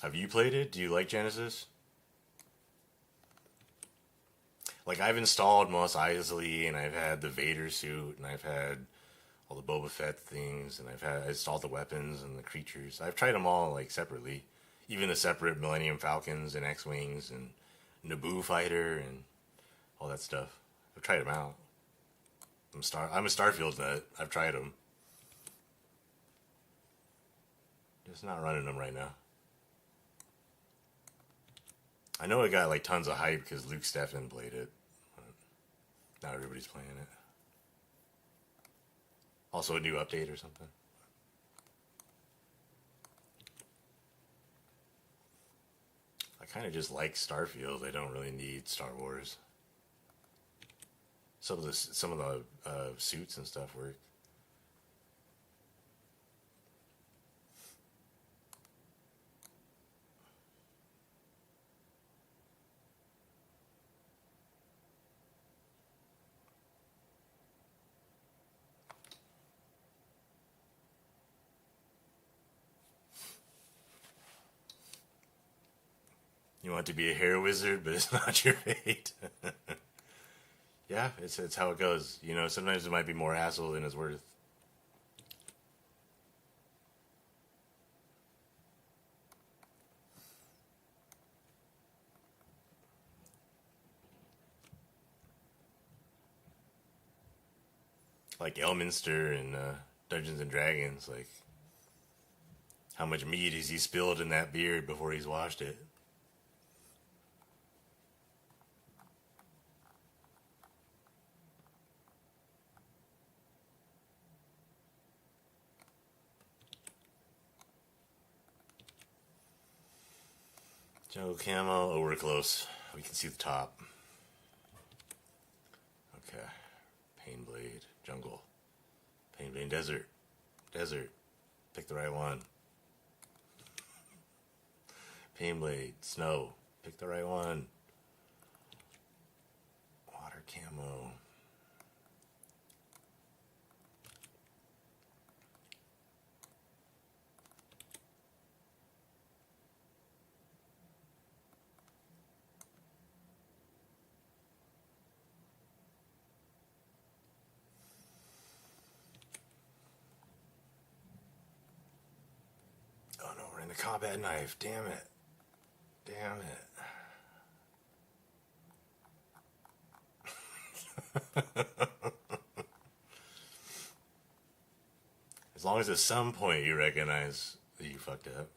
Have you played it? Do you like Genesis? Like, I've installed Mos Eisley, and I've had the Vader suit, and I've had all the Boba Fett things, and I installed the weapons and the creatures. I've tried them all, like, separately. Even the separate Millennium Falcons and X-Wings and Naboo Fighter and all that stuff. I've tried them out. I'm a Starfield nut. I've tried them. Just not running them right now. I know it got like tons of hype because Luke Steffen played it. But not everybody's playing it. Also a new update or something. I kind of just like Starfield. I don't really need Star Wars. Some of the suits and stuff work. You want to be a hair wizard, but it's not your fate. Yeah, it's how it goes. You know, sometimes it might be more hassle than it's worth. Like Elminster and Dungeons and Dragons, like how much meat has he spilled in that beard before he's washed it? Joe Camo, oh, we're close. We can see the top. Okay. Pain Blade, jungle. Pain Blade, desert. Desert. Pick the right one. Pain Blade, snow. Pick the right one. Water camo. Oh no, we're in the combat knife. Damn it. Damn it. As long as at some point you recognize that you fucked up.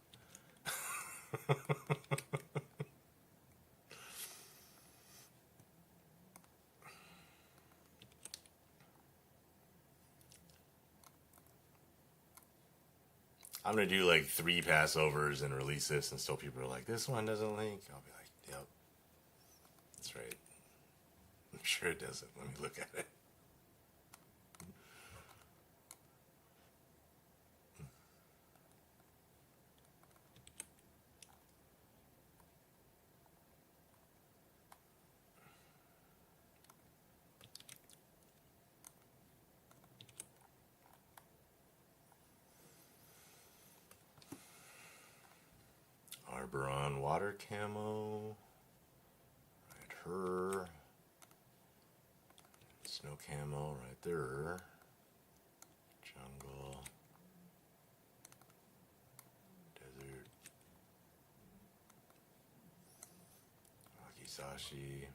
I'm gonna do like 3 passovers and release this, and still people are like, "This one doesn't link." I'll be like, "Yep, that's right. I'm sure it doesn't. Let me look at it." Arboron water camo. Right her. Snow camo right there. Jungle. Desert. Wakizashi.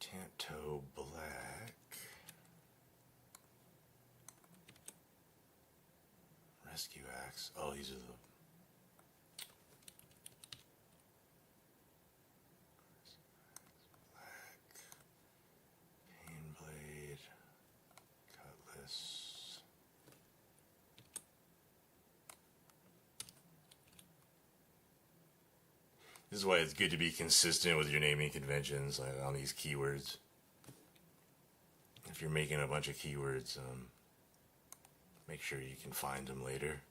Tanto black. Rescue axe. Oh, these are the. Black. Pain blade. Cutlass. This is why it's good to be consistent with your naming conventions, like, on these keywords. If you're making a bunch of keywords, make sure you can find them later.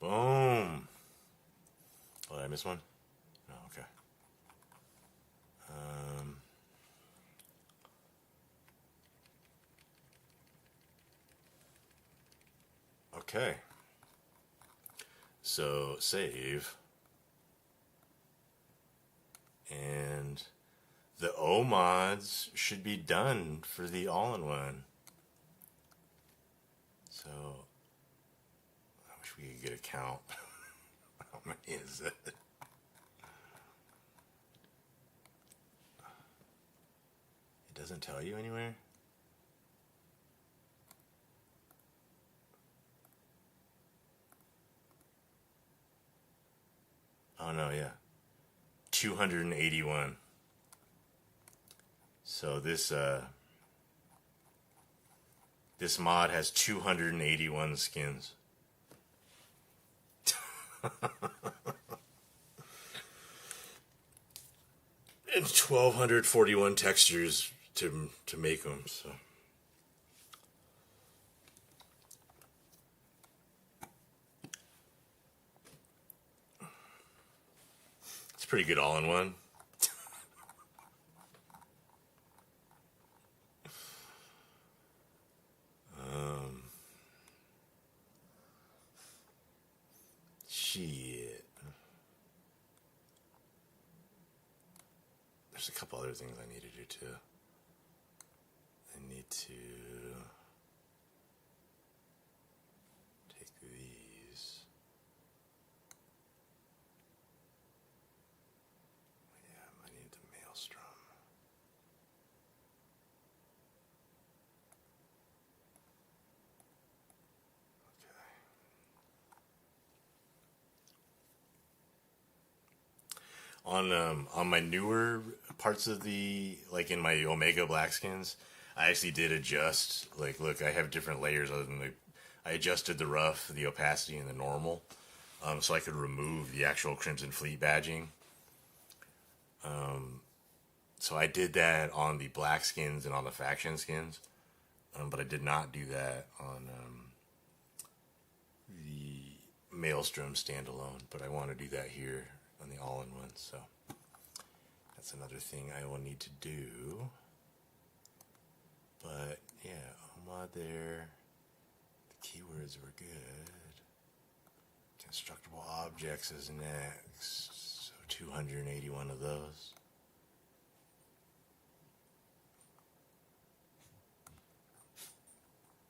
Boom. Oh, did I miss one? Oh, okay. Okay. So, save. And the O mods should be done for the all-in-one. So, I wish we could get a count. How many is it? It doesn't tell you anywhere? Oh no, yeah. 281. So this mod has 281 skins. And 1241 textures to make them, so it's pretty good all in one. Shit. There's a couple other things I need to do too. I need to take these. Yeah, I need the maelstrom. On my newer parts of the, like in my Omega Black skins, I actually did adjust, like, look, I have different layers other than I adjusted the rough, the opacity, and the normal, so I could remove the actual Crimson Fleet badging. So I did that on the black skins and on the faction skins, but I did not do that on the Maelstrom standalone, but I want to do that here on the all-in-one, so that's another thing I will need to do. But yeah, mod there. The keywords were good. Constructible objects is next, so 281 of those.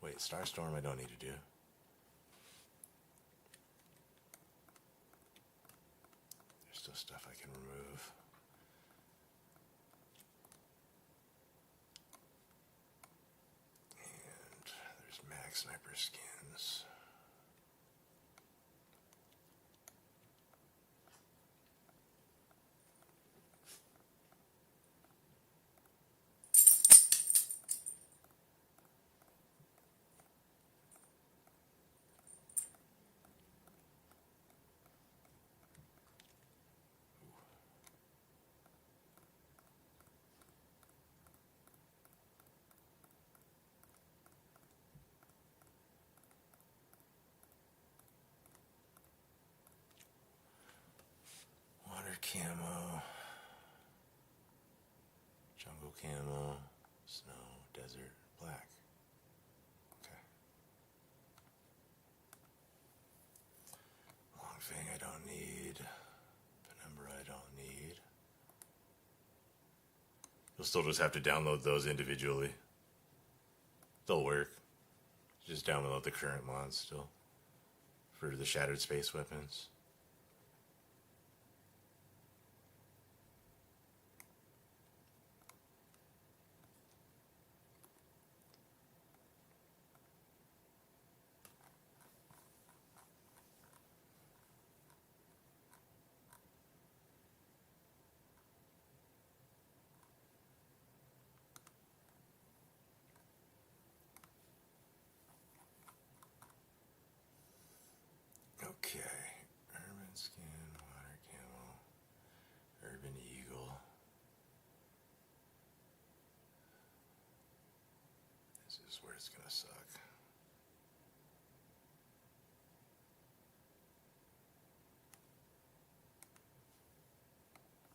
Wait, Starstorm I don't need to do. Still stuff I can remove. And there's Mag Sniper skins. Camo, jungle camo, snow, desert, black. Okay. Long Fang I don't need. Penumbra I don't need. You'll still just have to download those individually. They'll work. Just download the current mods still for the Shattered Space weapons. Okay, urban skin, water camo, urban eagle. This is where it's gonna suck.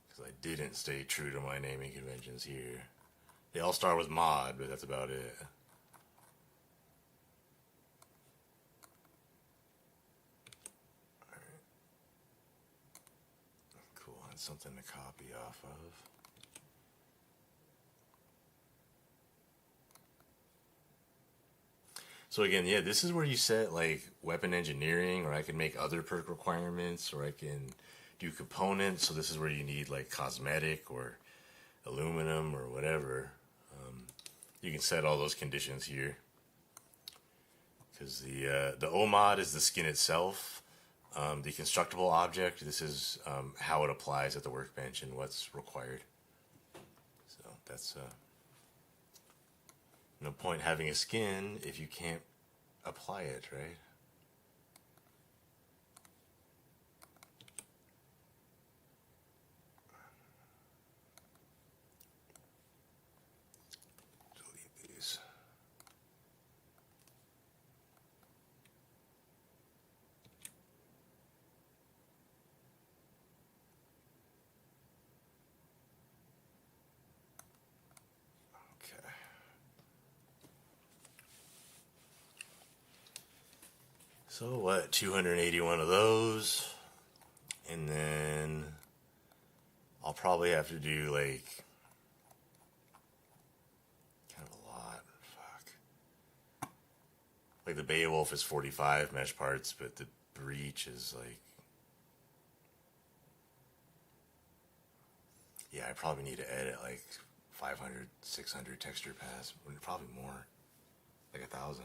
Because I didn't stay true to my naming conventions here. They all start with mod, but that's about it. Something to copy off of. So again, yeah, this is where you set like weapon engineering, or I can make other perk requirements, or I can do components. So this is where you need like cosmetic or aluminum or whatever. You can set all those conditions here. Because the O mod is the skin itself. The constructible object, this is how it applies at the workbench and what's required. So that's no point having a skin if you can't apply it, right? Delete these. Okay. So what, 281 of those, and then I'll probably have to do like kind of a lot. Fuck. Like the Beowulf is 45 mesh parts, but the Breach is like, yeah, I probably need to edit like 500, 600 texture paths, probably more, like 1,000.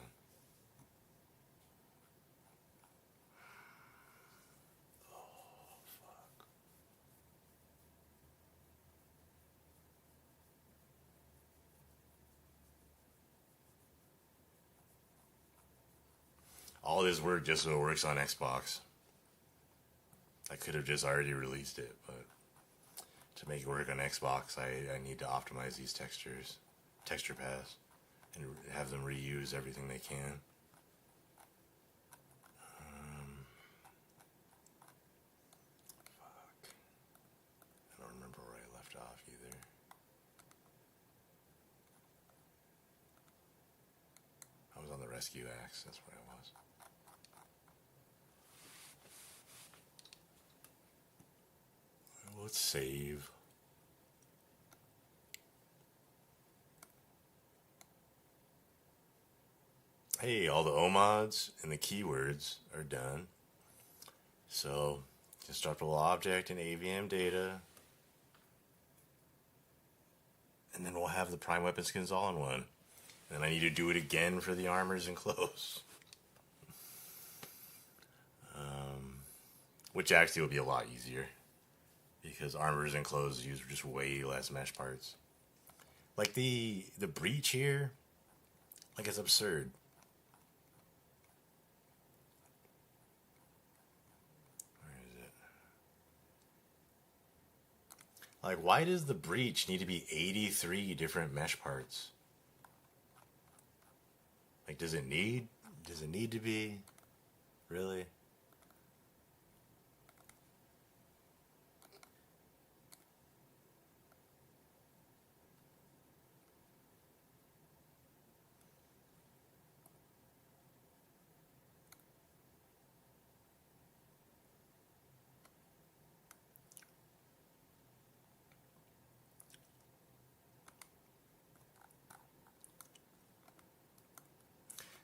All this work just so it works on Xbox. I could have just already released it, but to make it work on Xbox, I need to optimize these texture paths, and have them reuse everything they can. Fuck. I don't remember where I left off either. I was on the rescue axe, that's where I was. Let's save. Hey, all the OMODs and the keywords are done. So, constructible object and AVM data. And then we'll have the prime weapon skins all in one. And then I need to do it again for the armors and clothes. Which actually will be a lot easier, because armors and clothes use just way less mesh parts. Like the breach here, like it's absurd. Where is it? Like, why does the breach need to be 83 different mesh parts? Like, does it need to be? Really?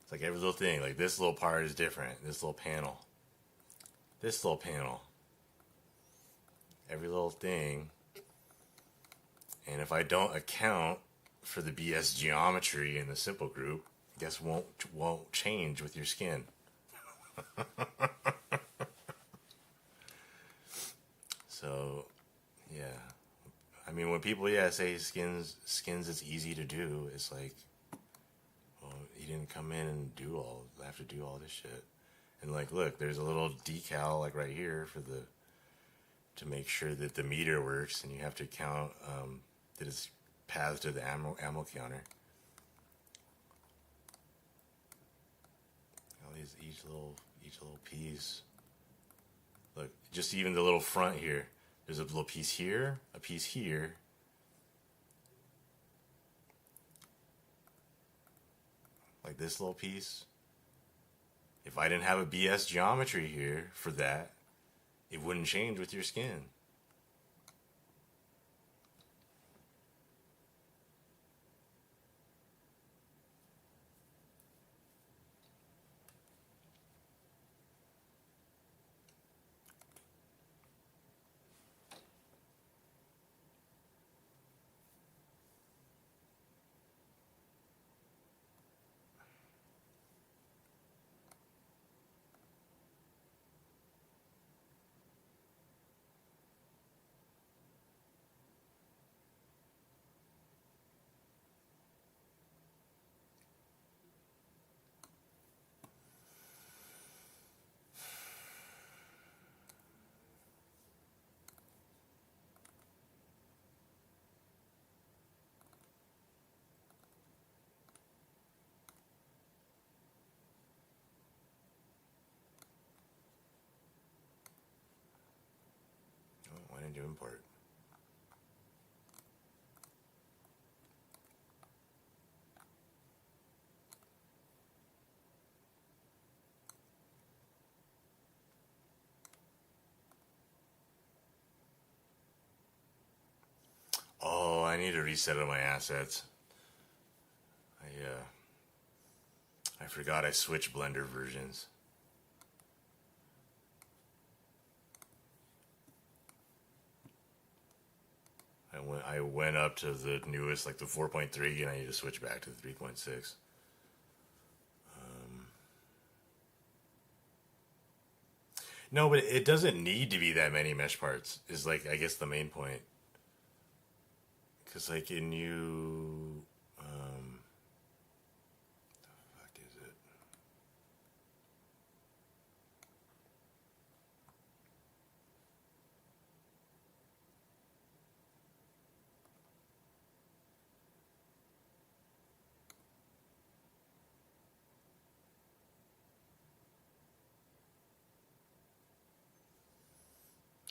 It's like every little thing, like this little part is different. This little panel. This little panel. Every little thing. And if I don't account for the BS geometry in the simple group, guess won't change with your skin. So, yeah. I mean, when people say skins it's easy to do, it's like, well, he didn't come in and have to do all this shit. And like, look, there's a little decal like right here to make sure that the meter works, and you have to count that it's paths to the ammo counter. All these each little piece. Look, just even the little front here. There's a little piece here, a piece here. Like this little piece. If I didn't have a BS geometry here for that, it wouldn't change with your skin. trying to import. Oh, I need to reset all my assets. I forgot I switched Blender versions. I went up to the newest, like the 4.3, and I need to switch back to the 3.6. No, but it doesn't need to be that many mesh parts, is like, I guess, the main point. Because, like, in you... the fuck is it?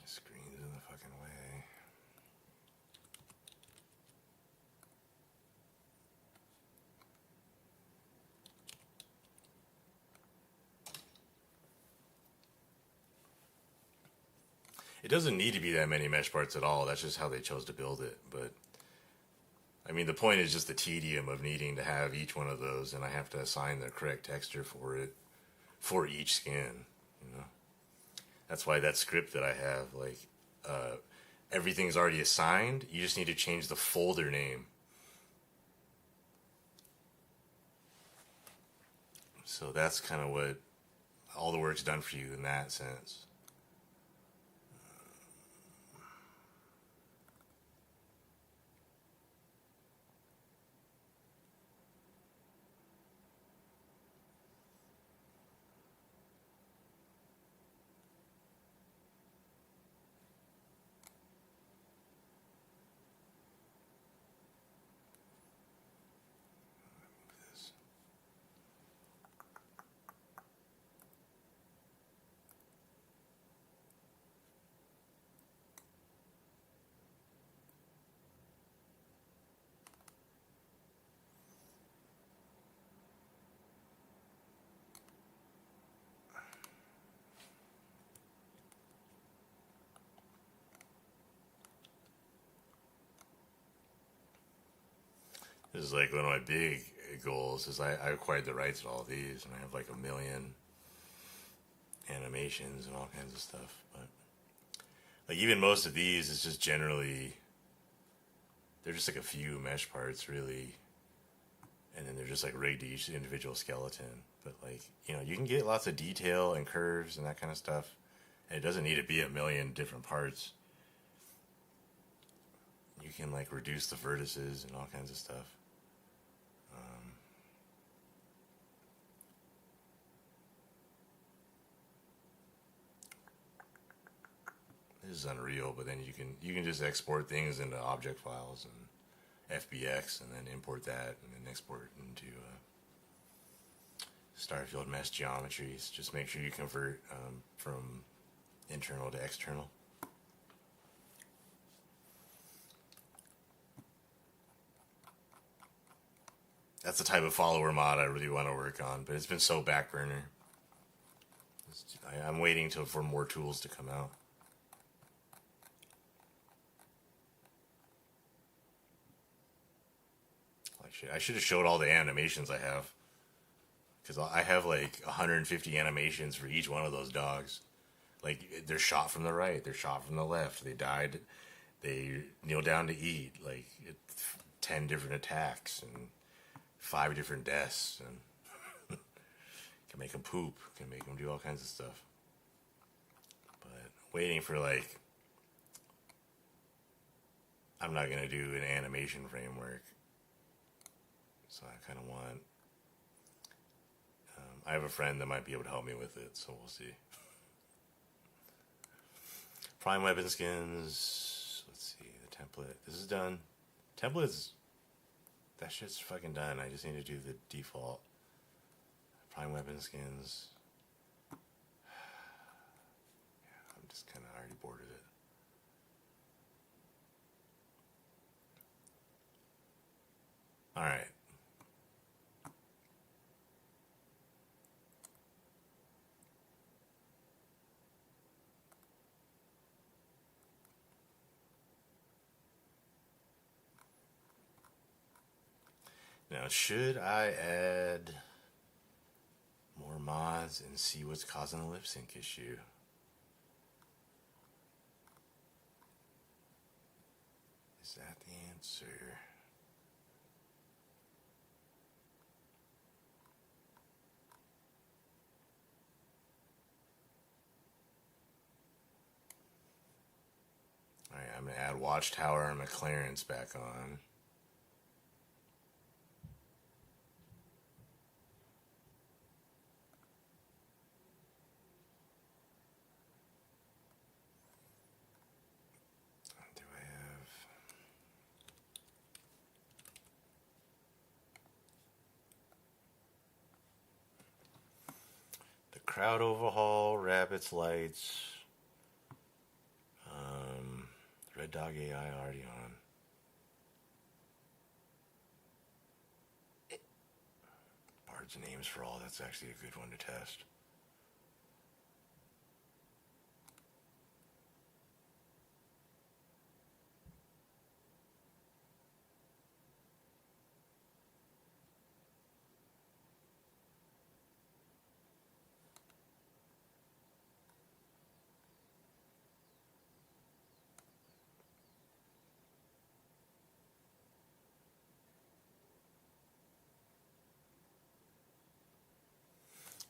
The screen's in the fucking way. It doesn't need to be that many mesh parts at all. That's just how they chose to build it. But, I mean, the point is just the tedium of needing to have each one of those, and I have to assign the correct texture for it, for each skin, you know? That's why that script that I have, like, everything's already assigned. You just need to change the folder name. So that's kind of what all the work's done for you in that sense. This is like one of my big goals is I acquired the rights to all these, and I have like 1 million animations and all kinds of stuff. But like even most of these is just generally, they're just like a few mesh parts really, and then they're just like rigged to each individual skeleton. But like, you know, you can get lots of detail and curves and that kind of stuff, and it doesn't need to be 1 million different parts. You can like reduce the vertices and all kinds of stuff. This is Unreal, but then you can just export things into object files and FBX, and then import that, and then export into Starfield mesh geometries. Just make sure you convert from internal to external. That's the type of follower mod I really want to work on, but it's been so back burner. I'm waiting for more tools to come out. I should have showed all the animations I have, because I have like 150 animations for each one of those dogs. Like, they're shot from the right, they're shot from the left, they died, they kneel down to eat, like 10 different attacks and 5 different deaths, and can make them poop, can make them do all kinds of stuff. But waiting for, like, I'm not gonna do an animation framework. So I kind of want, I have a friend that might be able to help me with it, so we'll see. Prime weapon skins, let's see, the template, this is done. Templates, that shit's fucking done, I just need to do the default. Prime weapon skins, yeah, I'm just kind of already bored of it. All right. Now, should I add more mods and see what's causing the lip sync issue? Is that the answer? All right, I'm going to add Watchtower and McLaren's back on. Do I have... the crowd overhaul, rabbits, lights, Red Dog AI already on. Bard's names for all, that's actually a good one to test.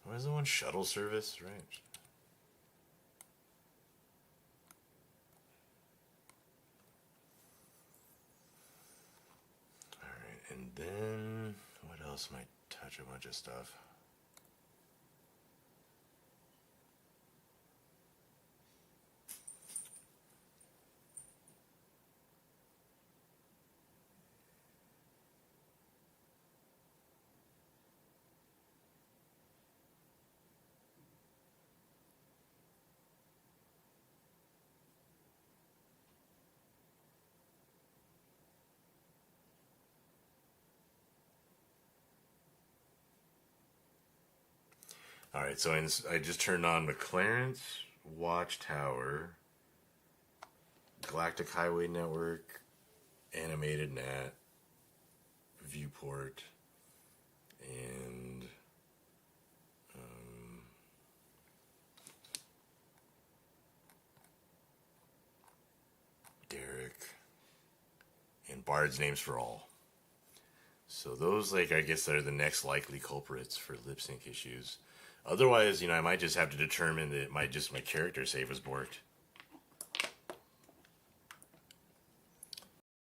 Where's the one? Shuttle service, right? Alright, and then what else might touch a bunch of stuff? Alright, so I just turned on McLaren's, Watchtower, Galactic Highway Network, Animated Nat, Viewport, and Derek, and Bard's names for all. So those, like, I guess are the next likely culprits for lip sync issues. Otherwise, I might just have to determine that my character save was borked.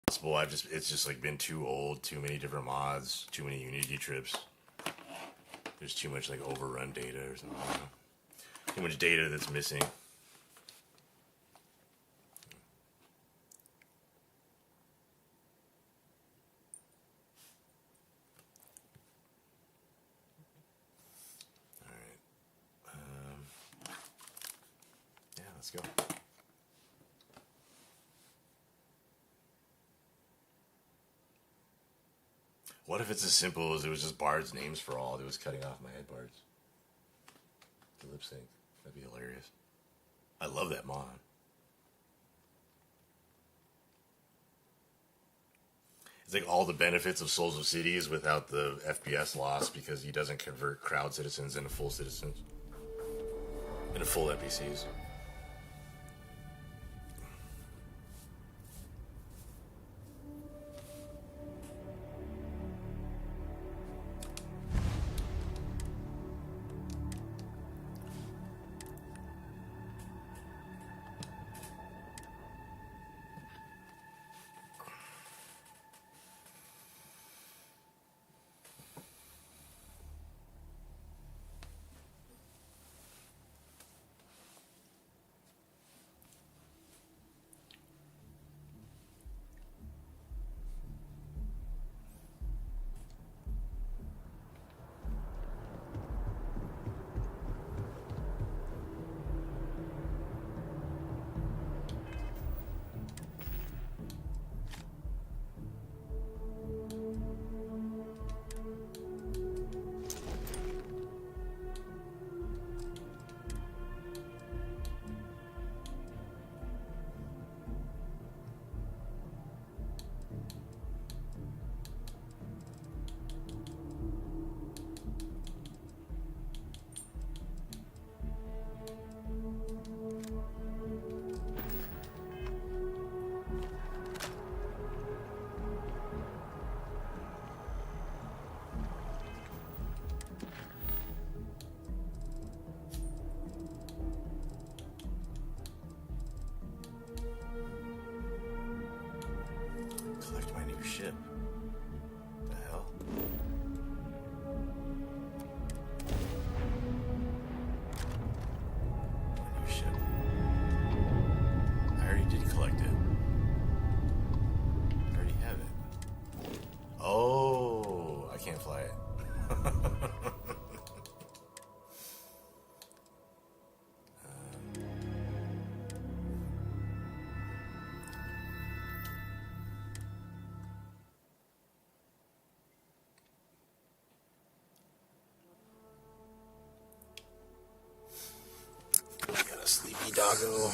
Possible. It's just like been too old, too many different mods, too many Unity trips. There's too much like overrun data or something. Too much data that's missing. Let's go. What if it's as simple as it was just Bard's names for all? It was cutting off my head bards. The lip sync. That'd be hilarious. I love that mod. It's like all the benefits of Souls of Cities without the FPS loss because he doesn't convert crowd citizens into full citizens. Into full NPCs. lucky doggo.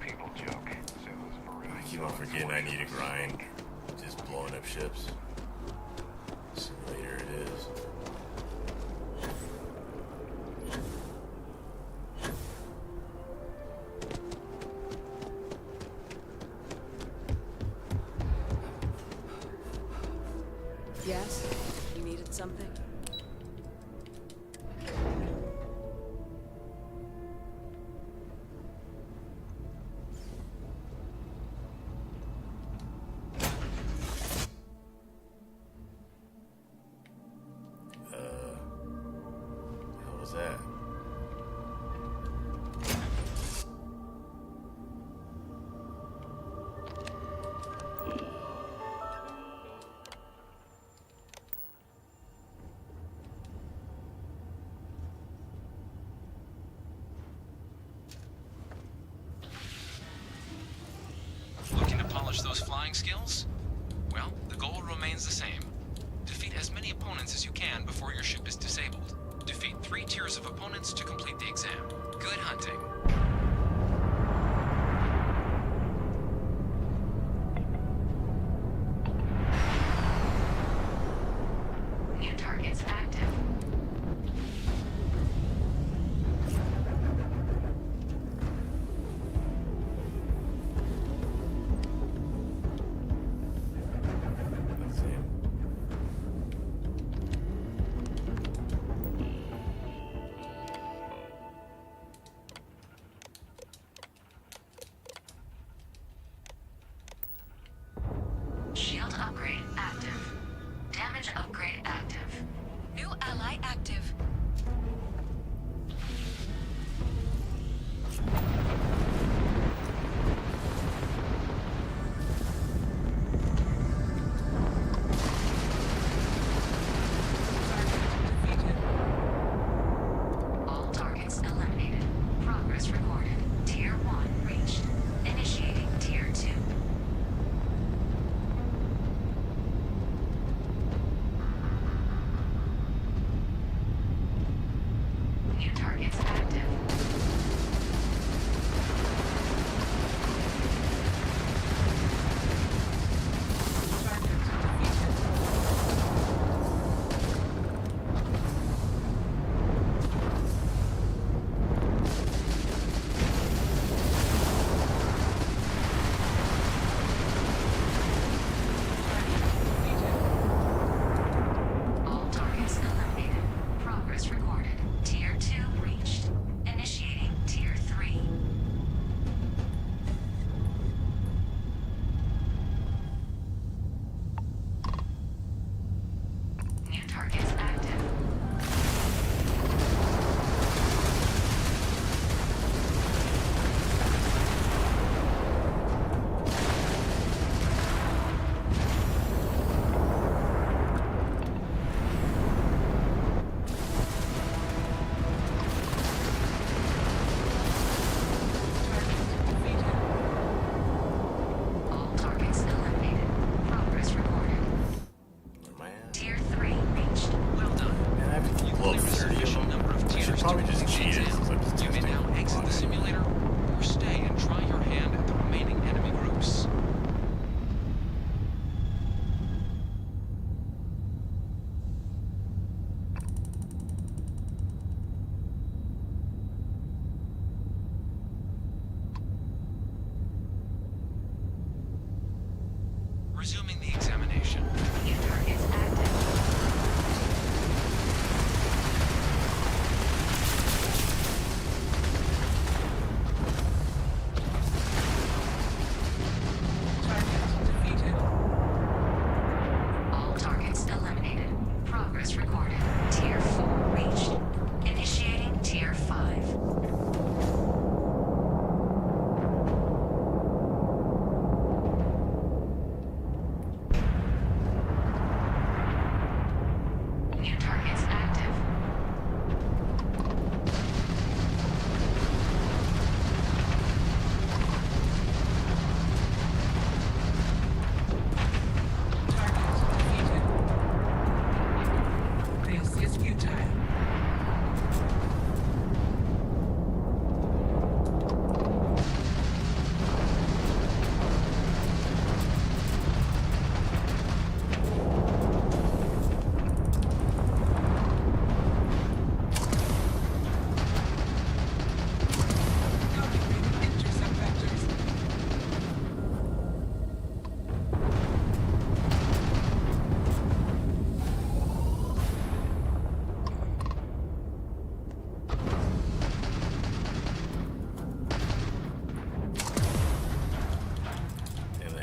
People joke. Sailors maroon. I keep on forgetting I need to grind. Just blowing up ships. Simulator it is. Yes? You needed something? What was that? Looking to polish those flying skills? Well, the goal remains the same. Defeat as many opponents as you can before your ship is disabled. Defeat 3 tiers of opponents to complete the exam. Good hunting. New targets active. Let's see. Shield upgrade active. Damage upgrade active. New ally active. All targets eliminated. Progress recorded. Tier 1 reached. Initiating Tier 2. New targets active. All targets eliminated. Progress recorded. Tier 2 reached. Initiating Tier 3. New targets active. All targets eliminated. Progress recorded. Where am I at? Tier 3 reached. Well done. Man, I have to You blow up cleared a 30 of sufficient them. number of I tiers should to probably just complete the cheat it exam. since I'm just You may testing now exit on the it. simulator, or stay and try your hand at the remaining enemy groups. Resuming the examination. New targets active.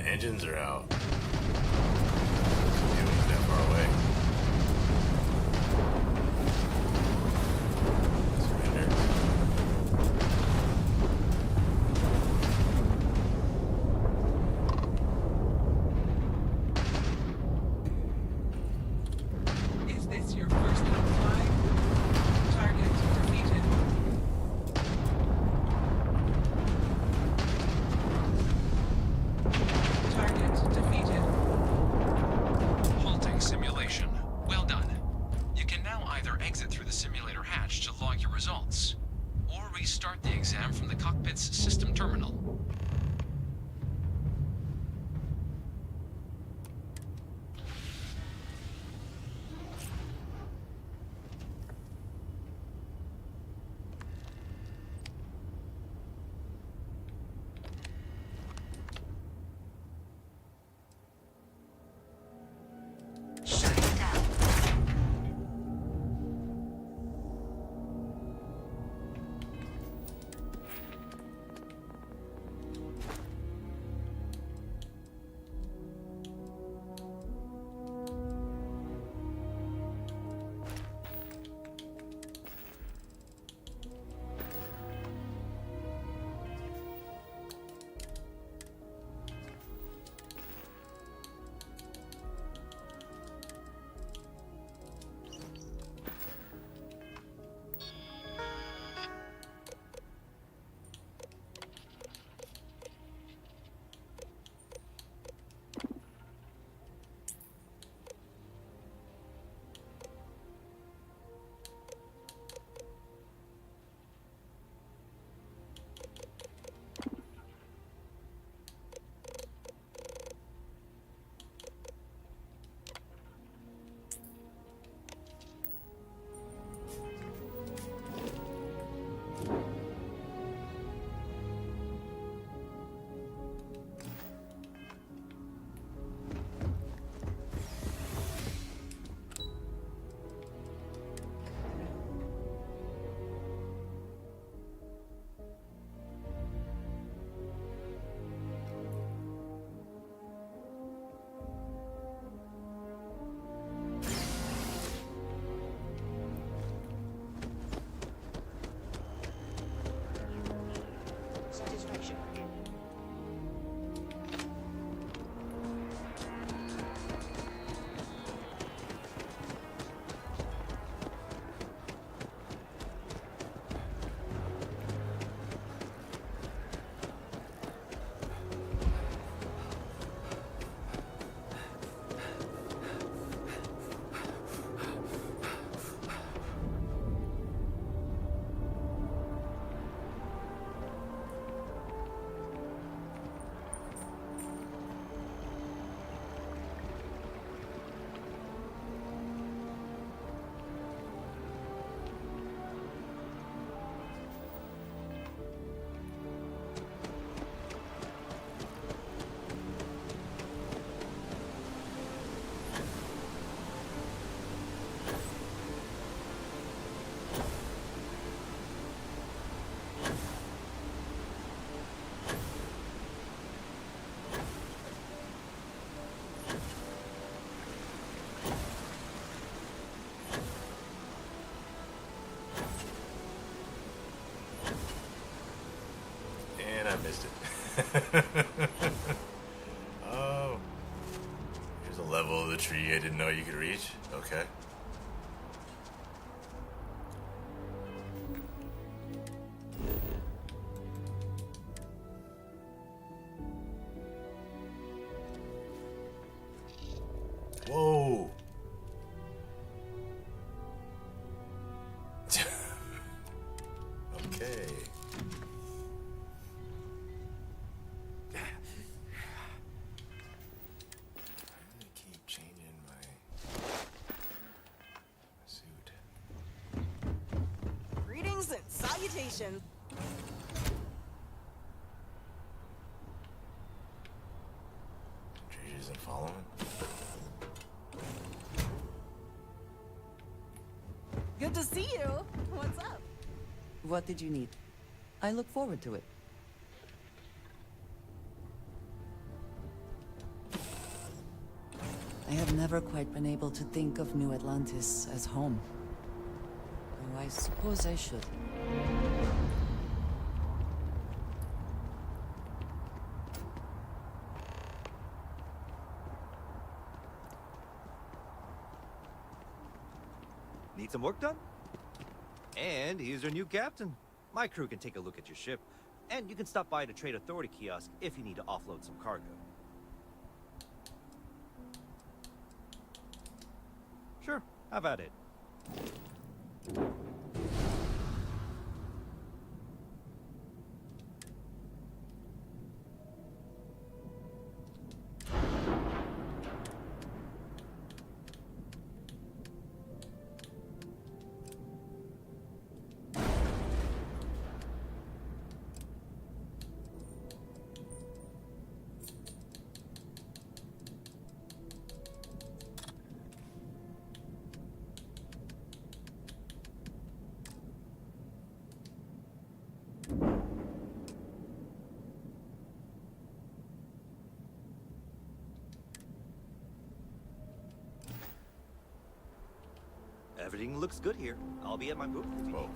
Engines are out. He's that far away. Surrender. Is this your first time flying? Target defeated. Target defeated. Halting simulation. Well done. You can now either exit through the simulator hatch to log your results, or restart the exam from the cockpit's system terminal. Shutting down. I missed it. Oh. Here's a level of the tree I didn't know you could reach. Okay. Whoa. Okay. Keep changing my suit. Greetings and salutations. Treasure isn't following. Good to see you. What's up? What did you need? I look forward to it. I have never quite been able to think of New Atlantis as home. Though I suppose I should. Need some work done? And here's your new captain. My crew can take a look at your ship, and you can stop by the Trade Authority kiosk if you need to offload some cargo. Sure, have at it. Everything looks good here. I'll be at my booth if you need me.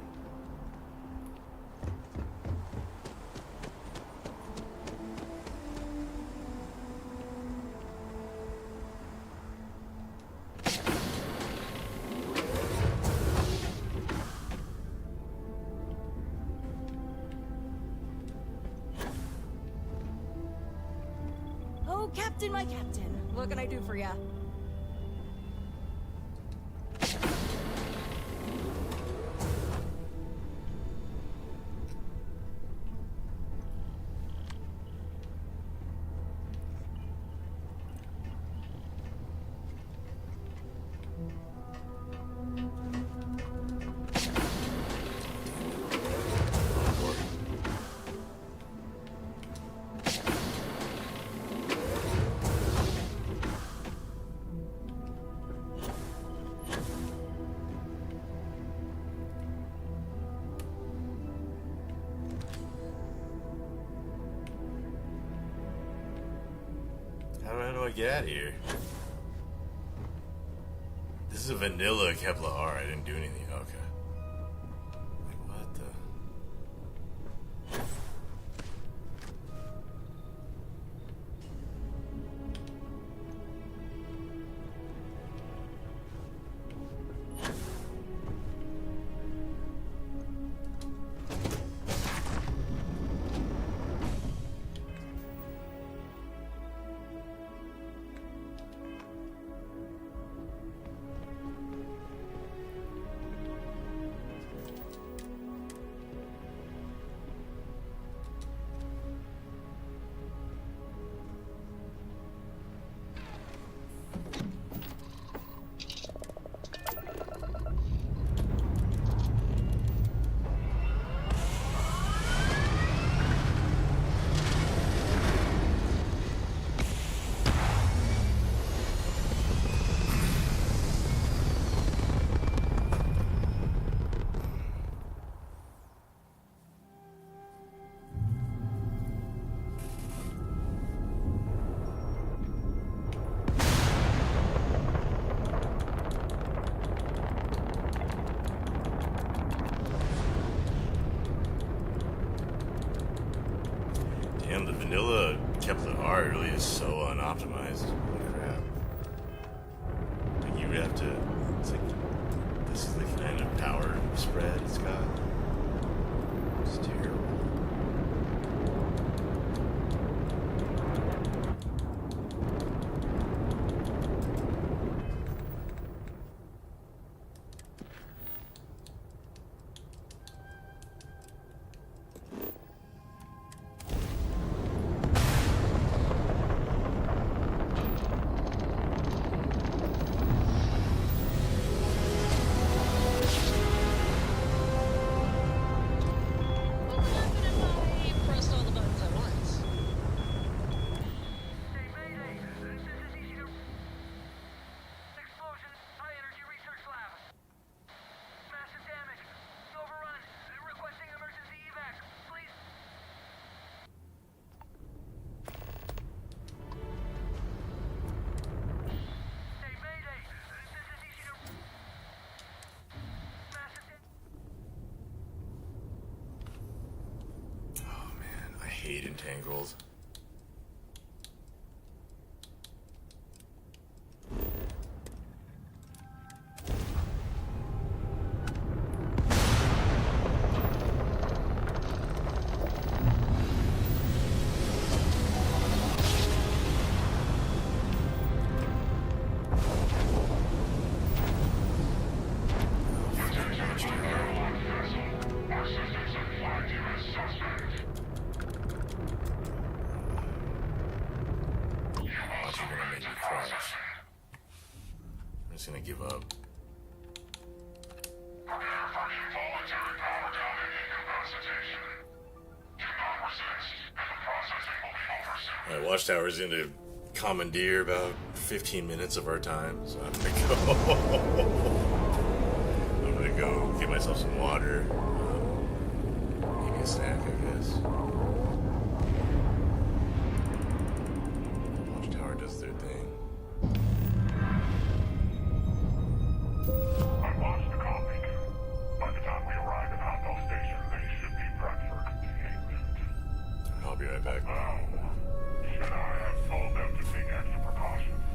Oh, Captain, my Captain. What can I do for ya? How do I get out of here? This is a vanilla Kepler R. I didn't do anything. Okay. Like, what the? Damn, the vanilla Kepler R really is so unoptimized. Holy crap. Like, you would have to. It's like. This is the kind of power spread it's got. It's terrible. entangled. I'm just gonna give up. Alright, Watchtower's gonna commandeer about 15 minutes of our time, so I'm gonna go. I'm gonna go get myself some water. Maybe a snack, I guess. Watchtower does their thing. I'll be right back. Even I have told them to take extra precautions.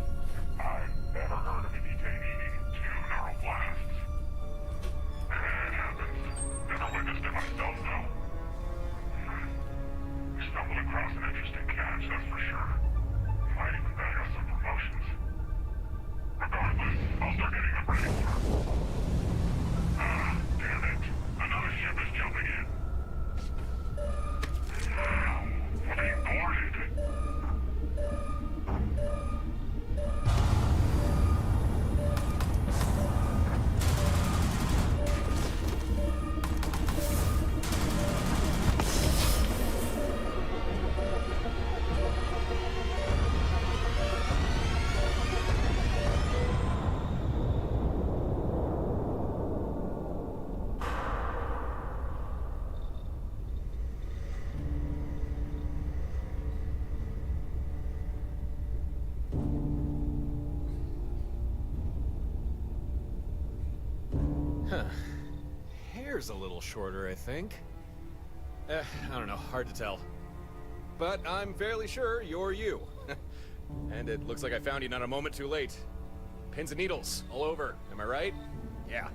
I've never heard of a detainee needing 2 neural blasts. It happens. Never witnessed it myself, though. We stumbled across an interesting catch, that's for sure. Might even bag us some promotions. Regardless, I'll start getting them ready for it. Damn it. Another ship is jumping in. They boarded. Huh. Hair's a little shorter, I think. I don't know, hard to tell. But I'm fairly sure you're you. And it looks like I found you not a moment too late. Pins and needles all over, am I right? Yeah.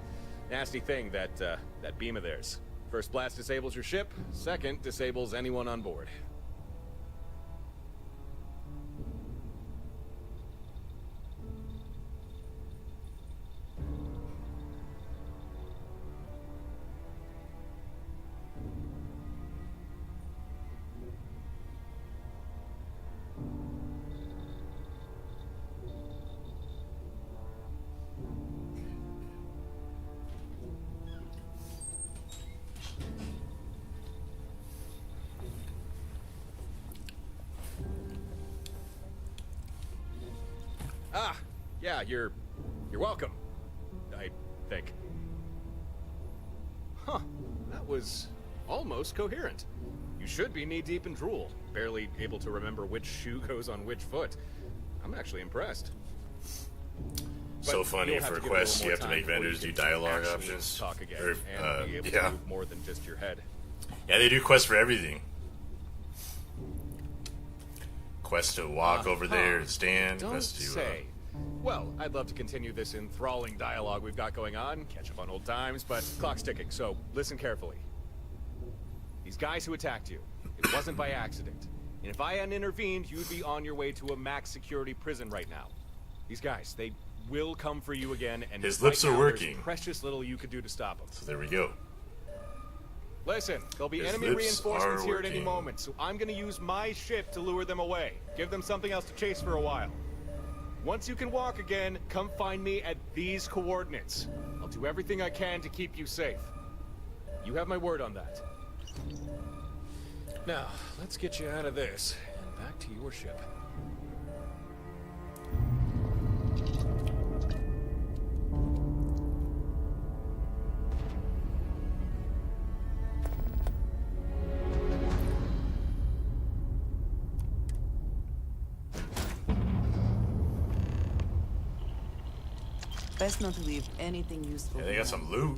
Nasty thing, that beam of theirs. First blast disables your ship, second disables anyone on board. Ah, yeah, you're welcome. I think. Huh, that was almost coherent. You should be knee-deep in drool, barely able to remember which shoe goes on which foot. I'm actually impressed. So funny, for quests you have to make vendors do dialogue options. Talk again, Or, and be able to move more than just your head. Yeah, they do quests for everything. Quest to walk over there and stand. Don't Quest to say. Well, I'd love to continue this enthralling dialogue we've got going on, catch up on old times, but clock's ticking, so listen carefully. These guys who attacked you, it wasn't by accident. And if I hadn't intervened, you'd be on your way to a max security prison right now. These guys, they will come for you again, and His right lips are now, working. there's precious little you could do to stop them. So there we go. Listen, there'll be His enemy lips reinforcements are here at any working. moment, so I'm gonna use my ship to lure them away. Give them something else to chase for a while. Once you can walk again, come find me at these coordinates. I'll do everything I can to keep you safe. You have my word on that. Now, let's get you out of this, and back to your ship. Best not to leave anything useful. Yeah, they got some loot.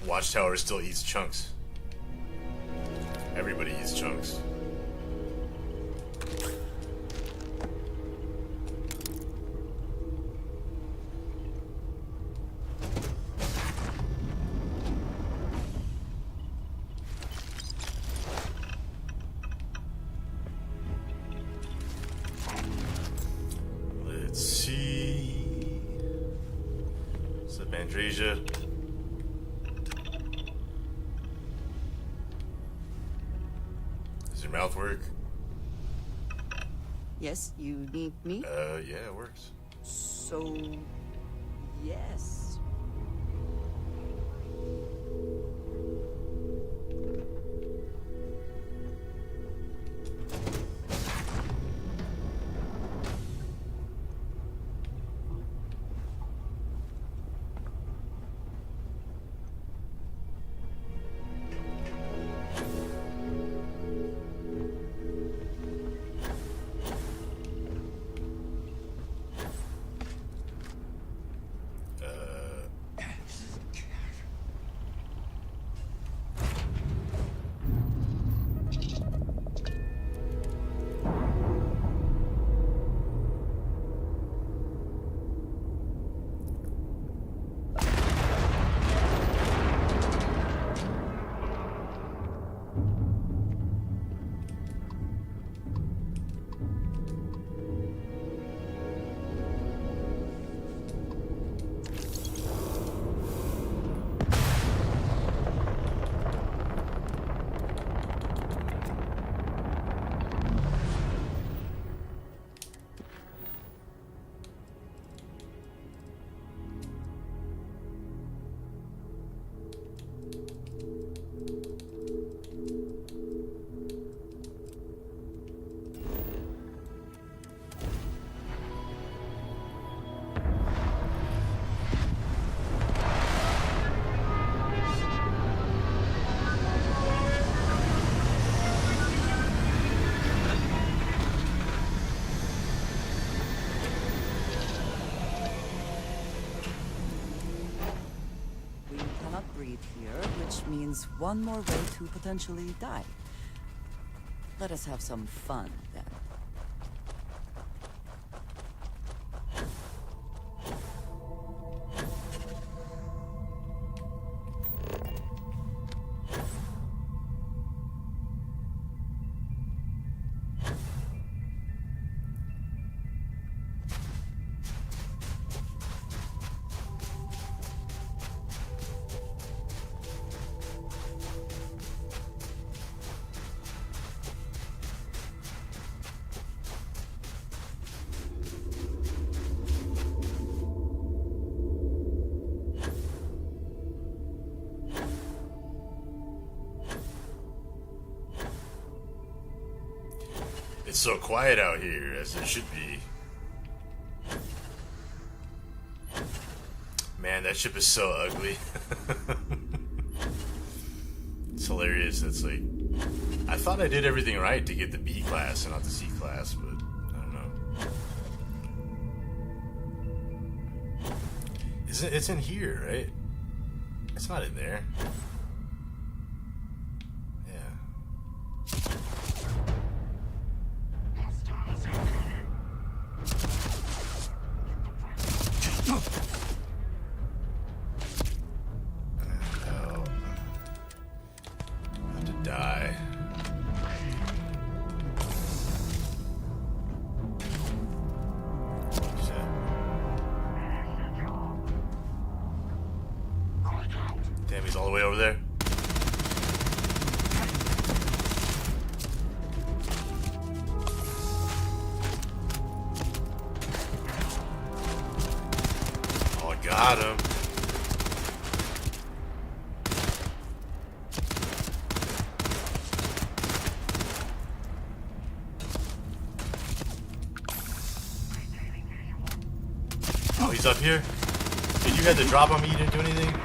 Watchtower still eats chunks. Everybody eats chunks. Let's see. What's up, Andresia? Does your mouth work? Yes, you need me? Yeah, it works. So, yes. Means one more way to potentially die. Let us have some fun, then. It's so quiet out here, as it should be. Man, that ship is so ugly. It's hilarious. That's like... I thought I did everything right to get the B class and not the C class, but I don't know. It's in here, right? It's not in there. Damn, he's all the way over there. Oh, I got him. Oh, he's up here? Did you have to drop on me? You didn't do anything?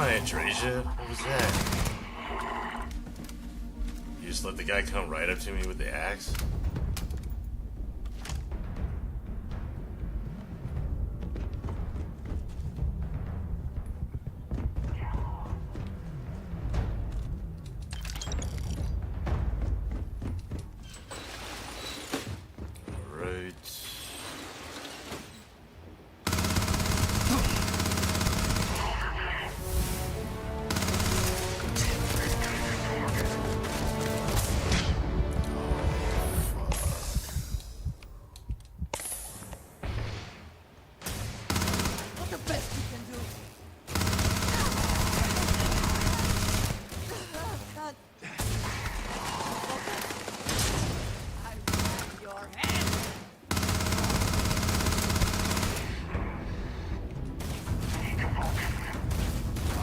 on, Andresia. What was that? You just let the guy come right up to me with the axe?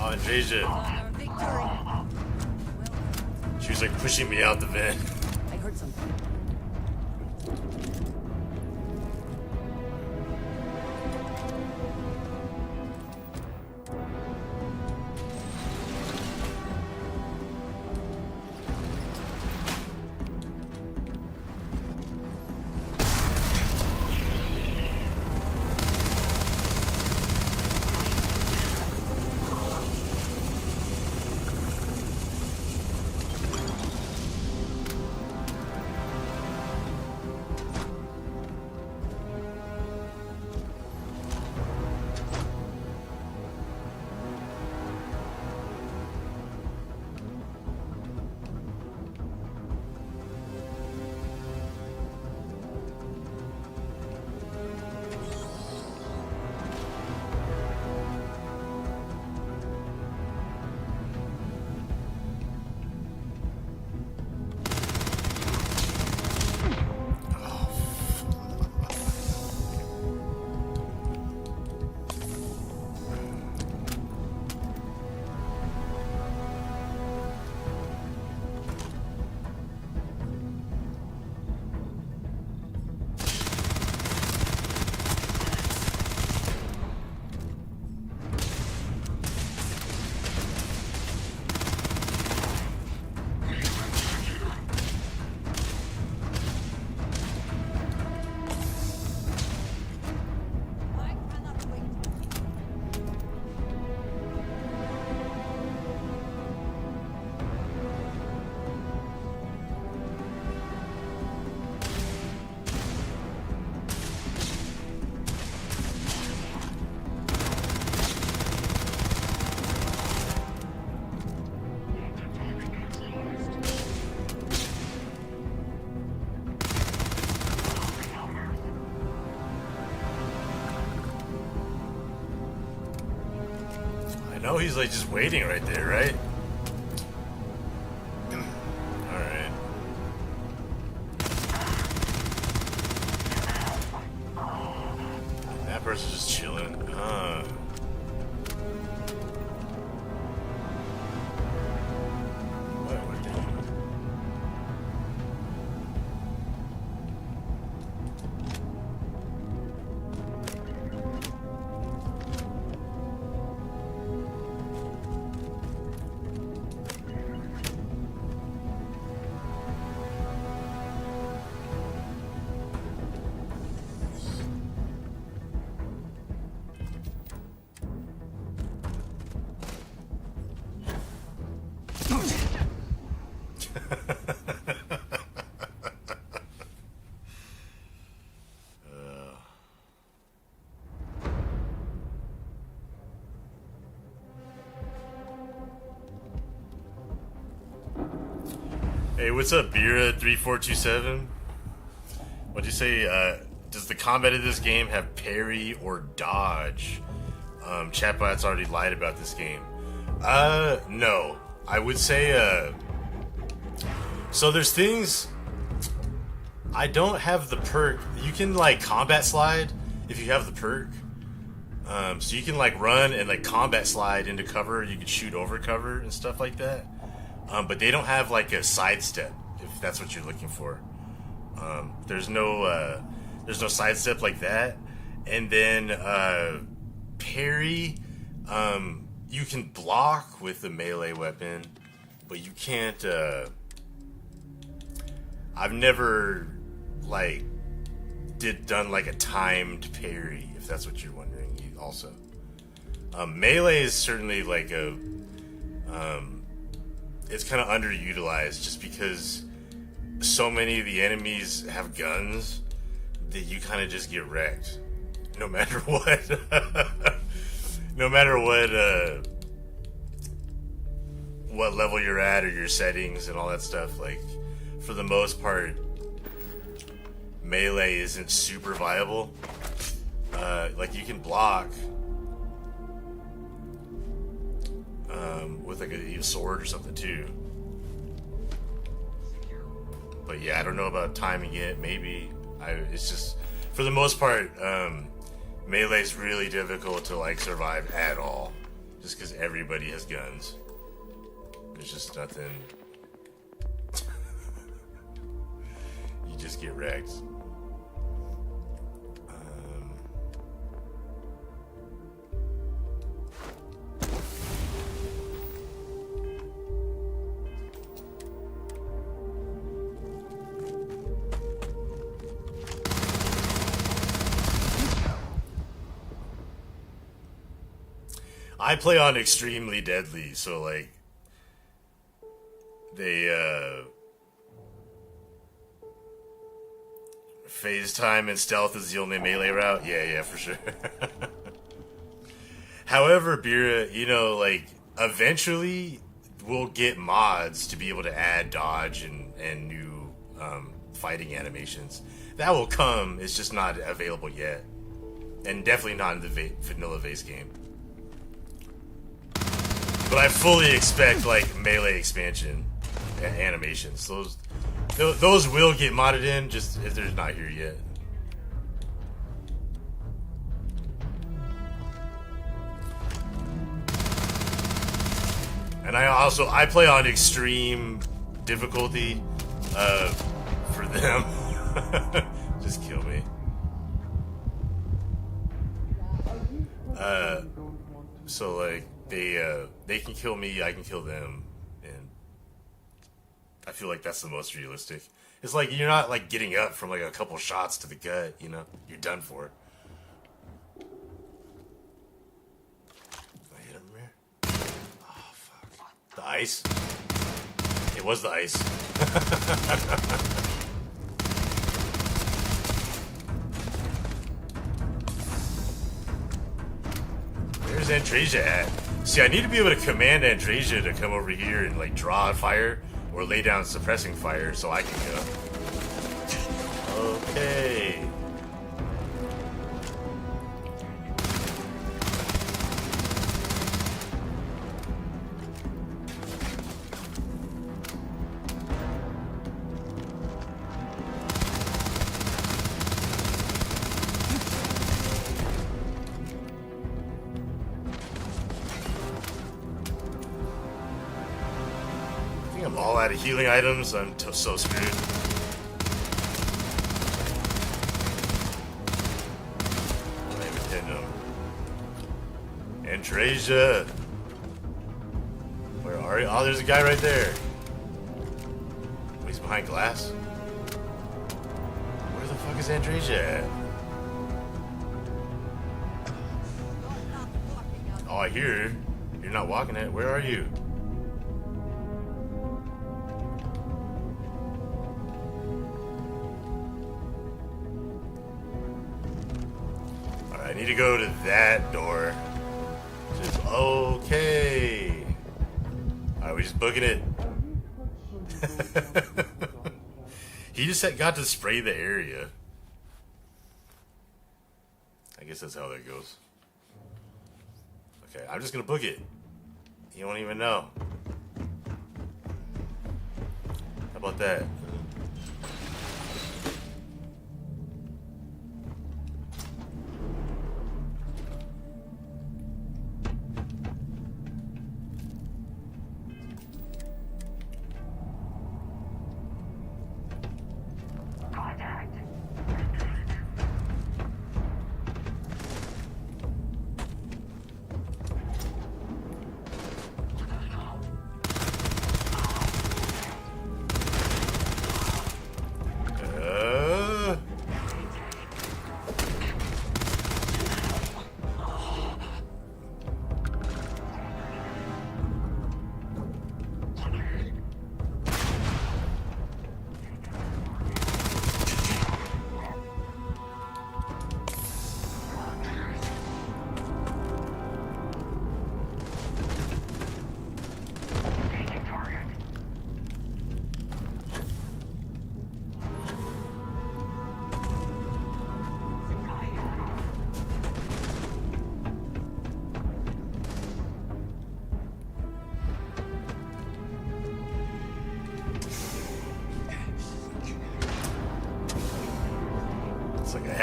Andresia. She was like pushing me out the vent. I heard something. I know he's like just waiting right there, right? Alright. That person's just chilling. What the hell? Hey, what's up, Bira3427? What'd you say? Does the combat of this game have parry or dodge? Chatbot's already lied about this game. No. I would say, so there's things... I don't have the perk. You can, like, combat slide if you have the perk. So you can, like, run and, like, combat slide into cover. You can shoot over cover and stuff like that. But they don't have, like, a sidestep, if that's what you're looking for. There's no sidestep like that. And then, parry, you can block with the melee weapon, but you can't. I've never like done like a timed parry, if that's what you're wondering. Also, melee is certainly like a it's kind of underutilized just because so many of the enemies have guns that you kind of just get wrecked, no matter what. No matter what level you're at or your settings and all that stuff. Like, for the most part, melee isn't super viable. Like, you can block with like a sword or something too. But yeah, I don't know about timing it. Maybe it's just, for the most part, melee is really difficult to like survive at all, just because everybody has guns. There's just nothing. You just get wrecked. I play on extremely deadly, so like they phase time and stealth is the only melee route. Yeah, for sure. However, Bira, you know, like eventually we'll get mods to be able to add dodge and new fighting animations. That will come. It's just not available yet, and definitely not in the vanilla Vase game. But I fully expect like melee expansion and animations. Those will get modded in, just if they're not here yet. And I play on extreme difficulty for them. Just kill me. So like they can kill me, I can kill them, and I feel like that's the most realistic. It's like you're not like getting up from like a couple shots to the gut, you know? You're done for. I hit him here. Oh fuck. The ice? It was the ice. Where's Andresia at? See, I need to be able to command Andresia to come over here and like draw fire or lay down suppressing fire so I can go. Okay. I'm all out of healing items. I'm so screwed. I'm not even hitting him. Andresia! Where are you? Oh, there's a guy right there. Oh, he's behind glass? Where the fuck is Andresia at? Oh, I hear her. You're not walking it. Where are you? I need to go to that door. Just okay. Alright, we just booking it. He just got to spray the area. I guess that's how that goes. Okay, I'm just gonna book it. You don't even know. How about that?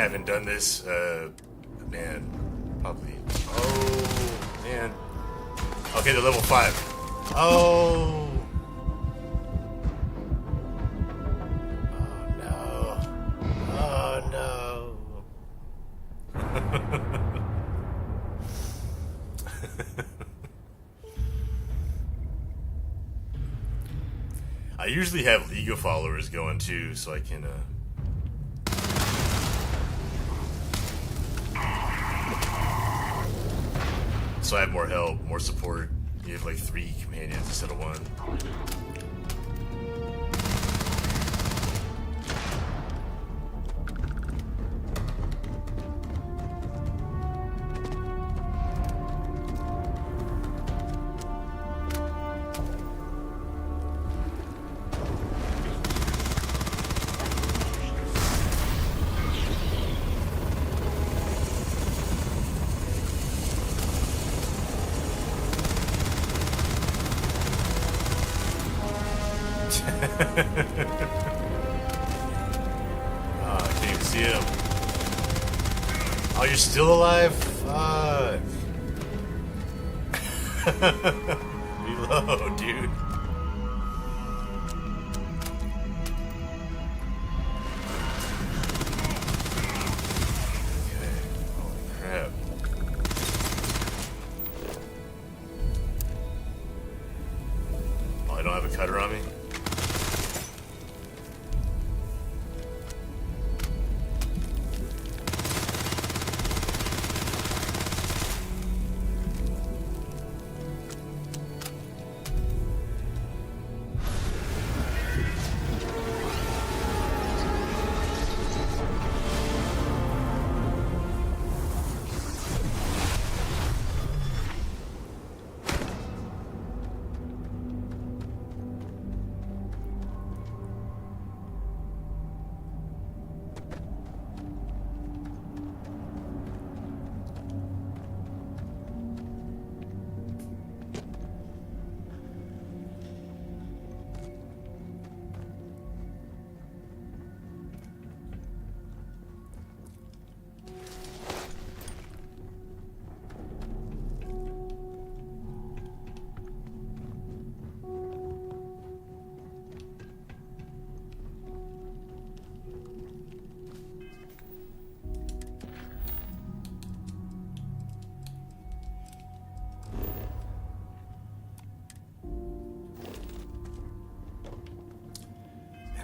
haven't done this, man, probably. Oh, man. Okay, they're level 5. Oh. Oh, no. Oh, no. I usually have League of followers going too, so I can, so I have more help, more support. You have like 3 companions instead of 1. Oh, I can't even see him. Oh, you're still alive? Fuck. Reload, dude. Okay. Holy crap. Oh, I don't have a cutter on me?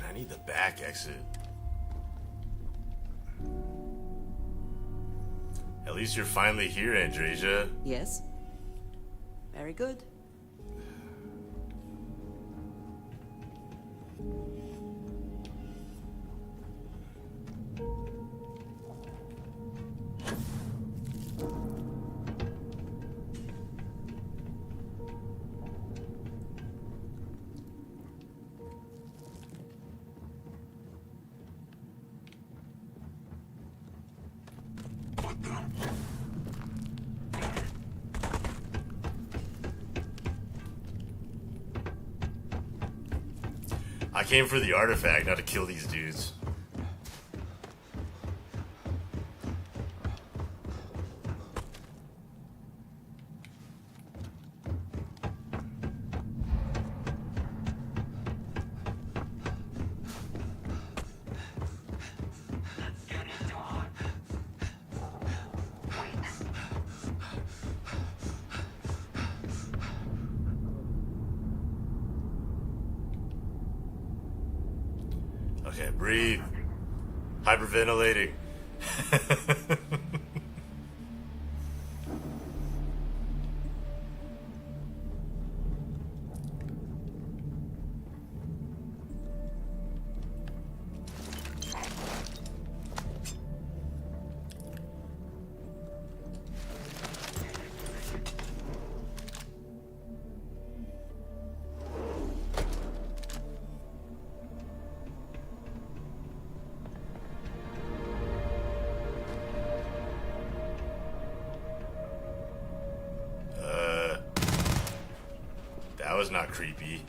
I need the back exit. At least you're finally here, Andresia. Yes. Very good. I came for the artifact, not to kill these dudes. Okay, breathe. Hyperventilating. That was not creepy.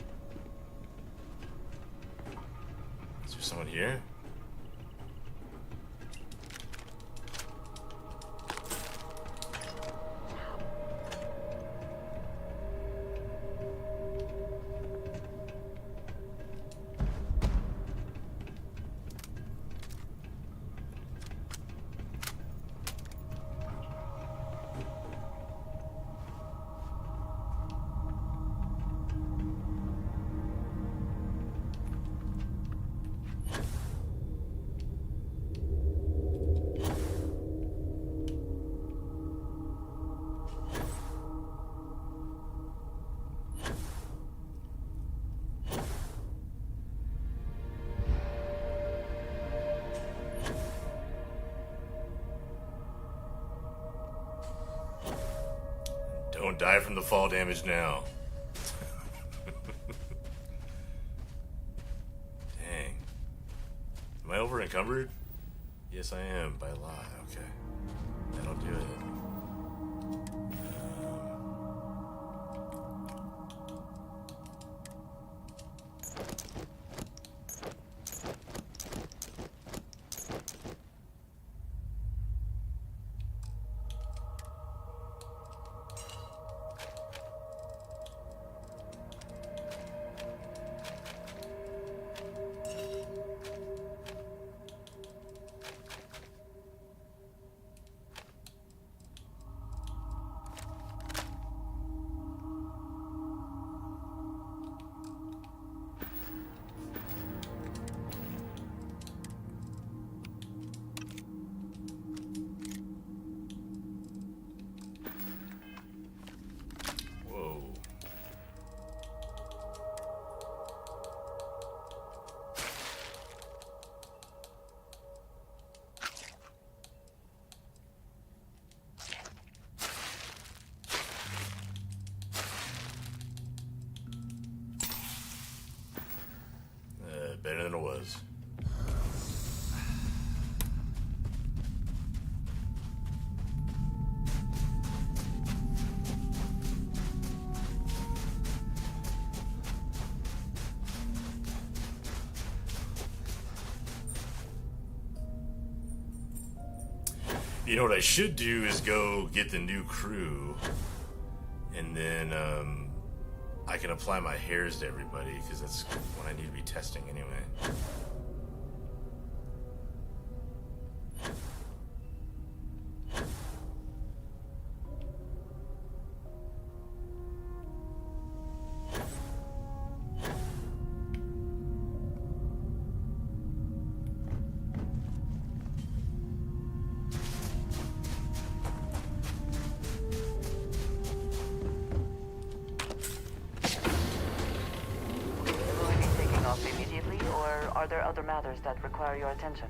Is there someone here? Don't die from the fall damage now. Dang. Am I over encumbered? Yes, I am by a lot. Okay. That'll do it. Better than it was. You know what I should do is go get the new crew, and then I can apply my hairs to everybody, because that's what I need to be testing anyway. Are there other matters that require your attention?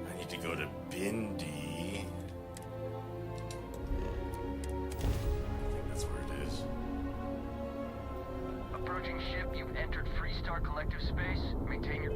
I need to go to Bindi. Ship, you've entered Freestar Collective Space. Maintain your...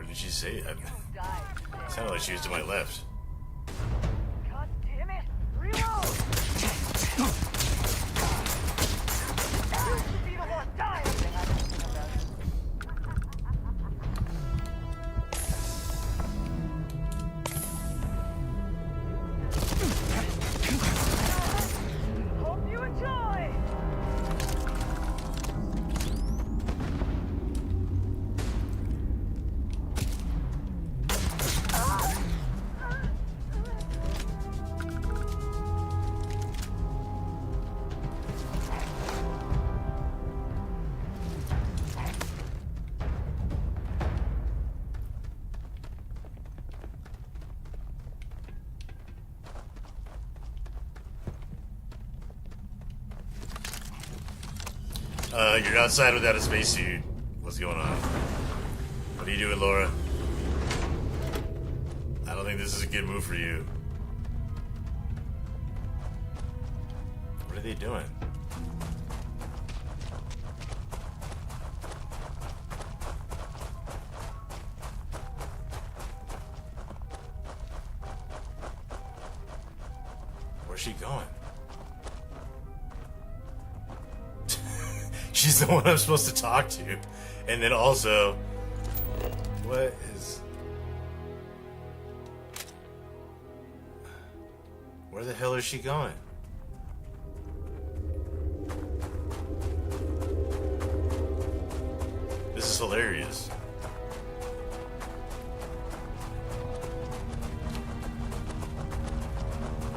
Did she say that? It sounded like she was to my left. God damn it! Reload! You should be the one dying! Hope you enjoy! You're outside without a spacesuit. What's going on? What are you doing, Laura? I don't think this is a good move for you. What are they doing? Where's she going? She's the one I'm supposed to talk to. And then also, what is... Where the hell is she going? This is hilarious.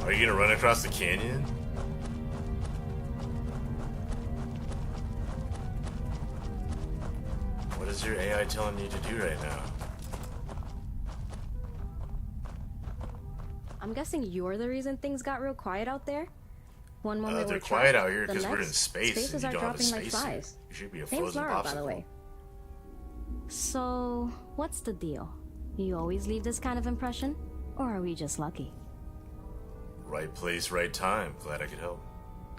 Are you gonna run across the canyon? What is your AI telling you to do right now? I'm guessing you're the reason things got real quiet out there? One moment They're we're quiet trapped, out here the because we're in next, space and spaces you are don't have a dropping like spacesuit. flies. You should be a Name's frozen Laura, by the popsicle. way. So, what's the deal? You always leave this kind of impression? Or are we just lucky? Right place, right time. Glad I could help.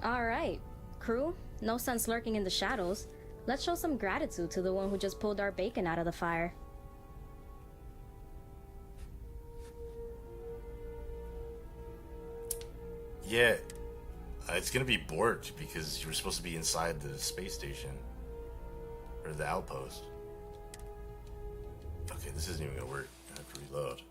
Alright. Crew, no sense lurking in the shadows. Let's show some gratitude to the one who just pulled our bacon out of the fire. Yeah, it's gonna be borked because you were supposed to be inside the space station. Or the outpost. Okay, this isn't even gonna work. I have to reload.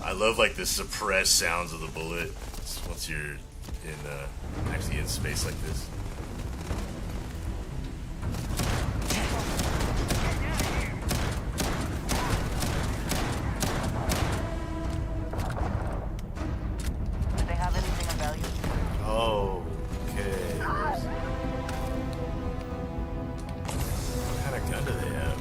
I love like the suppressed sounds of the bullet once you're in actually in space like this. Do they have anything of value? Oh, okay. What kind of gun do they have?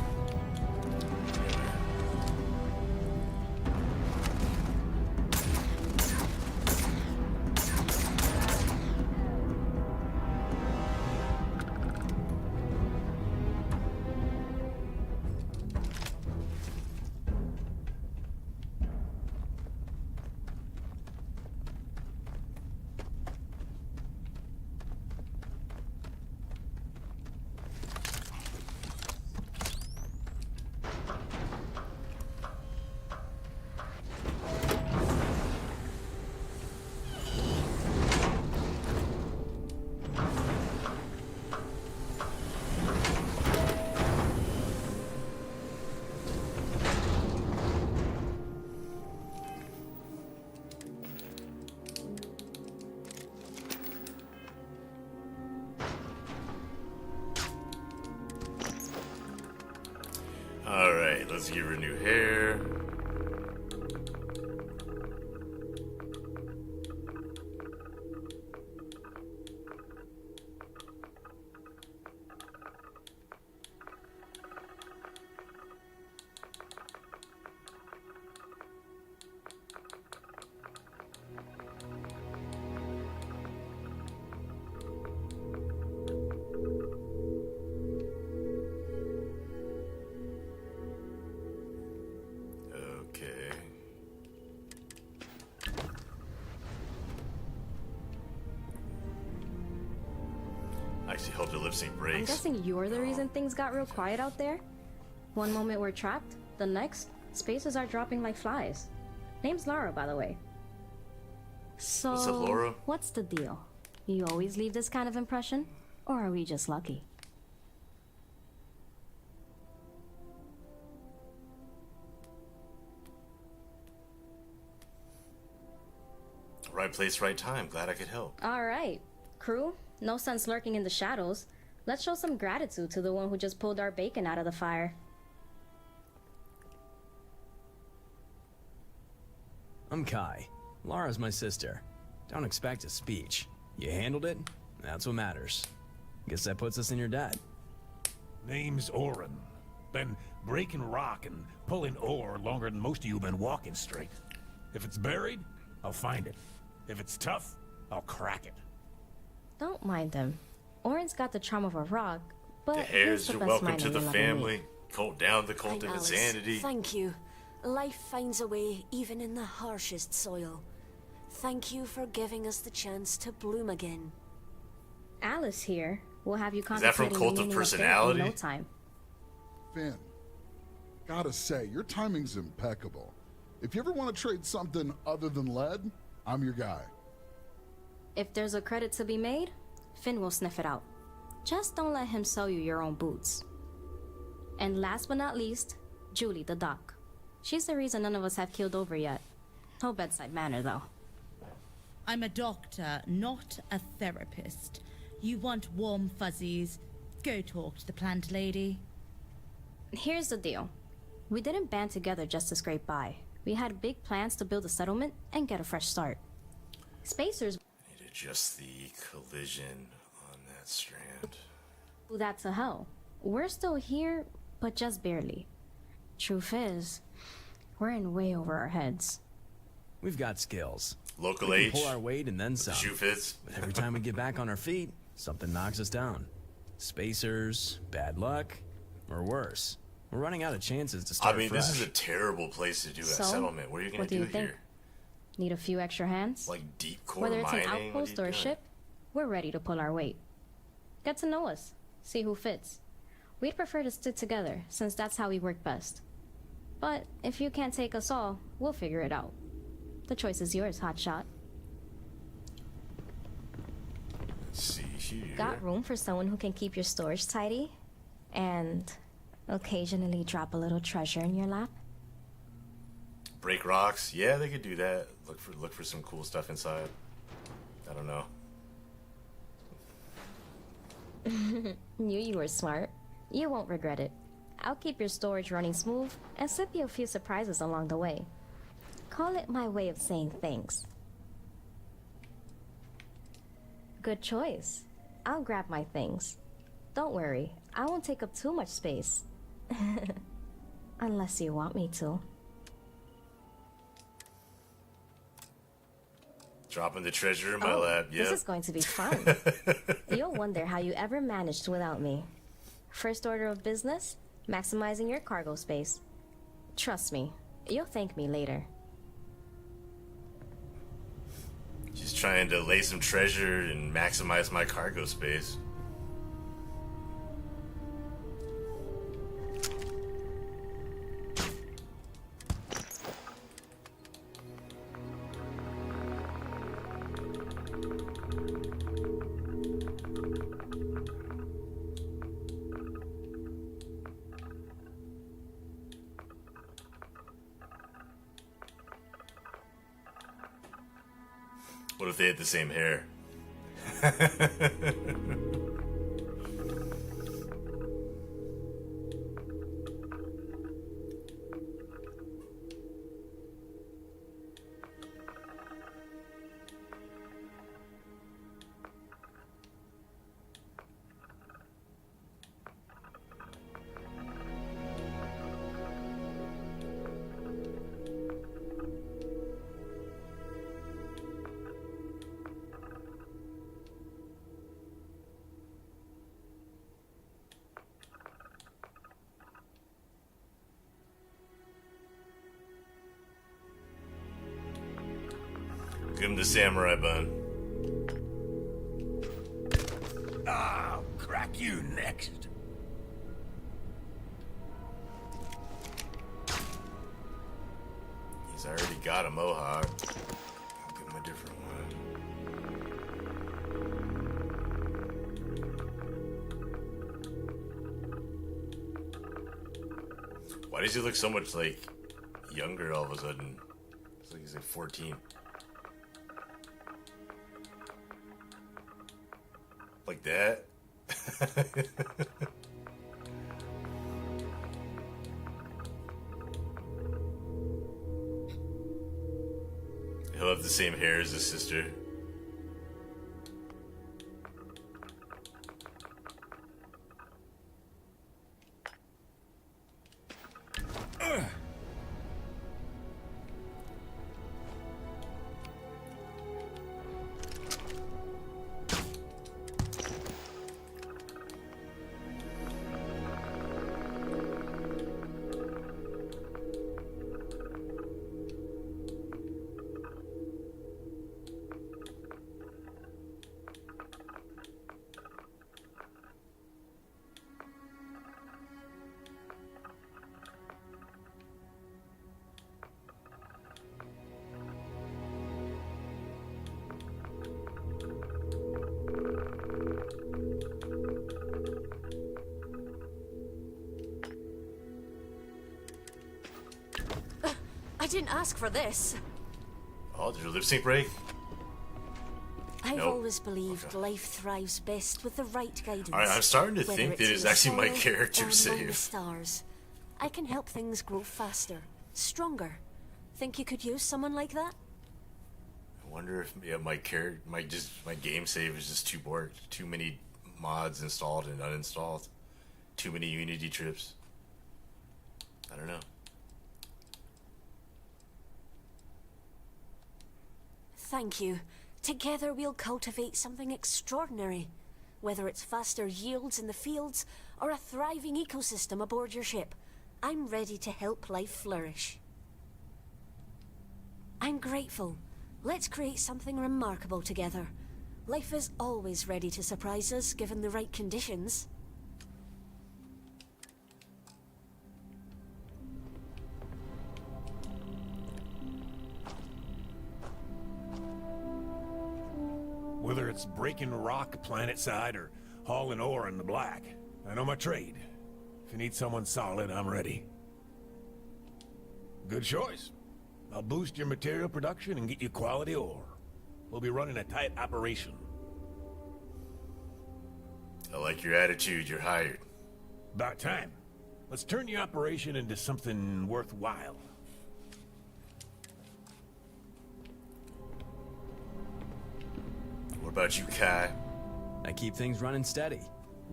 Alright, let's give her new hair. Okay. I actually hope the lip sync I'm breaks. guessing you're the reason things got real quiet out there? One moment we're trapped, the next, spaces are dropping like flies. Name's Laura, by the way. So, What's up, Laura? what's the deal? You always leave this kind of impression? Or are we just lucky? Right place, right time. Glad I could help. Alright. Crew, no sense lurking in the shadows. Let's show some gratitude to the one who just pulled our bacon out of the fire. I'm Kai. Lara's my sister. Don't expect a speech. You handled it? That's what matters. Guess that puts us in your debt. Name's Oren. Been breaking rock and pulling ore longer than most of you have been walking straight. If it's buried, I'll find it. If it's tough, I'll crack it. Don't mind him. Oren's got the charm of a rock, but The he's hairs the are best welcome miner to the you'll ever family. meet. Cult down the cult of Alice, insanity. thank you. Life finds a way even in the harshest soil. Thank you for giving us the chance to bloom again. Alice here will have you Is that from contemplating Cult the of meaning Personality? in no time. Finn, gotta say, your timing's impeccable. If you ever want to trade something other than lead, I'm your guy. If there's a credit to be made, Finn will sniff it out. Just don't let him sell you your own boots. And last but not least, Julie the doc. She's the reason none of us have keeled over yet. No bedside manner, though. I'm a doctor, not a therapist. You want warm fuzzies? Go talk to the plant lady. Here's the deal. We didn't band together just to scrape by. We had big plans to build a settlement and get a fresh start. Spacers Need to adjust the collision on that strand. do that to hell. We're still here, but just barely. Truth is, we're in way over our heads. We've got skills. Local we age. can pull our weight and then some. Shoe fits. But every time we get back on our feet, something knocks us down. Spacers, bad luck, or worse. We're running out of chances to start fresh. This is a terrible place to do a So, settlement. What are you going what to do do you think? here? Need a few extra hands? Like deep core Whether it's mining? an What are you outpost or a doing? ship, we're ready to pull our weight. Get to know us. See who fits. We'd prefer to stick together, since that's how we work best. But if you can't take us all, we'll figure it out. The choice is yours, hotshot. Let's see here. Got room for someone who can keep your storage tidy? And occasionally drop a little treasure in your lap? Break rocks. Yeah, they could do that. Look for some cool stuff inside. I don't know. Knew you were smart. You won't regret it. I'll keep your storage running smooth and slip you a few surprises along the way. Call it my way of saying thanks. Good choice. I'll grab my things. Don't worry, I won't take up too much space. Unless you want me to. Dropping the treasure in my lap. Yep. This is going to be fun. You'll wonder how you ever managed without me. First order of business, maximizing your cargo space. Trust me, you'll thank me later. Just trying to lay some treasure and maximize my cargo space. What if they had the same hair? Give him the samurai bun. I'll crack you next. He's already got a mohawk. I'll give him a different one. Why does he look so much like younger all of a sudden? It's like he's like 14. Like that? He'll have the same hair as his sister. I didn't ask for this. Oh, did your lip sync break? I've Nope. always believed life thrives best with the right guidance. Alright, I'm starting to whether think that in it's the actually my soil character or among save. the stars. I can help things grow faster, stronger. Think you could use someone like that? I wonder if my game save is just too borked. Too many mods installed and uninstalled. Too many Unity trips. I don't know. Thank you. Together we'll cultivate something extraordinary. Whether it's faster yields in the fields or a thriving ecosystem aboard your ship, I'm ready to help life flourish. I'm grateful. Let's create something remarkable together. Life is always ready to surprise us given the right conditions. Whether it's breaking rock planetside or hauling ore in the black, I know my trade. If you need someone solid, I'm ready. Good choice. I'll boost your material production and get you quality ore. We'll be running a tight operation. I like your attitude. You're hired. About time. Let's turn your operation into something worthwhile. What about you, Kai? I keep things running steady.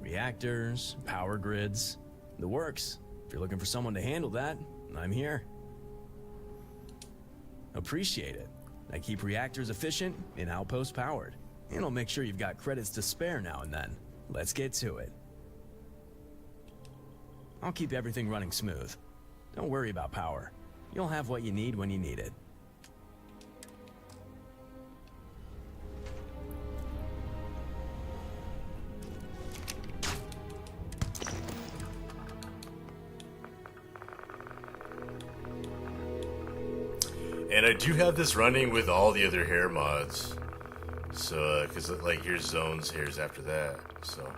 Reactors, power grids, the works. If you're looking for someone to handle that, I'm here. Appreciate it. I keep reactors efficient and outposts powered. And I'll make sure you've got credits to spare now and then. Let's get to it. I'll keep everything running smooth. Don't worry about power. You'll have what you need when you need it. And I do have this running with all the other hair mods. So, because, like, here's Zone's hairs after that, so.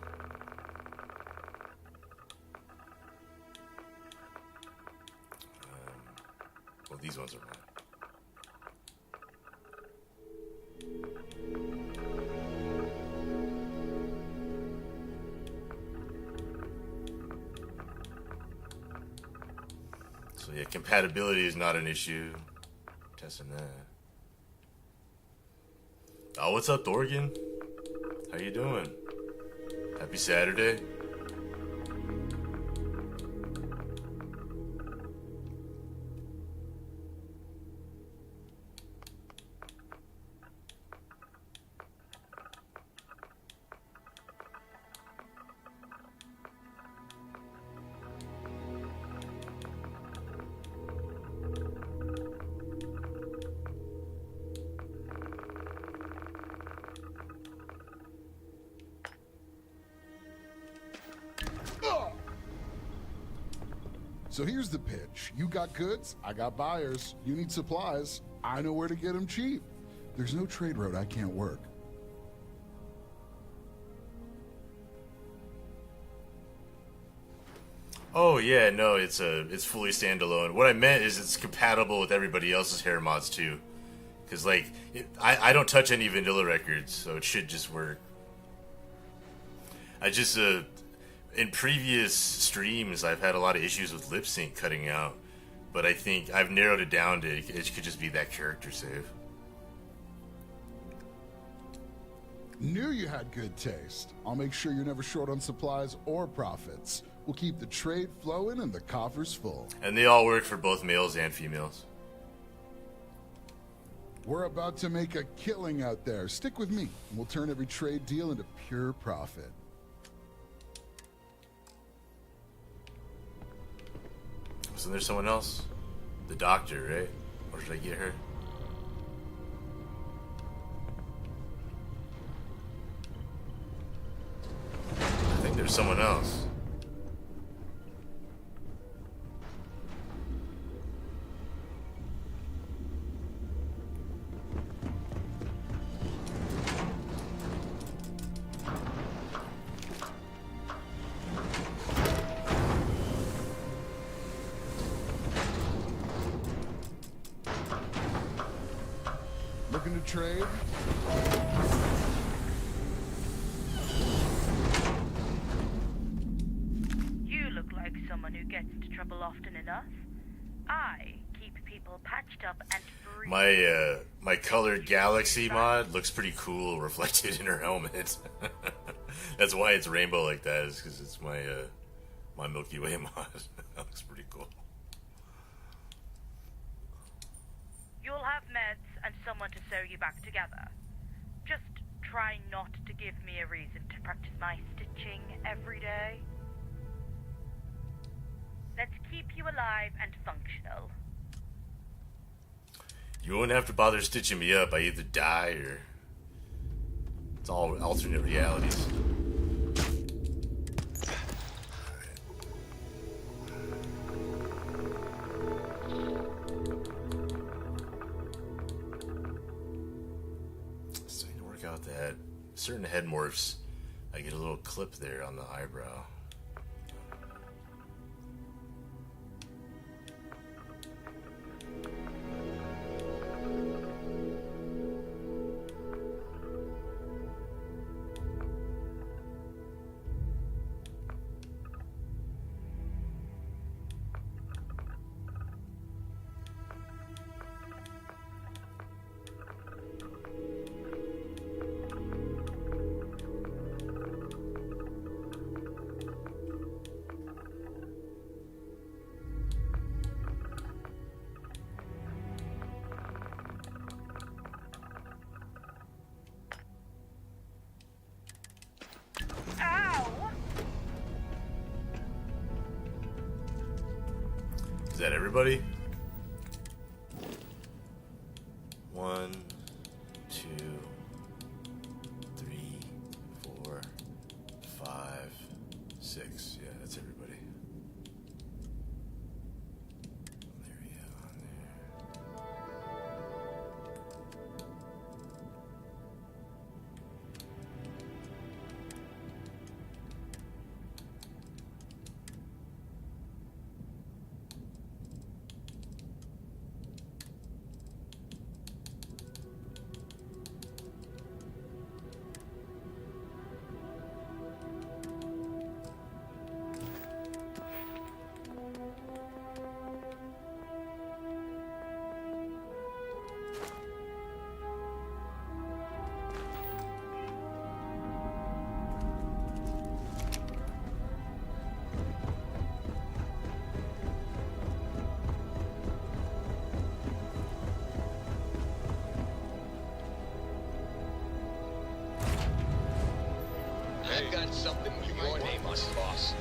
Well, these ones are mine. So, yeah, compatibility is not an issue. Testing that. Oh, what's up, Dorgan? How you doing? Happy Saturday. So here's the pitch. You got goods, I got buyers. You need supplies, I know where to get them cheap. There's no trade route I can't work. Oh yeah, no, it's fully standalone. What I meant is it's compatible with everybody else's hair mods too, because like I don't touch any vanilla records, so it should just work. I just in previous streams I've had a lot of issues with lip sync cutting out, but I think I've narrowed it down to it could just be that character save. Knew you had good taste. I'll make sure you're never short on supplies or profits. We'll keep the trade flowing and the coffers full. And they all work for both males and females. We're about to make a killing out there. Stick with me, and we'll turn every trade deal into pure profit. Wasn't there someone else? The doctor, right? Or should I get her? I think there's someone else. Looking to trade? You look like someone who gets into trouble often enough. I keep people patched up and free. My colored galaxy mod looks pretty cool reflected in her helmet. That's why it's rainbow like that, is because it's my my Milky Way mod. That looks pretty cool. You'll have meds and someone to sew you back together. Just try not to give me a reason to practice my stitching every day. Let's keep you alive and functional. You won't have to bother stitching me up. I either die or it's all alternate realities. Starting to work out that certain head morphs. I get a little clip there on the eyebrow. Is that everybody? 1, 2, 3, 4, 5, 6. Yeah, that's everybody. There we go. On there. I've got something with your name on it, boss.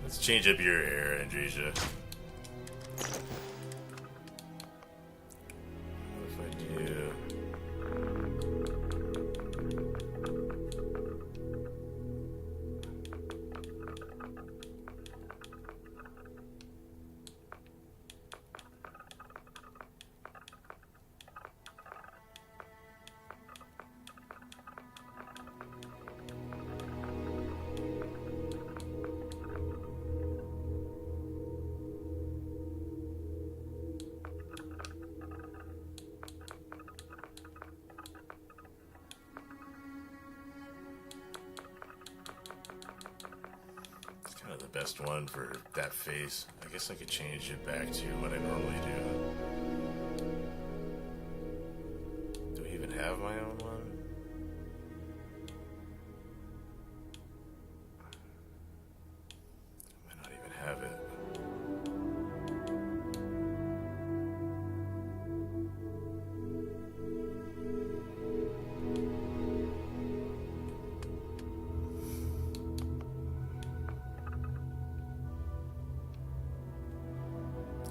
Let's change up your hair, Andresia. What if I do? Kind of the best one for that face. I guess I could change it back to what I normally do. Do I even have my own one? I might not even have it.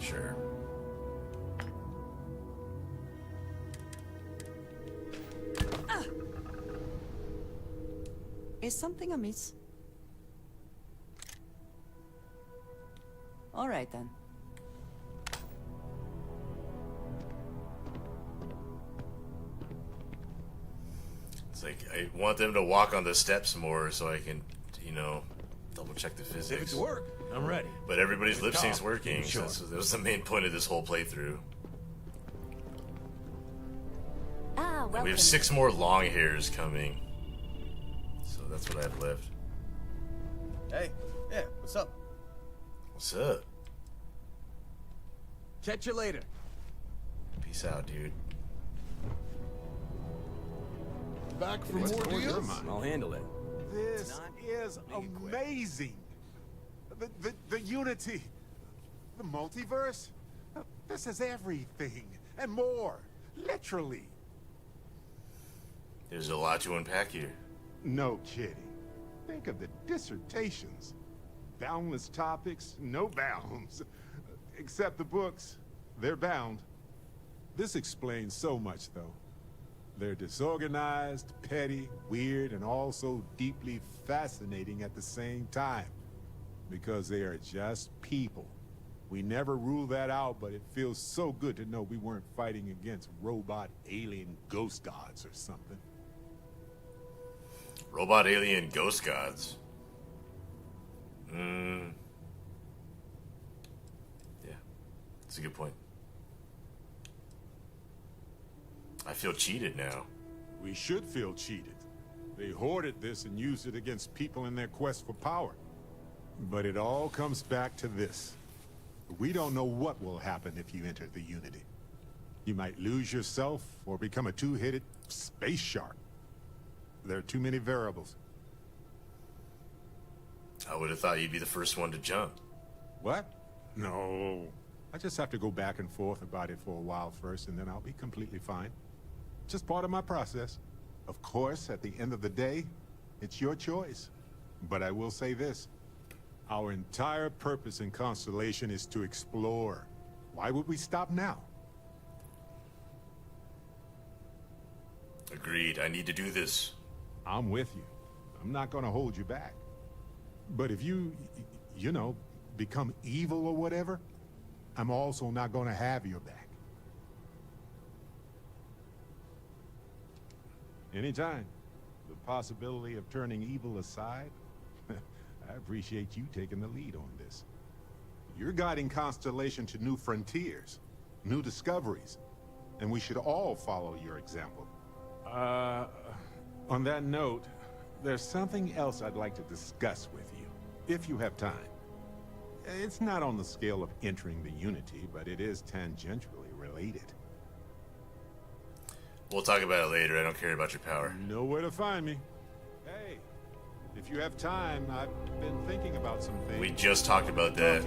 Sure. Is something amiss? All right then. It's like I want them to walk on the steps more so I can, double check the physics. If it's work, I'm ready. But everybody's lip sync's Calm. working. Sure. So that was the main point of this whole playthrough. Ah, And welcome. we have 6 more long hairs coming. So that's what I have left. Hey, yeah, what's up? What's up? Catch you later. Peace out, dude. Back for What's more on your deals? mind? I'll handle it. This is amazing. The unity, the multiverse. This is everything and more. Literally. There's a lot to unpack here. No kidding. Think of the dissertations. Boundless topics, no bounds. Except the books. They're bound. This explains so much, though. They're disorganized, petty, weird, and also deeply fascinating at the same time. Because they are just people. We never rule that out, but it feels so good to know we weren't fighting against robot alien ghost gods or something. Robot alien ghost gods. Yeah. That's a good point. I feel cheated now. We should feel cheated. They hoarded this and used it against people in their quest for power. But it all comes back to this. We don't know what will happen if you enter the Unity. You might lose yourself or become a two-headed space shark. There are too many variables. I would have thought you'd be the first one to jump. What? No. I just have to go back and forth about it for a while first, and then I'll be completely fine. Just part of my process. Of course, at the end of the day, it's your choice. But I will say this. Our entire purpose in Constellation is to explore. Why would we stop now? Agreed. I need to do this. I'm with you. I'm not gonna hold you back. But if you become evil or whatever, I'm also not gonna have your back. Anytime. The possibility of turning evil aside, I appreciate you taking the lead on this. You're guiding Constellation to new frontiers, new discoveries, and we should all follow your example. On that note, there's something else I'd like to discuss with you, if you have time. It's not on the scale of entering the Unity, but it is tangentially related. We'll talk about it later. I don't care about your power. You know where to find me. Hey, if you have time, I've been thinking about some things. We just talked about that.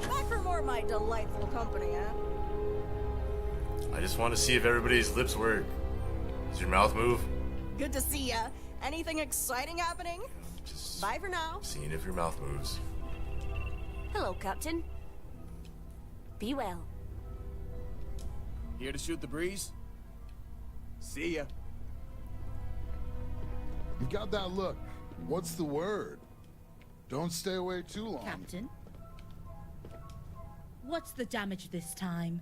Back for more of my delightful company, huh? I just want to see if everybody's lips work. Does your mouth move? Good to see ya. Anything exciting happening? Bye for now. Seeing if your mouth moves. Hello, Captain. Be well. Here to shoot the breeze? See ya. You got that look. What's the word? Don't stay away too long. Captain? What's the damage this time?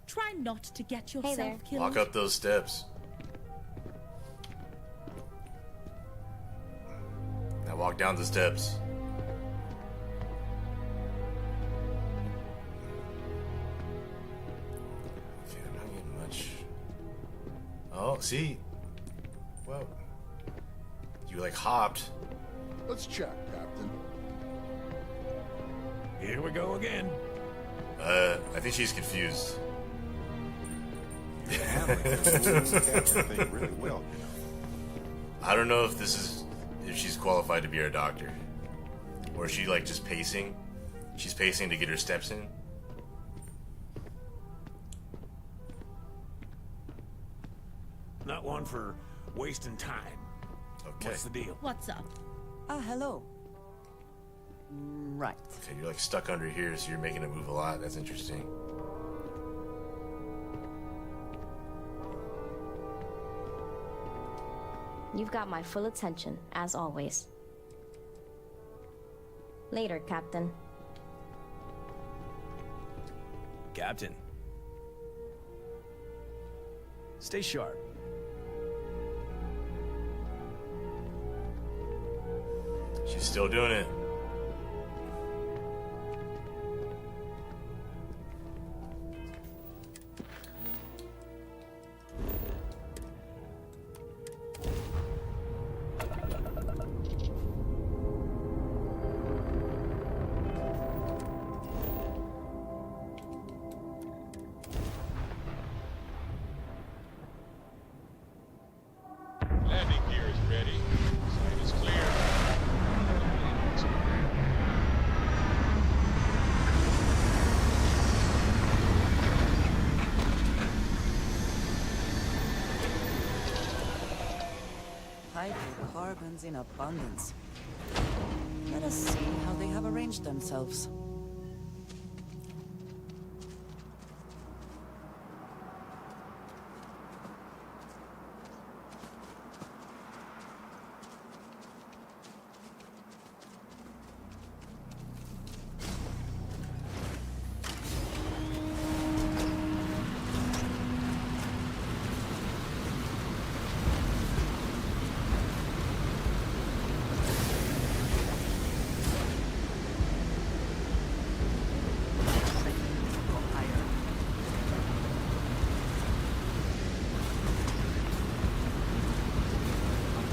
Try not to get yourself killed. Walk up those steps. Now walk down the steps. Okay, I'm not getting much. Oh, see? What? about? You like hopped. Let's check, Captain. Here we go again. I think she's confused. Really well, I don't know if she's qualified to be our doctor. Or is she like just pacing? She's pacing to get her steps in. Not one for wasting time. Okay. What's the deal? What's up? Hello. Right. Okay, you're like stuck under here, so you're making it move a lot. That's interesting. You've got my full attention, as always. Later, Captain. Captain. Stay sharp. She's still doing it. Landing gear is ready. Site is clear. Hydrocarbons in abundance. Let us see how they have arranged themselves.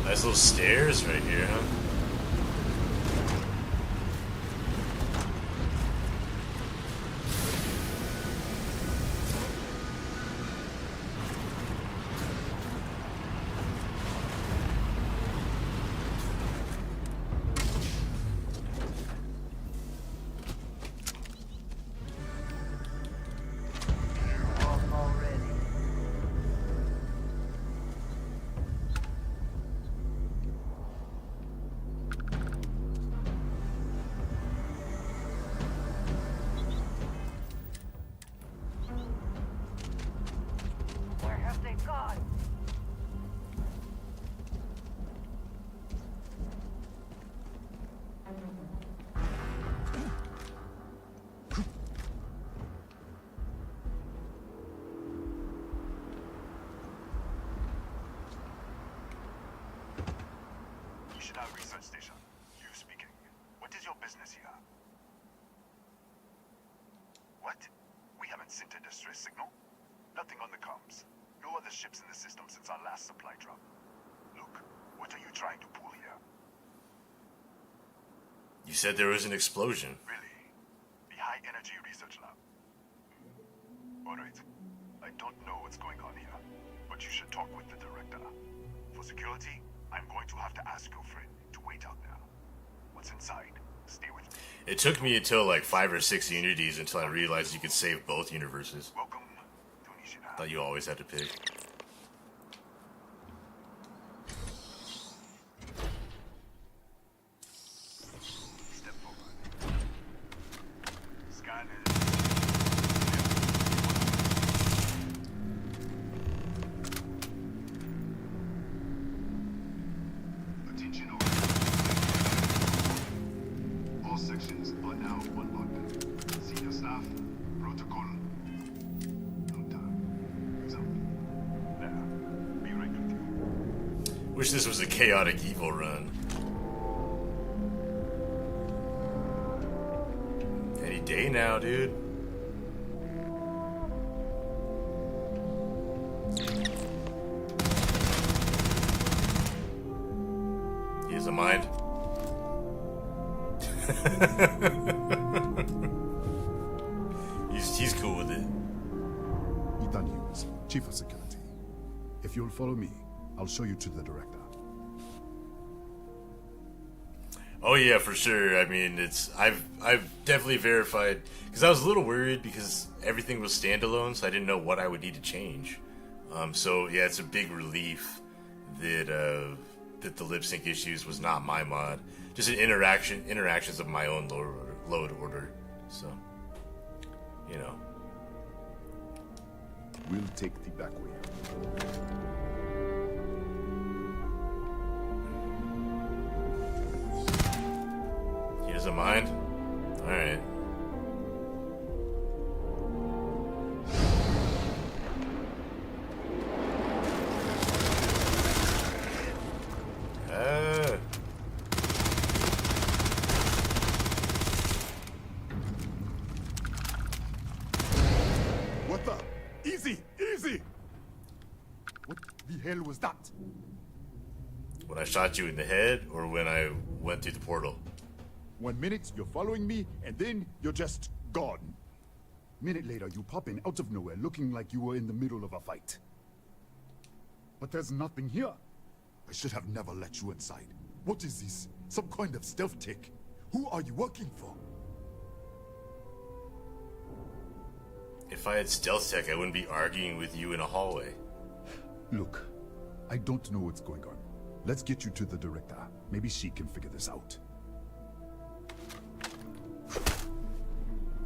Nice little stairs right here, huh? Where have they gone? Missionary Research Station. You speaking. What is your business here? What? We haven't sent a distress signal? Nothing on the comms. No other ships in the system since our last supply drop. Luke, what are you trying to pull here? You said there was an explosion. Really? The High Energy Research Lab. Alright. I don't know what's going on here, but you should talk with the director. For security, I'm going to have to ask your friend to wait out there. What's inside? Stay with me. It took me until like 5 or 6 unities until I realized you could save both universes. Welcome. Thought you always had to pick. Step forward. Scan is... Attention all. All sections are now unlocked. Senior staff, protocol. Wish this was a chaotic evil run. Any day now, dude. He has a mind. he's cool with it. Ethan Hughes, Chief of Security. If you'll follow me, I'll show you to the director. Oh yeah, for sure. I mean, I've definitely verified, because I was a little worried because everything was standalone, so I didn't know what I would need to change. So yeah, it's a big relief that that the lip sync issues was not my mod, just an interactions of my own load order. So, you know, we'll take the back way. He doesn't mind? Alright. What the? Easy! Easy! What the hell was that? When I shot you in the head, or when I went through the portal? 1 minute, you're following me, and then you're just gone. Minute later, you pop in out of nowhere, looking like you were in the middle of a fight. But there's nothing here. I should have never let you inside. What is this? Some kind of stealth tech? Who are you working for? If I had stealth tech, I wouldn't be arguing with you in a hallway. Look, I don't know what's going on. Let's get you to the director. Maybe she can figure this out.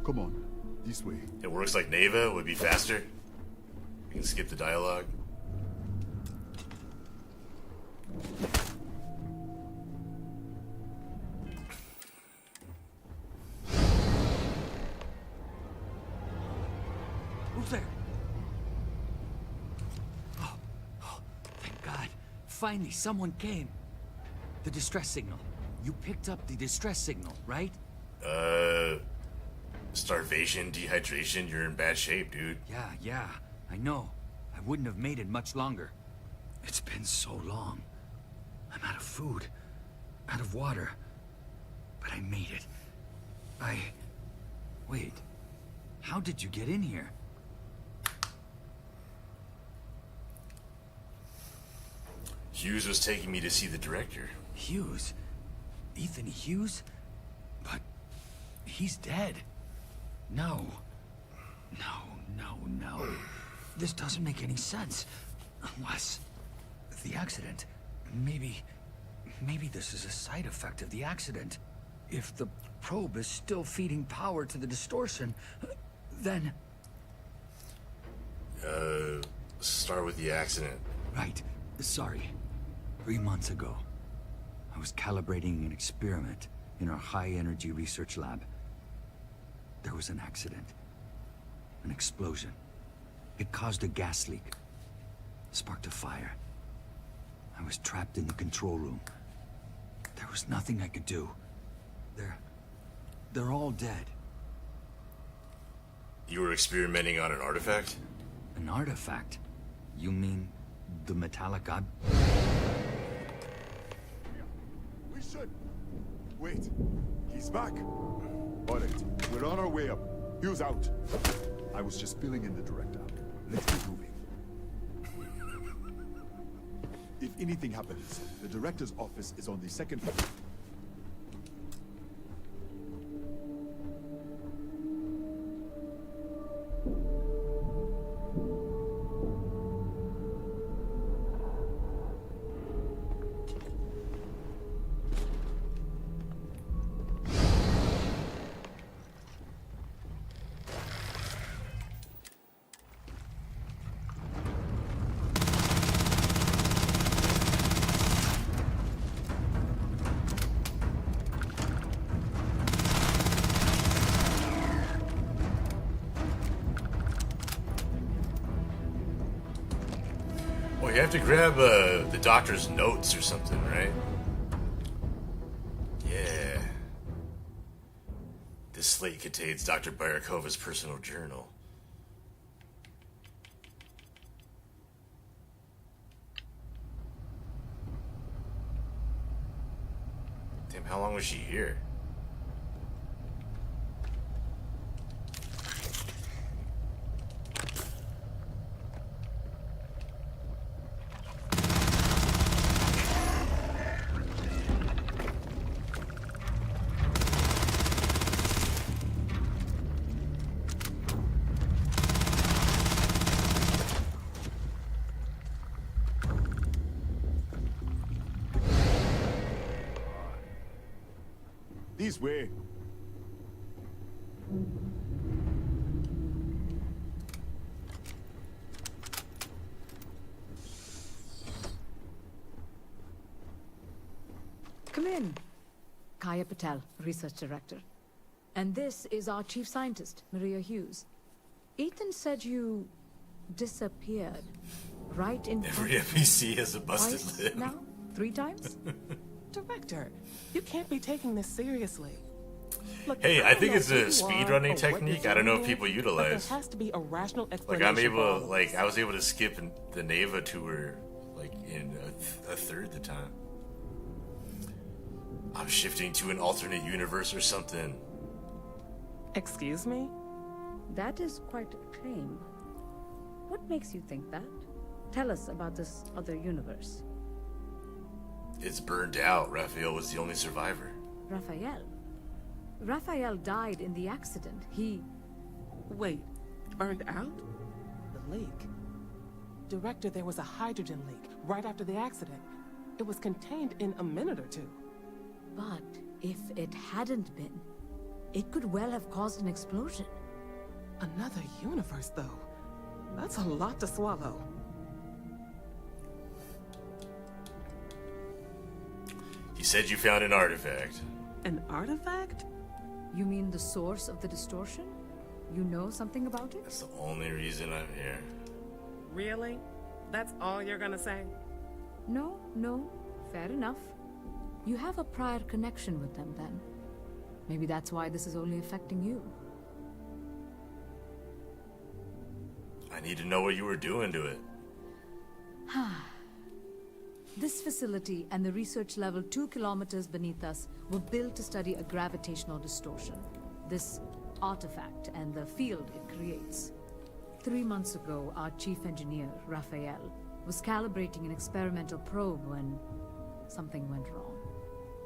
Come on, this way. It works like Neva, would be faster. You can skip the dialogue. Who's there? Oh, thank God. Finally, someone came. The distress signal. You picked up the distress signal, right? Starvation, dehydration, you're in bad shape, dude. Yeah, I know. I wouldn't have made it much longer. It's been so long. I'm out of food, out of water. But I made it. Wait. How did you get in here? Hughes was taking me to see the director. Hughes? Ethan Hughes? But he's dead. No. This doesn't make any sense. Unless the accident. Maybe this is a side effect of the accident. If the probe is still feeding power to the distortion, then... Start with the accident. Right. Sorry. 3 months ago, I was calibrating an experiment in our high-energy research lab. There was an accident. An explosion. It caused a gas leak. Sparked a fire. I was trapped in the control room. There was nothing I could do. They're all dead. You were experimenting on an artifact? An artifact? You mean the metallic ob... We should... Wait. He's back. All right. We're on our way up. Hughes out. I was just filling in the director. Let's keep moving. If anything happens, the director's office is on the second floor. Well, you have to grab the doctor's notes or something, right? Yeah. This slate contains Dr. Barakova's personal journal. Damn, how long was she here? This way. Come in. Kaya Patel, Research Director. And this is our Chief Scientist, Maria Hughes. Ethan said you disappeared right in front Every of me. NPC has a busted Twice lip. now? 3 times? Director, you can't be taking this seriously. Look, Hey, I think don't it's know a who you are speedrunning or what technique. you're I don't know doing if here, people but utilize. there has to be a rational Like explanation. I'm for all able, of like this. I was able to skip the Neva tour, like in a third the time. I'm shifting to an alternate universe or something. Excuse me? That is quite a claim. What makes you think that? Tell us about this other universe. It's burned out. Raphael was the only survivor. Raphael? Raphael died in the accident. He... Wait, burned out? The leak. Director, there was a hydrogen leak right after the accident. It was contained in a minute or two. But if it hadn't been, it could well have caused an explosion. Another universe, though. That's a lot to swallow. He said you found an artifact. An artifact? You mean the source of the distortion? You know something about it? That's the only reason I'm here. Really? That's all you're gonna say? No, no. Fair enough. You have a prior connection with them, then. Maybe that's why this is only affecting you. I need to know what you were doing to it. This facility and the research level 2 kilometers beneath us were built to study a gravitational distortion. This artifact and the field it creates. 3 months ago, our chief engineer, Raphael, was calibrating an experimental probe when something went wrong.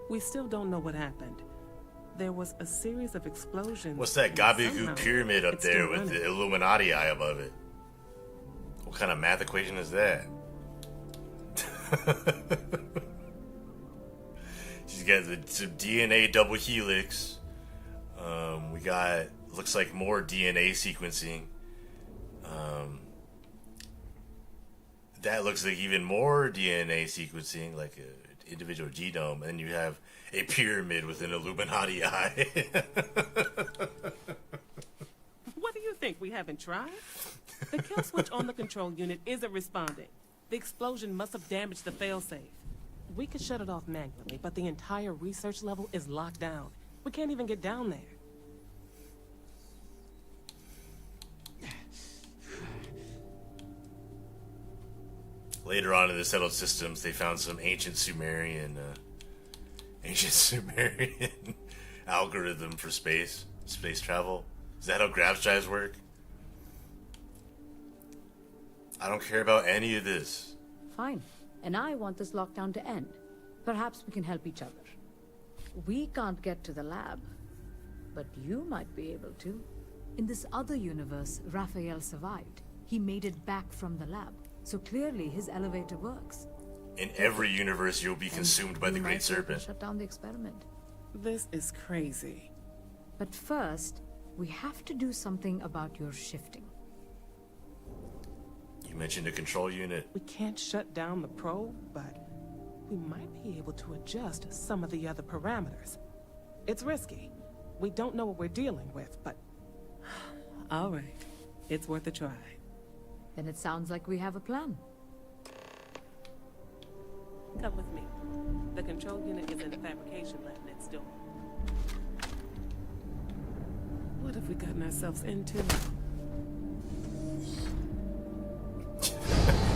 We still don't know what happened. There was a series of explosions. What's that and gobbledygook somehow pyramid up it's there still with running. the Illuminati eye above it? What kind of math equation is that? She's got some DNA double helix. We got, looks like more DNA sequencing. That looks like even more DNA sequencing, like an individual genome. And you have a pyramid with an Illuminati eye. What do you think? We haven't tried? The kill switch on the control unit isn't responding. The explosion must have damaged the failsafe. We could shut it off manually, but the entire research level is locked down. We can't even get down there. Later on in the settled systems, they found some ancient Sumerian algorithm for space travel. Is that how grabs drives work? I don't care about any of this. Fine. And I want this lockdown to end. Perhaps we can help each other. We can't get to the lab, but you might be able to. In this other universe, Raphael survived. He made it back from the lab. So clearly his elevator works. In every universe, you'll be consumed by the You Great might be able to Serpent. Shut down the experiment. This is crazy. But first, we have to do something about your shifting. You mentioned a control unit. We can't shut down the probe, but we might be able to adjust some of the other parameters. It's risky. We don't know what we're dealing with, but... All right. It's worth a try. Then it sounds like we have a plan. Come with me. The control unit is in the fabrication lab next door. What have we gotten ourselves into?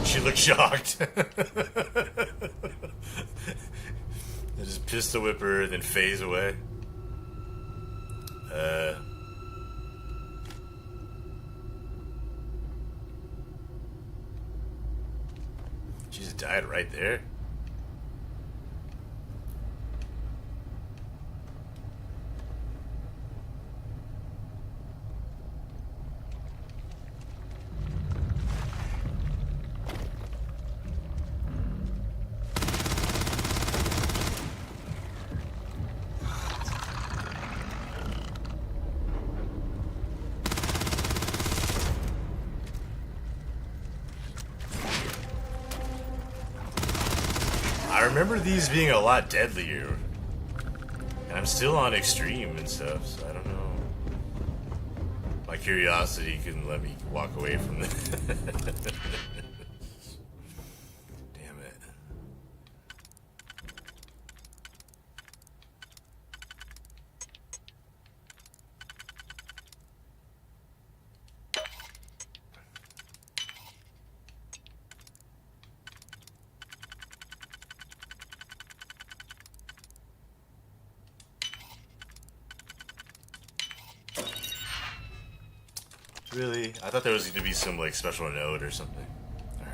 She looked shocked. They just pistol whip her, then phase away. She just died right there. I remember these being a lot deadlier. And I'm still on extreme and stuff, so I don't know. My curiosity couldn't let me walk away from it. Damn it. Really? I thought there was going to be some like special note or something. Alright.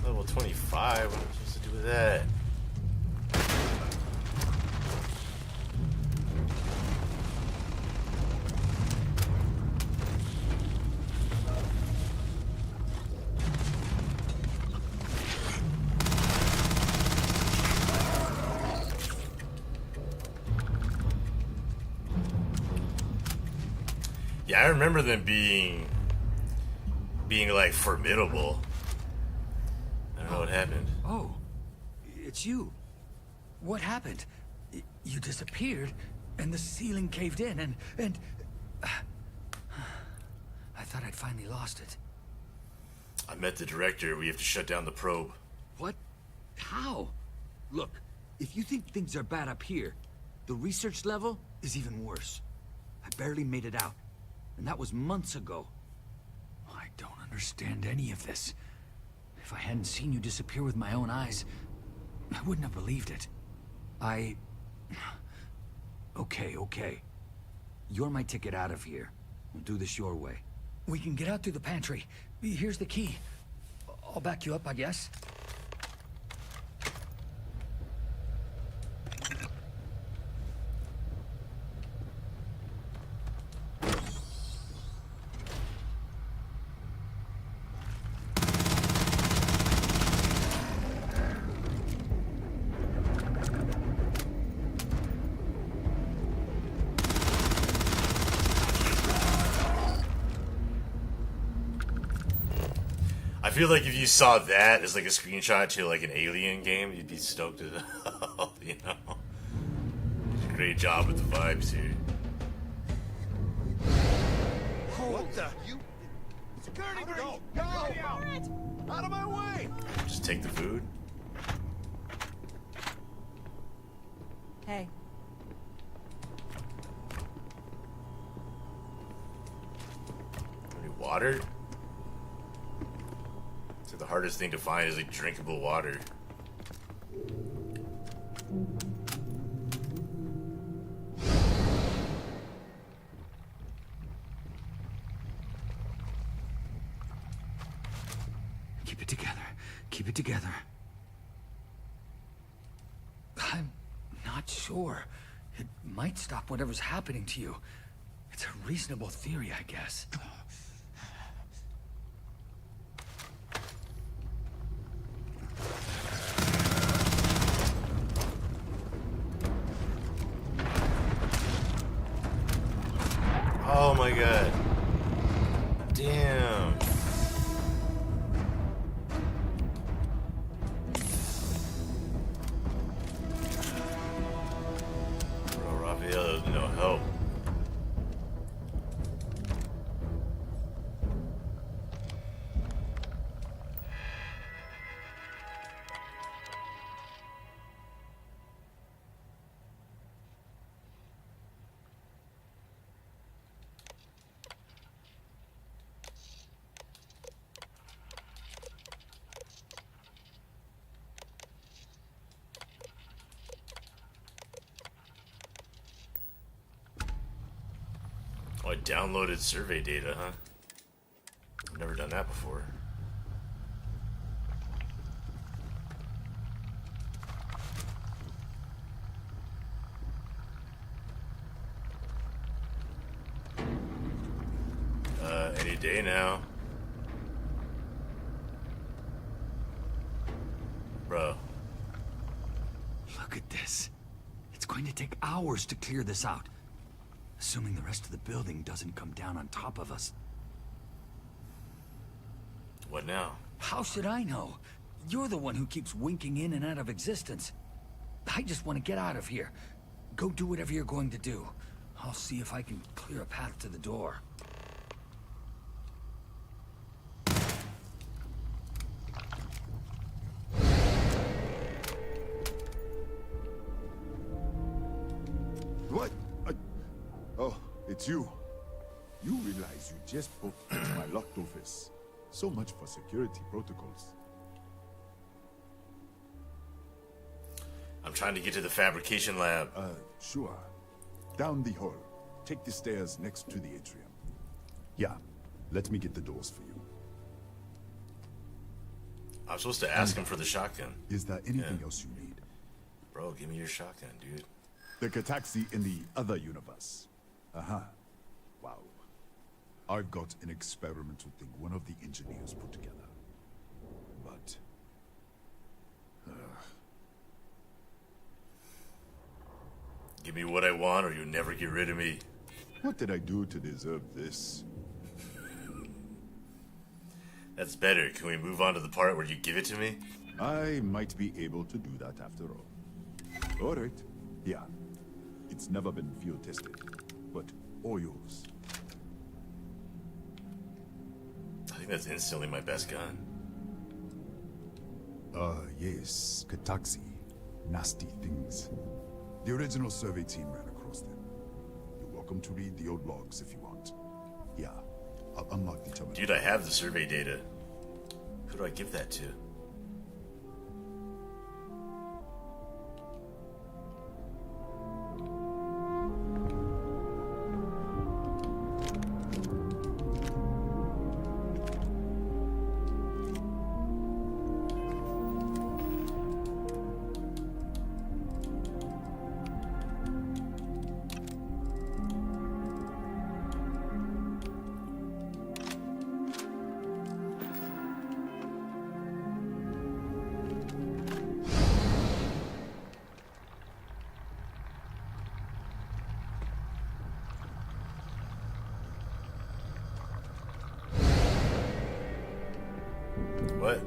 Level 25, what am I supposed to do with that? Yeah, I remember them being like formidable. I don't know what happened. Oh, it's you. What happened? You disappeared, and the ceiling caved in, and I thought I'd finally lost it. I met the director. We have to shut down the probe. What? How? Look, if you think things are bad up here, the research level is even worse. I barely made it out, and that was months ago. I don't understand any of this. If I hadn't seen you disappear with my own eyes, I wouldn't have believed it. Okay. You're my ticket out of here. We'll do this your way. We can get out through the pantry. Here's the key. I'll back you up, I guess. I feel like if you saw that as like a screenshot to like an Alien game, you'd be stoked as hell, you know? Did a great job with the vibes here. What the? You... Security breach! Go! Out of my way! Just take the food. Hey. Any water? So the hardest thing to find is like drinkable water. Keep it together. Keep it together. I'm not sure. It might stop whatever's happening to you. It's a reasonable theory, I guess. Oh my god. Damn. downloaded survey data, huh? I've never done that before. Any day now. Bro. Look at this. It's going to take hours to clear this out. Assuming the rest of the building doesn't come down on top of us. What now? How should I know? You're the one who keeps winking in and out of existence. I just want to get out of here. Go do whatever you're going to do. I'll see if I can clear a path to the door. What? Oh, it's you. You realize you just broke into my locked office. So much for security protocols. I'm trying to get to the fabrication lab. Sure. Down the hall. Take the stairs next to the atrium. Yeah, let me get the doors for you. I'm supposed to ask him for the shotgun. Is there anything else you need? Bro, give me your shotgun, dude. The Kataxi in the other universe. Uh-huh. Wow. I've got an experimental thing one of the engineers put together. But... Give me what I want or you'll never get rid of me. What did I do to deserve this? That's better. Can we move on to the part where you give it to me? I might be able to do that after all. All right. Yeah. It's never been field tested, but all yours. I think that's instantly my best gun. Yes. Kataxi. Nasty things. The original survey team ran across them. You're welcome to read the old logs if you want. Yeah, I'll unlock the terminal. Dude, I have the survey data. Who do I give that to? What?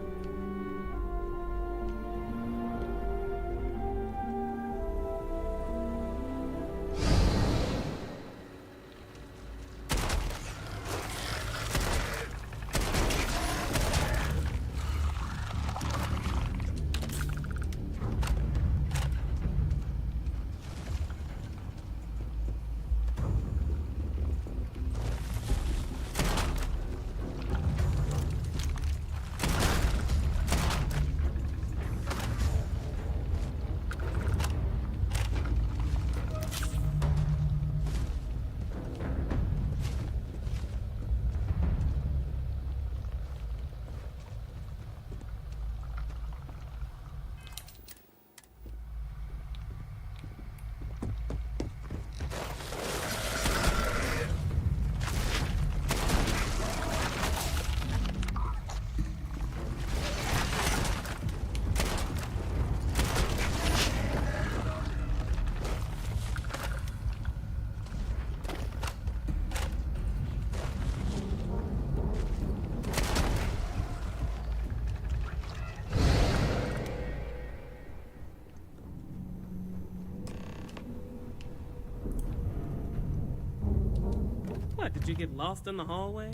What, did you get lost in the hallway?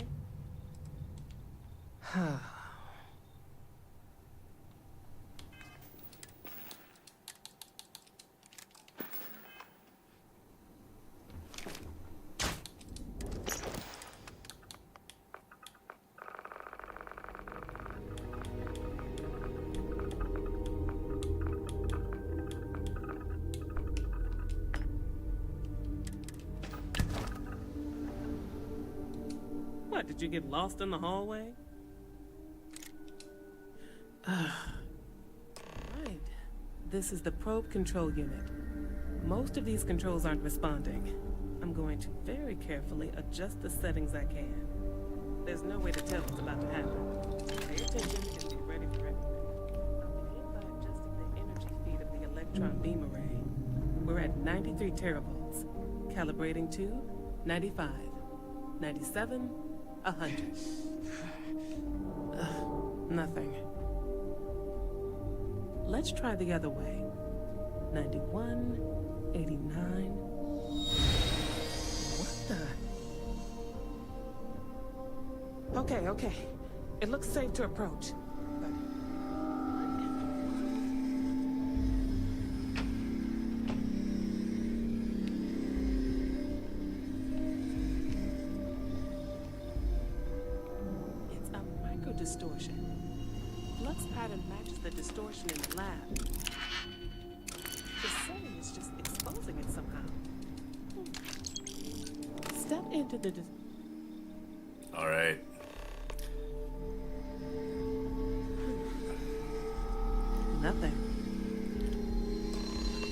What, did you get lost in the hallway? Right. This is the probe control unit. Most of these controls aren't responding. I'm going to very carefully adjust the settings I can. There's no way to tell what's about to happen. Pay attention and be ready for everything. I'll begin by adjusting the energy feed of the electron beam array. We're at 93 teravolts. Calibrating to 95, 97, 100. Nothing. Let's try the other way. 91, 89. What the? Okay. It looks safe to approach. It's a micro-distortion. Flux pattern matches the distortion in the lab. The setting is just exposing it somehow. Step into the... All right. Nothing.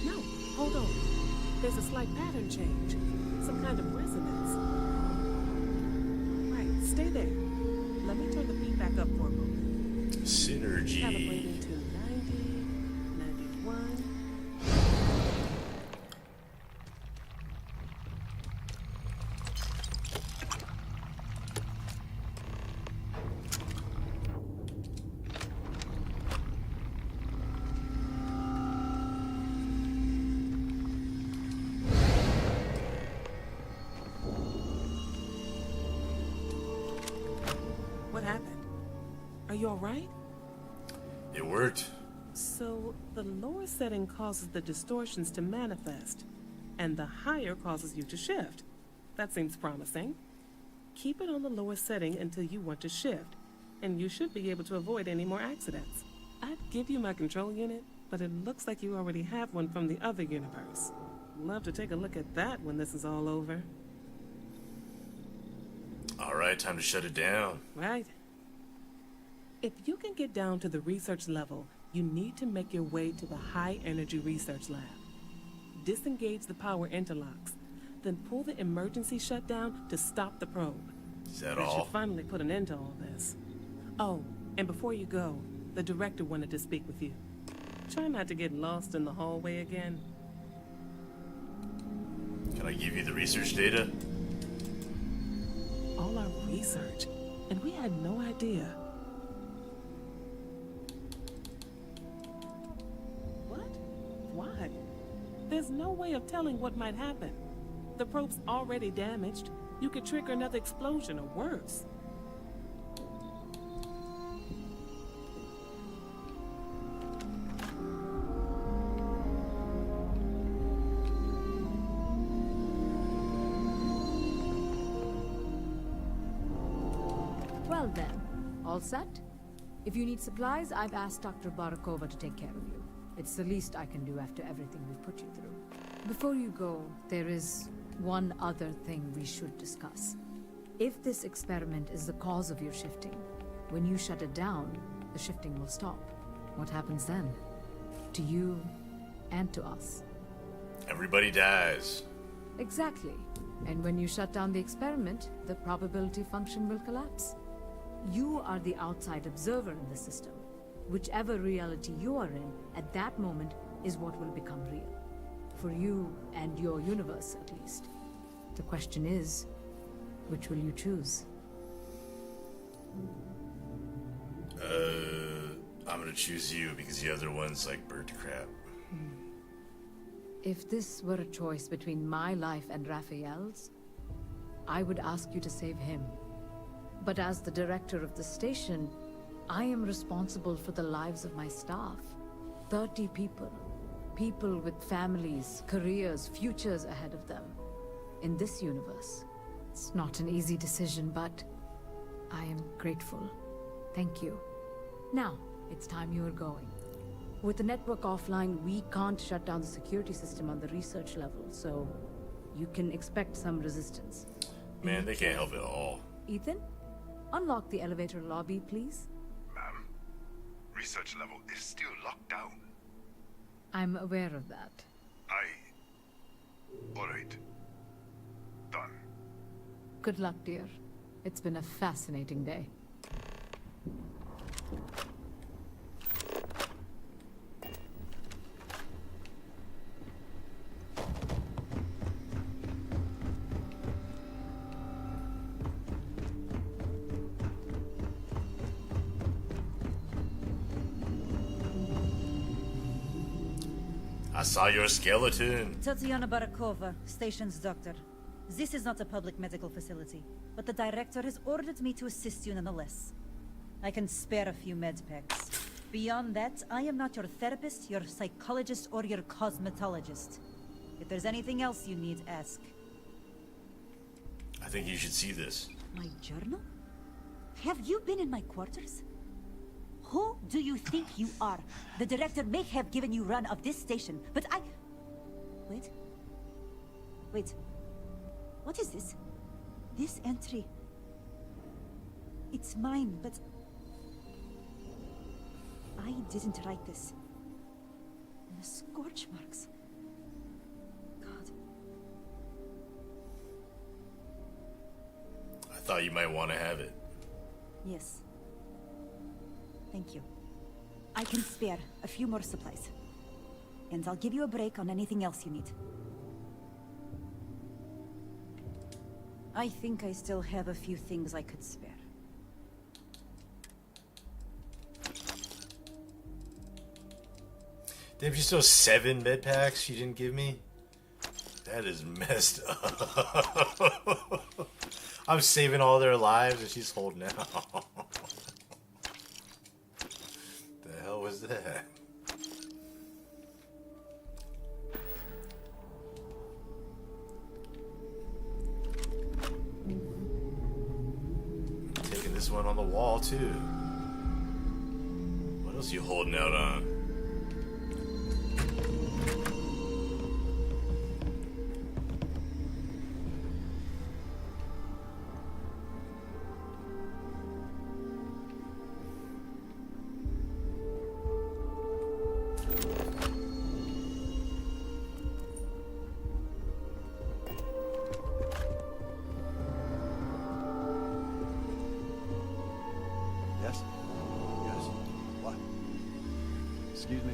No, hold on. There's a slight pattern change. Some kind of resonance. Right, stay there. Let me turn the beat back up for a moment. Synergy. Calibrating to 90, 91. What happened? Are you all right? It worked. So, the lower setting causes the distortions to manifest, and the higher causes you to shift. That seems promising. Keep it on the lower setting until you want to shift, and you should be able to avoid any more accidents. I'd give you my control unit, but it looks like you already have one from the other universe. Love to take a look at that when this is all over. All right, time to shut it down. Right. If you can get down to the research level, you need to make your way to the high-energy research lab. Disengage the power interlocks, then pull the emergency shutdown to stop the probe. Is that I all? should finally put an end to all this. Oh, and before you go, the director wanted to speak with you. Try not to get lost in the hallway again. Can I give you the research data? All our research, and we had no idea. What? Why? There's no way of telling what might happen. The probe's already damaged. You could trigger another explosion or worse. Well then, all set? If you need supplies, I've asked Dr. Barakova to take care of you. It's the least I can do after everything we've put you through. Before you go, there is one other thing we should discuss. If this experiment is the cause of your shifting, when you shut it down, the shifting will stop. What happens then? To you and to us. Everybody dies. Exactly. And when you shut down the experiment, the probability function will collapse. You are the outside observer in the system. Whichever reality you are in, at that moment, is what will become real. For you and your universe, at least. The question is, which will you choose? I'm gonna choose you because the other one's like bird crap. If this were a choice between my life and Raphael's, I would ask you to save him. But as the director of the station, I am responsible for the lives of my staff. 30 people. People with families, careers, futures ahead of them. In this universe. It's not an easy decision, but I am grateful. Thank you. Now, it's time you are going. With the network offline, we can't shut down the security system on the research level, so you can expect some resistance. Man, they can't help it all. Ethan, Unlock the elevator lobby, please. Ma'am, research level is still locked down. I'm aware of that. Alright. Done. Good luck, dear. It's been a fascinating day. I saw your skeleton. Tatiana Barakova, station's doctor. This is not a public medical facility, but the director has ordered me to assist you nonetheless. I can spare a few med packs. Beyond that, I am not your therapist, your psychologist, or your cosmetologist. If there's anything else you need, ask. I think you should see this. My journal? Have you been in my quarters? Who do you think you are? The director may have given you run of this station, but I... Wait. What is this? This entry... It's mine, but... I didn't write this. And the scorch marks... God. I thought you might want to have it. Yes. Thank you. I can spare a few more supplies. And I'll give you a break on anything else you need. I think I still have a few things I could spare. Damn, you still 7 med packs you didn't give me? That is messed up. I'm saving all their lives and she's holding out. The hell was that? Taking this one on the wall too. What else are you holding out on? Excuse me.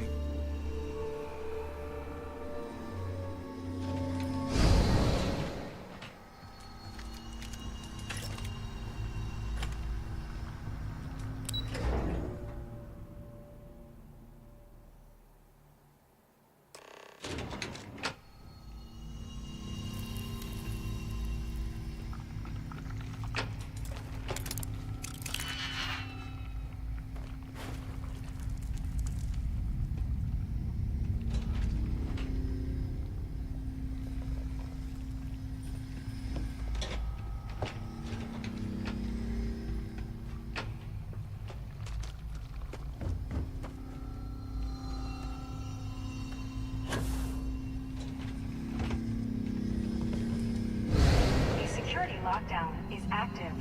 Lockdown is active.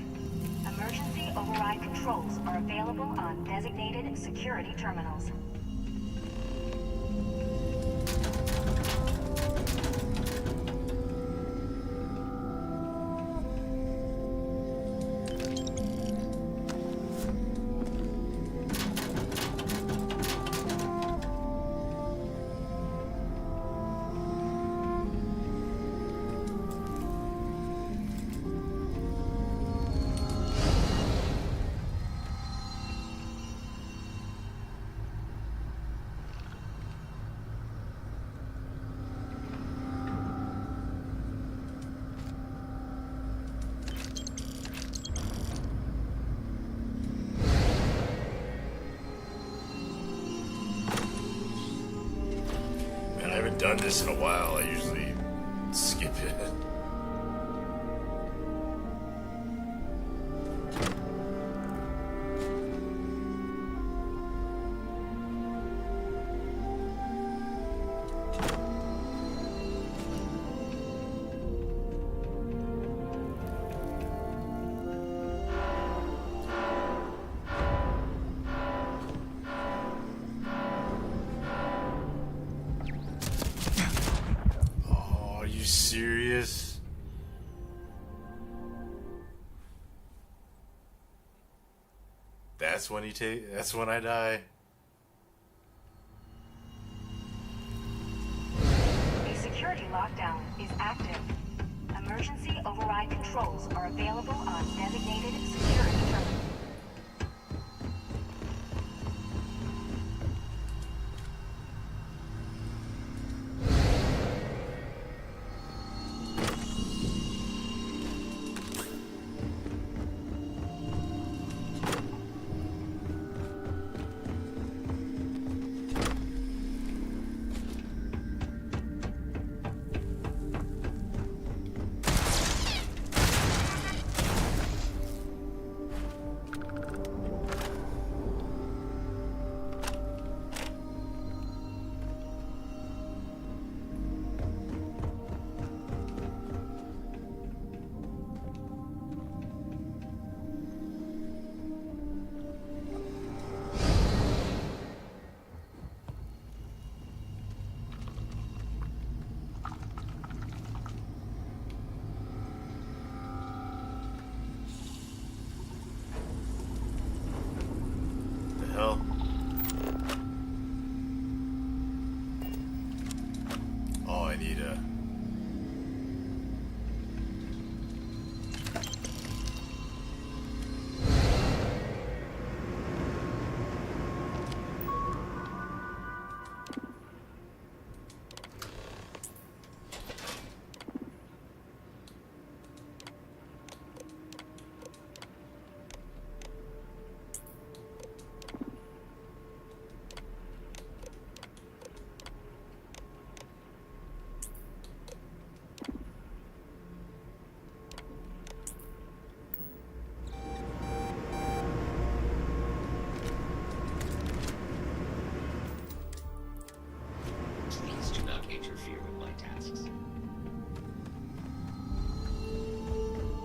Emergency override controls are available on designated security terminals. I haven't done this in a while. I usually skip it. That's when you take. That's when I die. A security lockdown is active. Emergency override controls are available on designated security terminals. Hell. Oh, I need a. Please do not interfere with my tasks.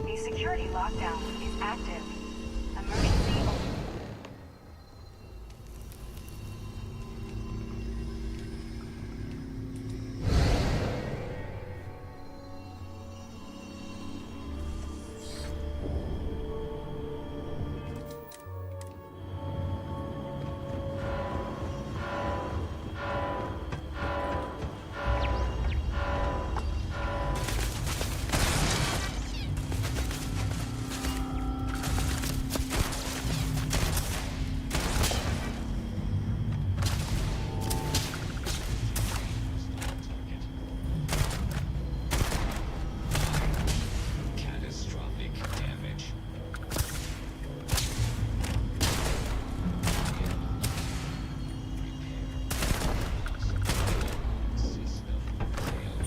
A security lockdown is active. Emergency override. Catastrophic damage. System failure.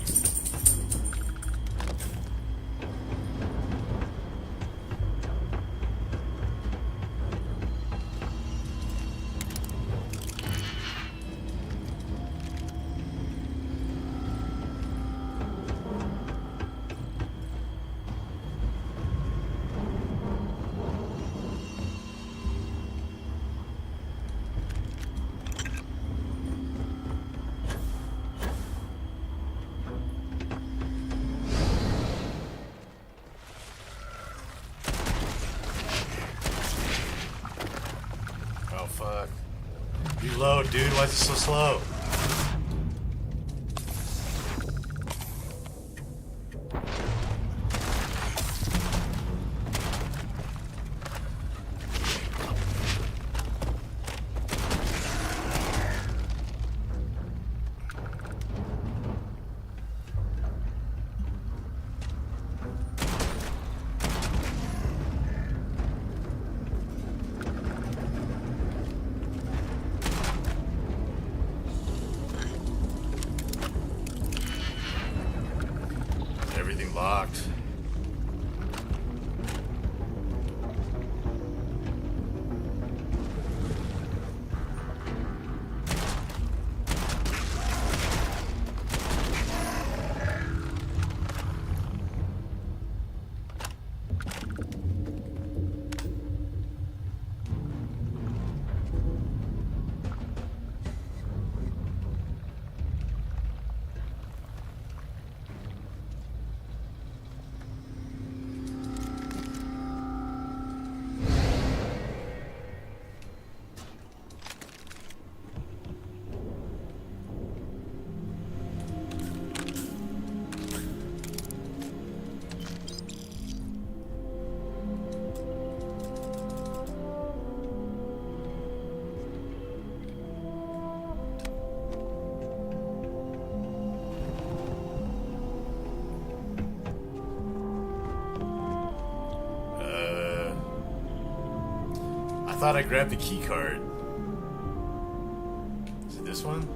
Oh fuck. Reload, dude. Why is it so slow? Everything locked. thought I grabbed the key card. Is it this one?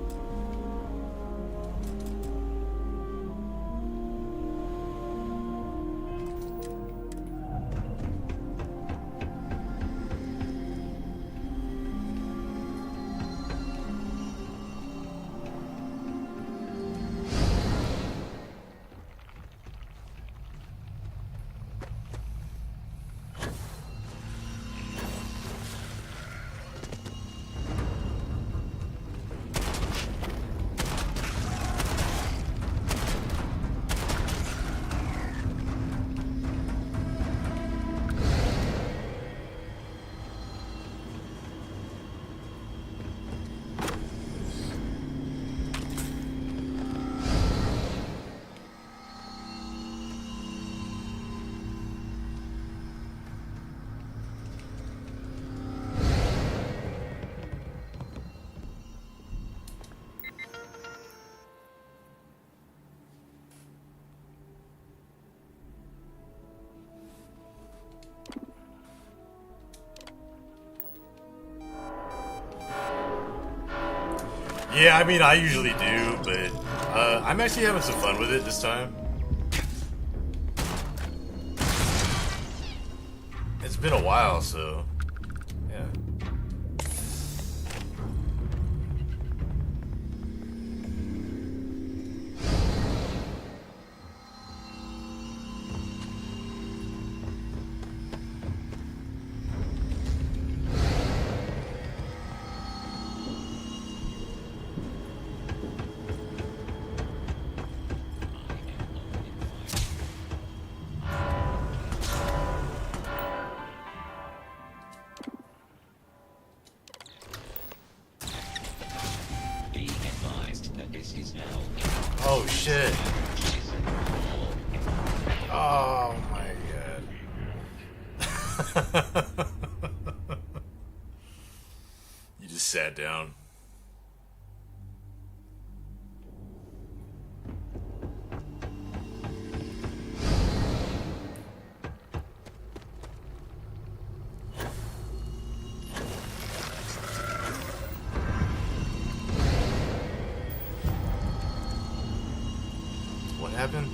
Yeah, I mean, I usually do, but I'm actually having some fun with it this time. It's been a while, so yeah. Oh shit. Oh my god. You just sat down. What happened?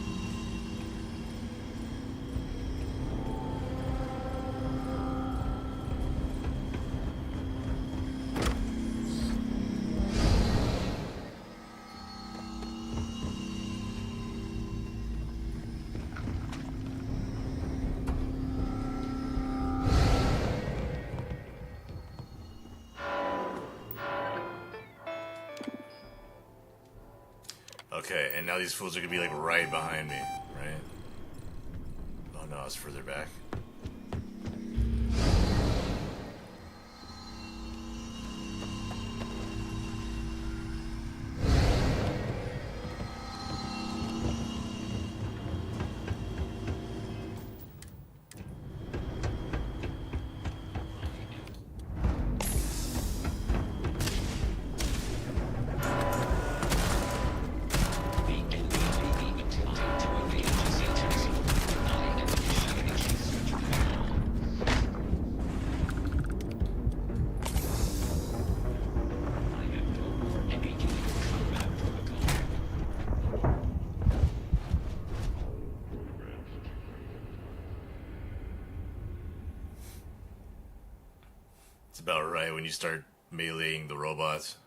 Okay, and now these fools are gonna be like right behind me, right? Oh no, it's further back. It's about right when you start meleeing the robots.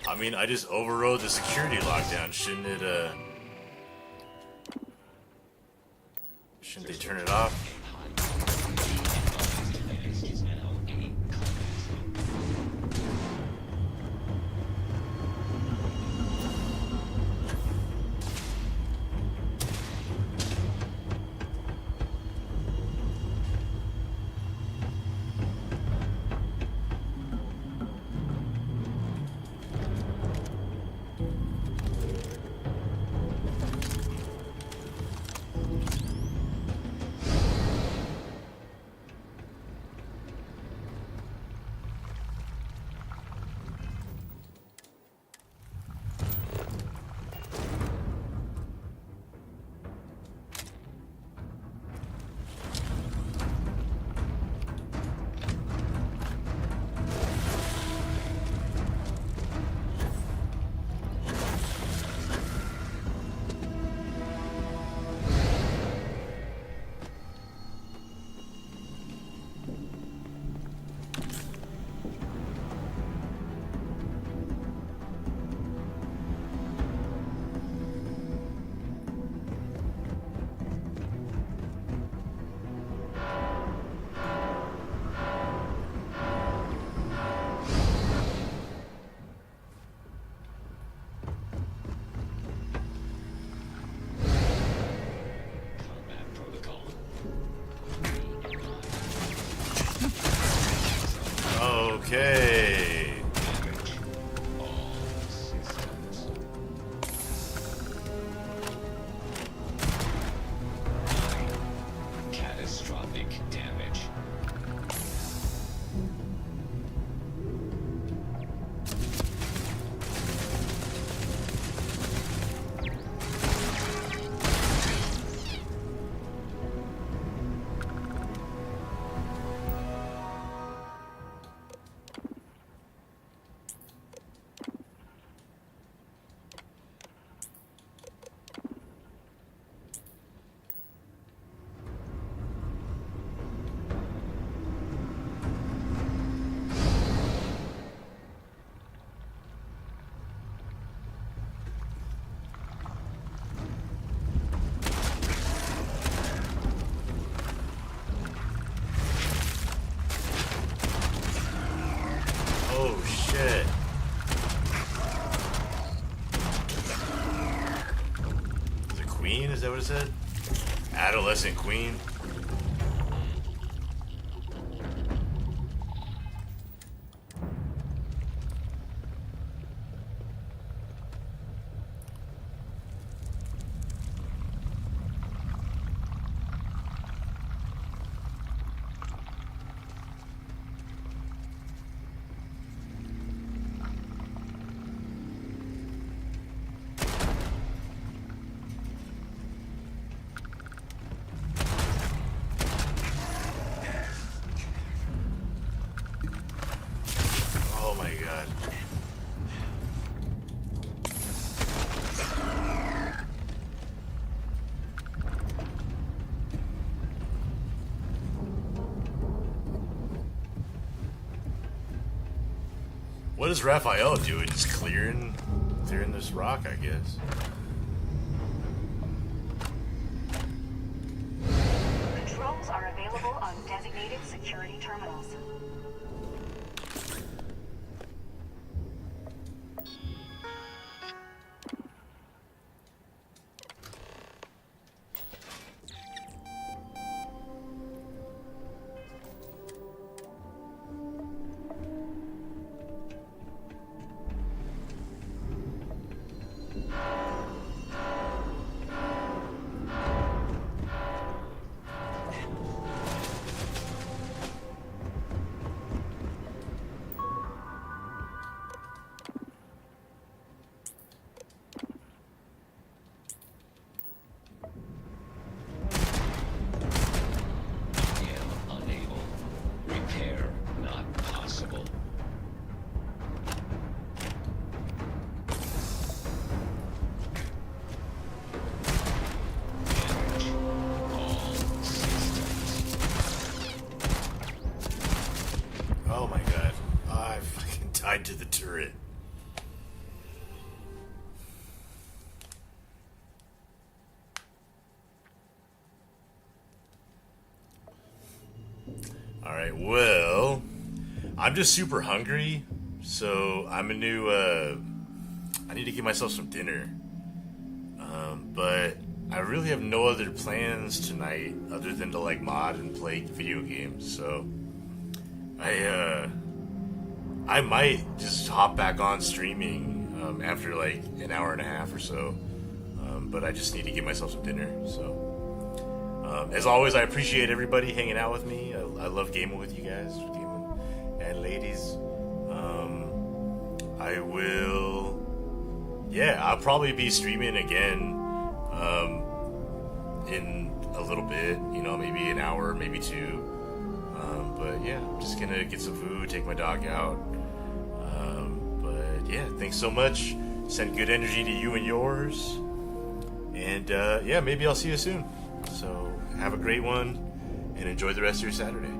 I mean, I just overrode the security lockdown. Shouldn't they turn it off? Okay. Catastrophic damage. Oh shit. The queen, is that what it said? Adolescent queen. Oh my god. What is Raphael doing? Just clearing this rock, I guess. Controls are available on designated security terminals. Unable. Repair not possible. Damage all systems. Oh my god. I fucking tied to the turret. Alright, well, I'm just super hungry, so I'm I need to get myself some dinner. But I really have no other plans tonight other than to like mod and play video games, so I might just hop back on streaming after like an hour and a half or so. But I just need to get myself some dinner, so as always, I appreciate everybody hanging out with me. I love gaming with you guys, gaming and ladies. I will, yeah, I'll probably be streaming again in a little bit, you know, maybe an hour, maybe two. But yeah, I'm just gonna get some food, take my dog out. But yeah, thanks so much. Send good energy to you and yours. And yeah, maybe I'll see you soon. So have a great one and enjoy the rest of your Saturday.